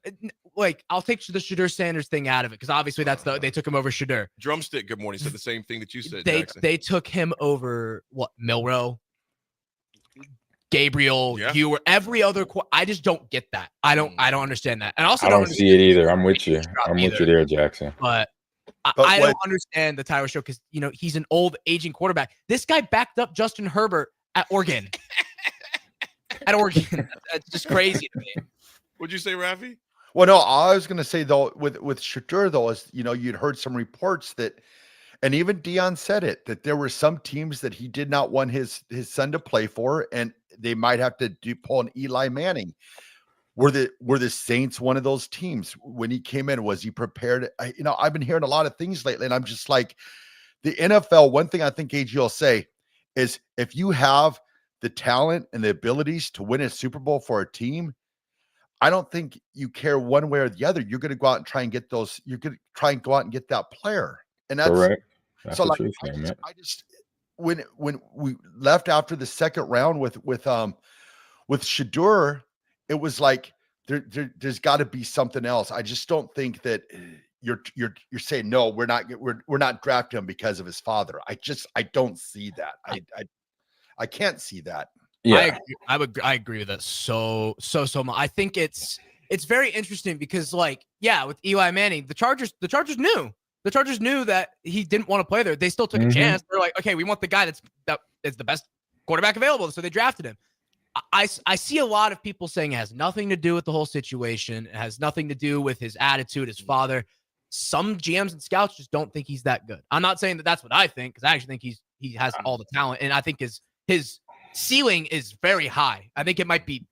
[SPEAKER 17] I'll take the Shedeur Sanders thing out of it, because obviously they took him over Shedeur.
[SPEAKER 16] Drumstick, good morning, said the same thing that you said.
[SPEAKER 17] They took him over Milroe, Gabriel, you, or every other. I just don't get that. I don't understand that, and also
[SPEAKER 18] I don't see it either. I'm with you. I'm with you there, Jackson.
[SPEAKER 17] But I don't understand the Tyler Show, because he's an old aging quarterback. This guy backed up Justin Herbert at Oregon. That's just crazy to me.
[SPEAKER 16] What'd you say, Raffy?
[SPEAKER 19] Well, no, I was going to say though, with Shedeur though, is you'd heard some reports that, and even Dion said it, that there were some teams that he did not want his son to play for, and they might have to pull an Eli Manning. Were the Saints one of those teams when he came in? Was he prepared? I've been hearing a lot of things lately, and I'm just like, the NFL. One thing I think AG will say is, if you have the talent and the abilities to win a Super Bowl for a team, I don't think you care one way or the other. You're going to go out and try and get those. You're going to try and go out and get that player, and that's
[SPEAKER 18] correct. That's
[SPEAKER 19] so.
[SPEAKER 18] the
[SPEAKER 19] Like,
[SPEAKER 18] truth, man.
[SPEAKER 19] I just when we left after the second round with Shedeur, it was like there's got to be something else. I just don't think that you're saying no. We're not drafting him because of his father. I don't see that. I can't see that.
[SPEAKER 17] Yeah, I agree with that so much. I think it's it's very interesting because, like, yeah, with Eli Manning, the Chargers knew. The Chargers knew that he didn't want to play there. They still took a chance. They're like, okay, we want the guy that is the best quarterback available, so they drafted him. I see a lot of people saying it has nothing to do with the whole situation. It has nothing to do with his attitude, his father. Some GMs and scouts just don't think he's that good. I'm not saying that that's what I think, because I actually think he has all the talent, and I think his ceiling is very high. I think it might be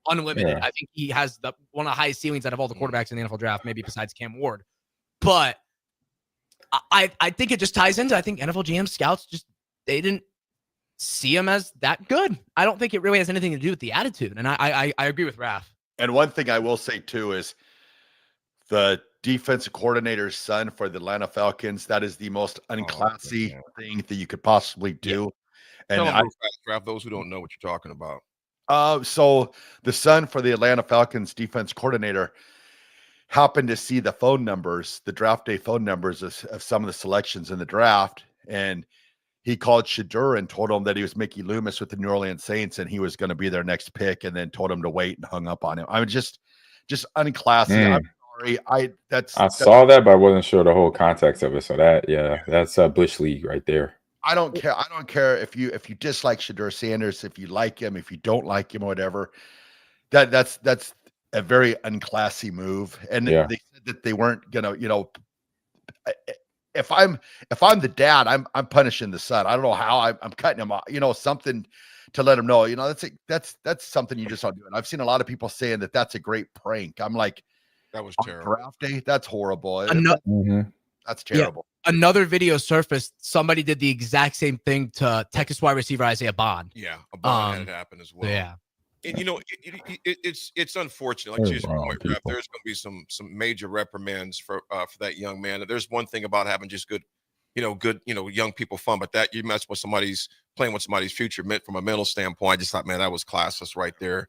[SPEAKER 17] unlimited.
[SPEAKER 18] Yeah.
[SPEAKER 17] I think he has one of the highest ceilings out of all the quarterbacks in the NFL draft, maybe besides Cam Ward. But I think it just ties into, I think NFL GM scouts they didn't see him as that good. I don't think it really has anything to do with the attitude. And I agree with Raff.
[SPEAKER 19] And one thing I will say too is the defensive coordinator's son for the Atlanta Falcons. That is the most unclassy thing that you could possibly do.
[SPEAKER 16] Yeah.
[SPEAKER 19] And
[SPEAKER 16] Raff, those who don't know what you're talking about.
[SPEAKER 19] So the son for the Atlanta Falcons defense coordinator happened to see the phone numbers, the draft day phone numbers of some of the selections in the draft. And he called Shedeur and told him that he was Mickey Loomis with the New Orleans Saints and he was going to be their next pick, and then told him to wait and hung up on him. I mean, just unclassy. I'm sorry. I
[SPEAKER 18] saw that, but I wasn't sure the whole context of it. So that's Bush League right there.
[SPEAKER 19] I don't care. I don't care if you dislike Shedeur Sanders, if you like him, if you don't like him, or whatever. That's a very unclassy move. And they said that they weren't gonna, if I'm the dad, I'm punishing the son. I don't know how. I'm cutting him off, something to let him know. That's something you just don't do. And I've seen a lot of people saying that that's a great prank. I'm like,
[SPEAKER 16] that was terrible.
[SPEAKER 19] Draft day, that's horrible. That's terrible.
[SPEAKER 17] Yeah. Another video surfaced. Somebody did the exact same thing to Texas wide receiver Isaiah Bond.
[SPEAKER 16] Yeah, a Bond had it happen as well.
[SPEAKER 17] Yeah.
[SPEAKER 16] And it's unfortunate. Like, to your point, Raff, there's going to be some major reprimands for that young man. There's one thing about having just good young people fun, but that you mess with playing with somebody's future meant from a mental standpoint. I just thought, man, that was classless right there.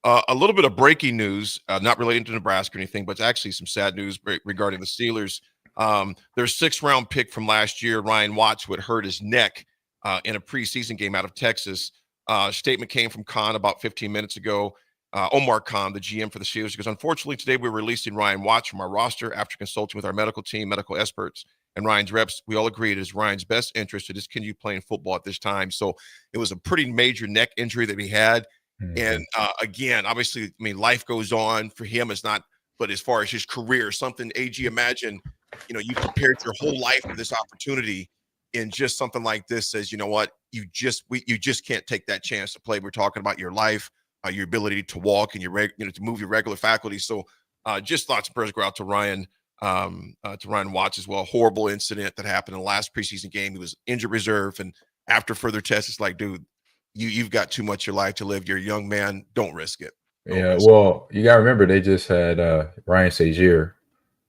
[SPEAKER 16] A little bit of breaking news, not relating to Nebraska or anything, but it's actually some sad news regarding the Steelers. Their 6th-round pick from last year, Ryan Watts, who had hurt his neck in a preseason game out of Texas. Statement came from Khan about 15 minutes ago. Omar Khan, the GM for the Steelers, because unfortunately today we're releasing Ryan Watts from our roster after consulting with our medical team, medical experts, and Ryan's reps. We all agreed it is Ryan's best interest to continue playing football at this time. So it was a pretty major neck injury that he had. And again, obviously, I mean, life goes on for him. It's not, but as far as his career, something, AG, imagine, you prepared your whole life for this opportunity, and just something like this says, you know what, you just can't take that chance to play. We're talking about your life, your ability to walk, and to move your regular faculties. So just thoughts and prayers go out to Ryan Watts as well. Horrible incident that happened in the last preseason game. He was injured reserve, and after further tests, it's like, dude, you've got too much of your life to live. You're a young man. Don't risk it.
[SPEAKER 18] You got to remember, they just had Ryan Sazier,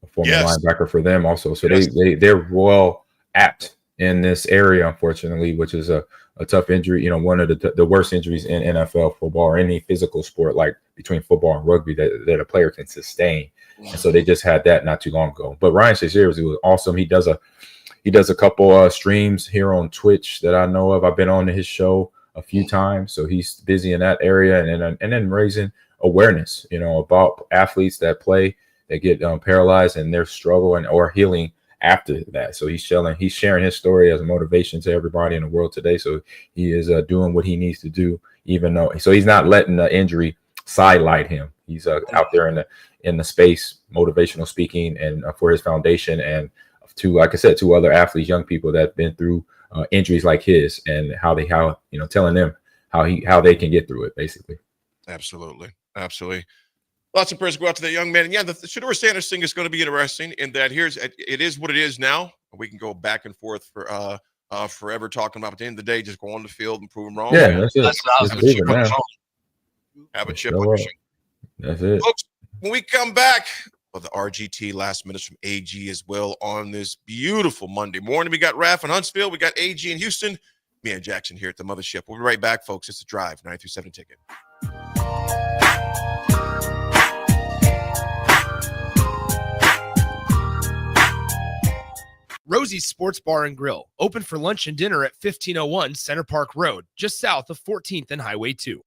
[SPEAKER 18] a former linebacker for them also. So they're well apt in this area, unfortunately, which is a tough injury. One of the worst injuries in NFL football or any physical sport, like between football and rugby, that a player can sustain. And so they just had that not too long ago. But Ryan Sazier was awesome. He does a couple streams here on Twitch that I know of. I've been on his show a few times, so he's busy in that area, and then raising awareness, about athletes that get paralyzed and their struggle or healing after that. So he's sharing his story as a motivation to everybody in the world today. So he is doing what he needs to do, even though he's not letting the injury sidelight him. He's out there in the space, motivational speaking, and for his foundation, and to, like I said, to other athletes, young people that have been through injuries like his, and telling them how they can get through it, basically.
[SPEAKER 16] Absolutely. Lots of prayers go out to that young man. And yeah, the Shedeur Sanders thing is going to be interesting in that it is what it is now. We can go back and forth for forever talking about, but at the end of the day, just go on the field and prove them wrong.
[SPEAKER 18] Yeah, that's it.
[SPEAKER 16] Have a chip on your shoulder.
[SPEAKER 18] That's it.
[SPEAKER 16] Folks, when we come back, the RGT last minutes from AG as well on this beautiful Monday morning. We got Raff in Huntsville. We got AG in Houston. Me and Jackson here at the mothership. We'll be right back, folks. It's The Drive, 93.7 Ticket.
[SPEAKER 2] Rosie's Sports Bar and Grill, open for lunch and dinner at 1501 Center Park Road, just south of 14th and Highway 2.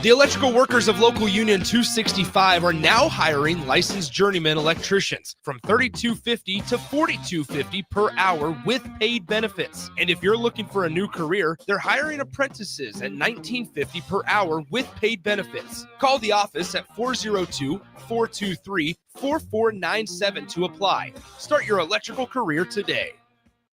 [SPEAKER 2] The electrical workers of Local Union 265 are now hiring licensed journeyman electricians from $32.50 to $42.50 per hour with paid benefits. And if you're looking for a new career, they're hiring apprentices at $19.50 per hour with paid benefits. Call the office at 402-423-4497 to apply. Start your electrical career today.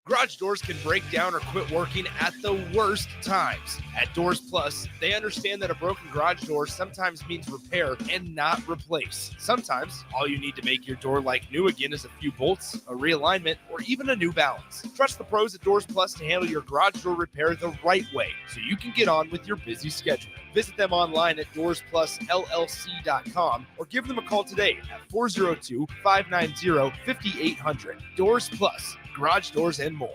[SPEAKER 2] Garage doors can break down or quit working at the worst times. At Doors Plus, they understand that a broken garage door sometimes means repair and not replace. Sometimes, all you need to make your door like new again is a few bolts, a realignment, or even a new balance. Trust the pros at Doors Plus to handle your garage door repair the right way so you can get on with your busy schedule. Visit them online at DoorsPlusLLC.com or give them a call today at 402-590-5800. Doors Plus. Garage doors and more.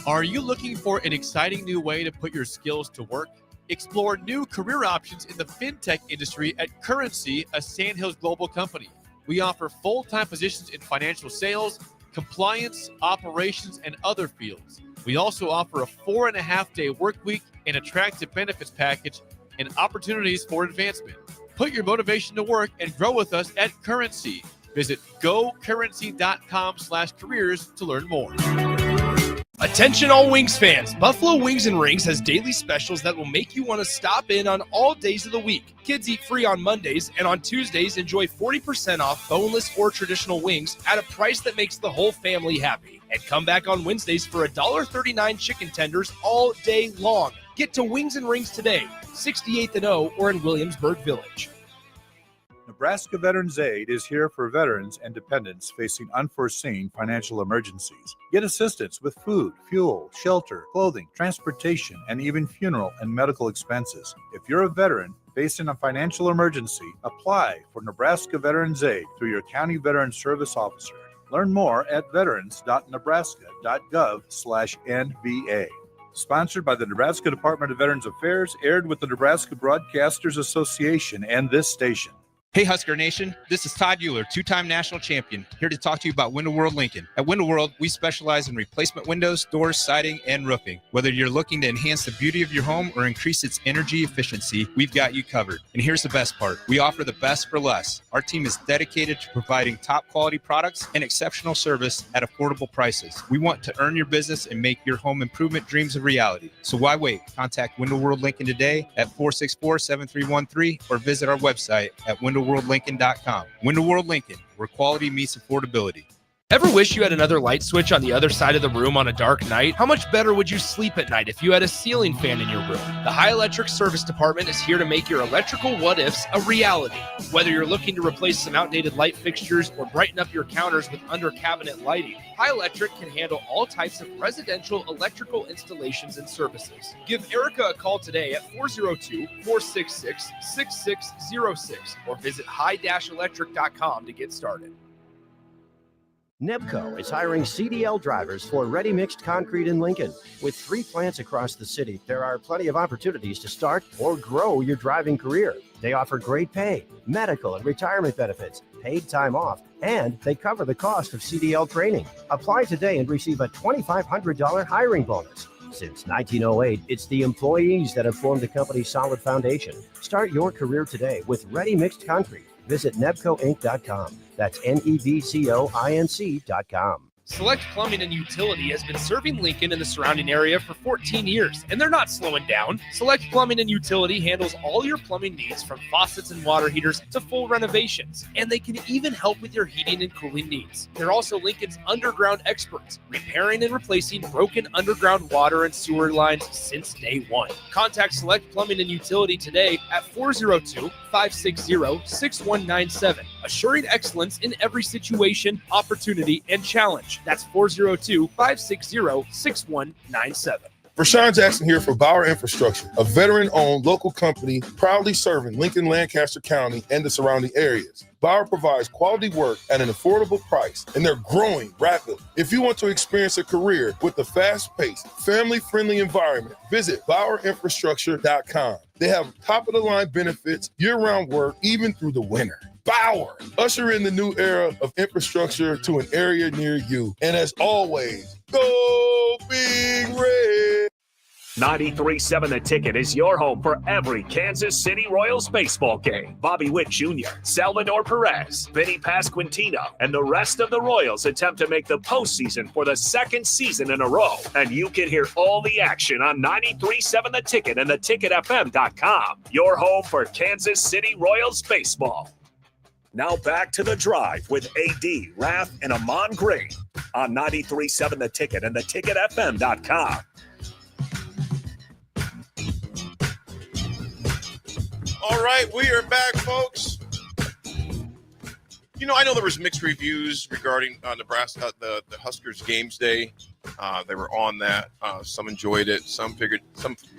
[SPEAKER 17] Are you looking for an exciting new way to put your skills to work? Explore new career options in the fintech industry at Currency, a Sandhills global company. We offer full-time positions in financial sales, compliance, operations, and other fields. We also offer a 4.5-day work week, an attractive benefits package, and opportunities for advancement. Put your motivation to work and grow with us at Currency. Visit gocurrency.com/careers to learn more.
[SPEAKER 2] Attention all Wings fans. Buffalo Wings and Rings has daily specials that will make you want to stop in on all days of the week. Kids eat free on Mondays, and on Tuesdays, enjoy 40% off boneless or traditional wings at a price that makes the whole family happy. And come back on Wednesdays for $1.39 chicken tenders all day long. Get to Wings and Rings today, 68th and O, or in Williamsburg Village.
[SPEAKER 4] Nebraska Veterans Aid is here for veterans and dependents facing unforeseen financial emergencies. Get assistance with food, fuel, shelter, clothing, transportation, and even funeral and medical expenses. If you're a veteran facing a financial emergency, apply for Nebraska Veterans Aid through your county veteran service officer. Learn more at veterans.nebraska.gov/NVA. Sponsored by the Nebraska Department of Veterans Affairs, aired with the Nebraska Broadcasters Association and this station.
[SPEAKER 20] Hey Husker Nation, this is Todd Euler, two-time national champion, here to talk to you about Window World Lincoln. At Window World, we specialize in replacement windows, doors, siding, and roofing. Whether you're looking to enhance the beauty of your home or increase its energy efficiency, we've got you covered. And here's the best part. We offer the best for less. Our team is dedicated to providing top quality products and exceptional service at affordable prices. We want to earn your business and make your home improvement dreams a reality. So why wait? Contact Window World Lincoln today at 464-7313 or visit our website at WindowWorldLincoln.com. Window World Lincoln, where quality meets affordability.
[SPEAKER 2] Ever wish you had another light switch on the other side of the room on a dark night? How much better would you sleep at night if you had a ceiling fan in your room? The High Electric Service Department is here to make your electrical what-ifs a reality. Whether you're looking to replace some outdated light fixtures or brighten up your counters with under-cabinet lighting, High Electric can handle all types of residential electrical installations and services. Give Erica a call today at 402-466-6606 or visit high-electric.com to get started.
[SPEAKER 27] Nebco is hiring CDL drivers for ready-mixed concrete in Lincoln. With 3 plants across the city, there are plenty of opportunities to start or grow your driving career. They offer great pay, medical and retirement benefits, paid time off, and they cover the cost of CDL training. Apply today and receive a $2,500 hiring bonus. Since 1908, it's the employees that have formed the company's solid foundation. Start your career today with ready-mixed concrete. Visit nebcoinc.com. That's nebcoinc.com.
[SPEAKER 2] Select Plumbing and Utility has been serving Lincoln and the surrounding area for 14 years, and they're not slowing down. Select Plumbing and Utility handles all your plumbing needs from faucets and water heaters to full renovations, and they can even help with your heating and cooling needs. They're also Lincoln's underground experts, repairing and replacing broken underground water and sewer lines since day one. Contact Select Plumbing and Utility today at 402-560-6197, assuring excellence in every situation, opportunity, and challenge. That's 402-560-6197.
[SPEAKER 5] Rashawn Jackson here for Bauer Infrastructure, a veteran-owned local company proudly serving Lincoln, Lancaster County, and the surrounding areas. Bauer provides quality work at an affordable price, and they're growing rapidly. If you want to experience a career with a fast-paced, family-friendly environment, visit BauerInfrastructure.com. They have top-of-the-line benefits, year-round work, even through the winter. Bauer, usher in the new era of infrastructure to an area near you. And as always, go Big Red.
[SPEAKER 10] 93.7 The Ticket is your home for every Kansas City Royals baseball game. Bobby Witt Jr., Salvador Perez, Vinny Pasquantino, and the rest of the Royals attempt to make the postseason for the second season in a row. And you can hear all the action on 93.7 The Ticket and theticketfm.com. Your home for Kansas City Royals baseball. Now back to The Drive with AD, Raff, and Ahman Green on 93.7 The Ticket and theticketfm.com.
[SPEAKER 16] All right, we are back, folks. I know there was mixed reviews regarding Nebraska, the Huskers games day. They were on that. Some enjoyed it. Some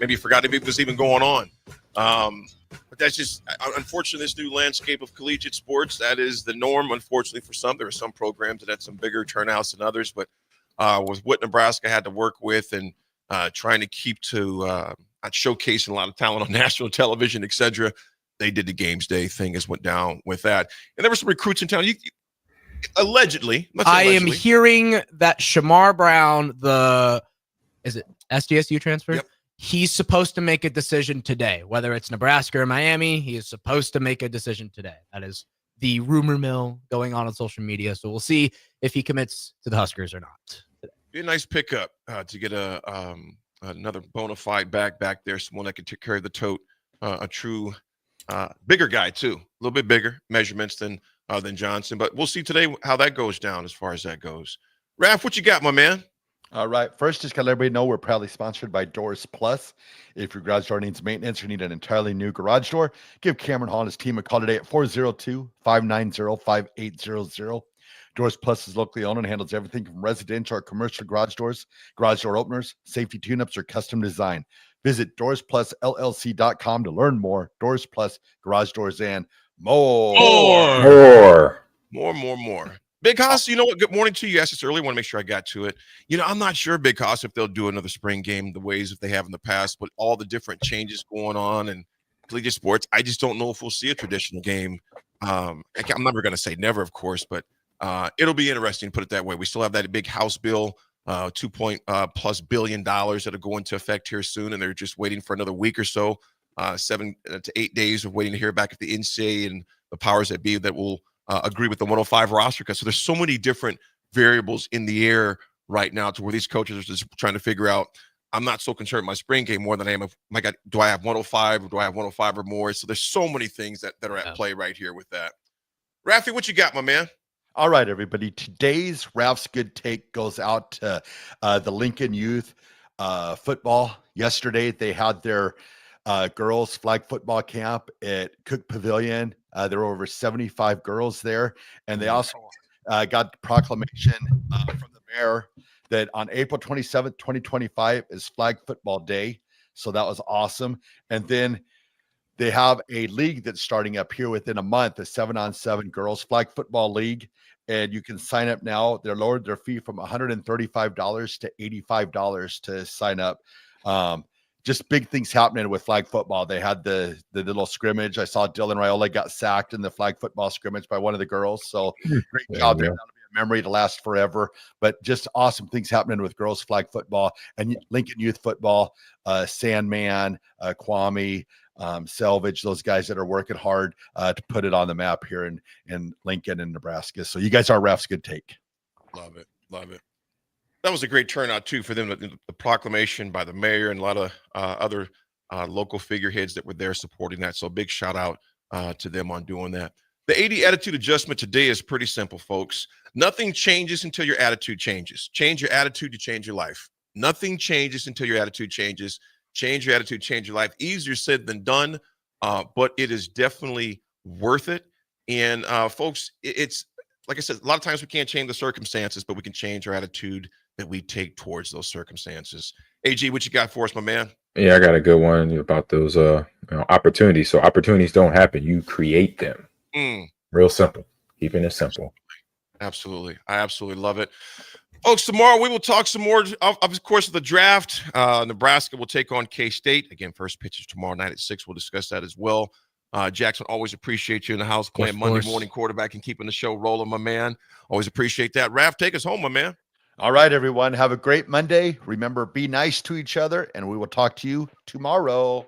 [SPEAKER 16] maybe forgot if it was even going on. But that's just, unfortunately, this new landscape of collegiate sports, that is the norm, unfortunately, for some. There were some programs that had some bigger turnouts than others, but with what Nebraska had to work with and trying to keep to showcasing a lot of talent on national television, et cetera, they did the games day thing as went down with that. And there were some recruits in town. Allegedly.
[SPEAKER 17] I am hearing that Shamar Brown, is it SDSU transfer?
[SPEAKER 16] Yep.
[SPEAKER 17] He's supposed to make a decision today, whether it's Nebraska or Miami. He is supposed to make a decision today. That is the rumor mill going on social media. So we'll see if he commits to the Huskers or not.
[SPEAKER 16] Be a nice pickup to get another bona fide back there, someone that can take care of the tote, a true bigger guy too, a little bit bigger measurements than Johnson. But we'll see today how that goes down as far as that goes. Raff, what you got, my man?
[SPEAKER 19] All right. First, just got to let everybody know we're proudly sponsored by Doors Plus. If your garage door needs maintenance or need an entirely new garage door, give Cameron Hall and his team a call today at 402-590-5800. Doors Plus is locally owned and handles everything from residential or commercial garage doors, garage door openers, safety tune-ups, or custom design. Visit DoorsPlusLLC.com to learn more. Doors Plus, garage doors, and more.
[SPEAKER 16] More. Big Hoss, you know what? Good morning to you. You asked this earlier. I want to make sure I got to it. I'm not sure, Big Hoss, if they'll do another spring game the ways that they have in the past, but all the different changes going on and collegiate sports, I just don't know if we'll see a traditional game. I'm never going to say never, of course, but it'll be interesting to put it that way. We still have that big House bill, $2+ billion that'll go into effect here soon, and they're just waiting for another week or so, 7 to 8 days of waiting to hear back if the NCAA and the powers that be that will agree with the 105 roster cut. So there's so many different variables in the air right now to where these coaches are just trying to figure out. I'm not so concerned with my spring game more than I am of, my God, do I have 105 or do I have 105 or more? So there's so many things that are at play right here with that. Raffy, what you got, my man?
[SPEAKER 19] All right, everybody. Today's Raff's Good Take goes out to the Lincoln Youth football. Yesterday, they had their girls flag football camp at Cook Pavilion. There were over 75 girls there, and they also got proclamation from the mayor that on April 27th, 2025 is Flag Football Day. So that was awesome. And then they have a league that's starting up here within a month, a 7-on-7 girls flag football league. And you can sign up now. They're lowered their fee from $135 to $85 to sign up. Just big things happening with flag football. They had the little scrimmage. I saw Dylan Raiola got sacked in the flag football scrimmage by one of the girls. So great job there. That'll be a memory to last forever. But just awesome things happening with girls flag football and Lincoln Youth football. Sandman, Kwame, Selvage, those guys that are working hard to put it on the map here in Lincoln and Nebraska. So you guys are Raff's Good Take.
[SPEAKER 16] Love it. That was a great turnout, too, for them. The proclamation by the mayor and a lot of other local figureheads that were there supporting that. So a big shout out to them on doing that. The 80 attitude adjustment today is pretty simple, folks. Nothing changes until your attitude changes. Change your attitude to change your life. Nothing changes until your attitude changes. Change your attitude, change your life. Easier said than done, but it is definitely worth it. And folks, it's like I said, a lot of times we can't change the circumstances, but we can change our attitude that we take towards those circumstances. AG, what you got for us, my man?
[SPEAKER 18] Yeah, I got a good one about those opportunities. So opportunities don't happen. You create them. Real simple. Keeping it simple.
[SPEAKER 16] Absolutely. I absolutely love it. Folks, tomorrow we will talk some more, of course, of the draft. Nebraska will take on K-State. Again, first pitch is tomorrow night at 6. We'll discuss that as well. Jackson, always appreciate you in the house playing Monday morning quarterback and keeping the show rolling, my man. Always appreciate that. Raff, take us home, my man.
[SPEAKER 19] All right, everyone. Have a great Monday. Remember, be nice to each other, and we will talk to you tomorrow.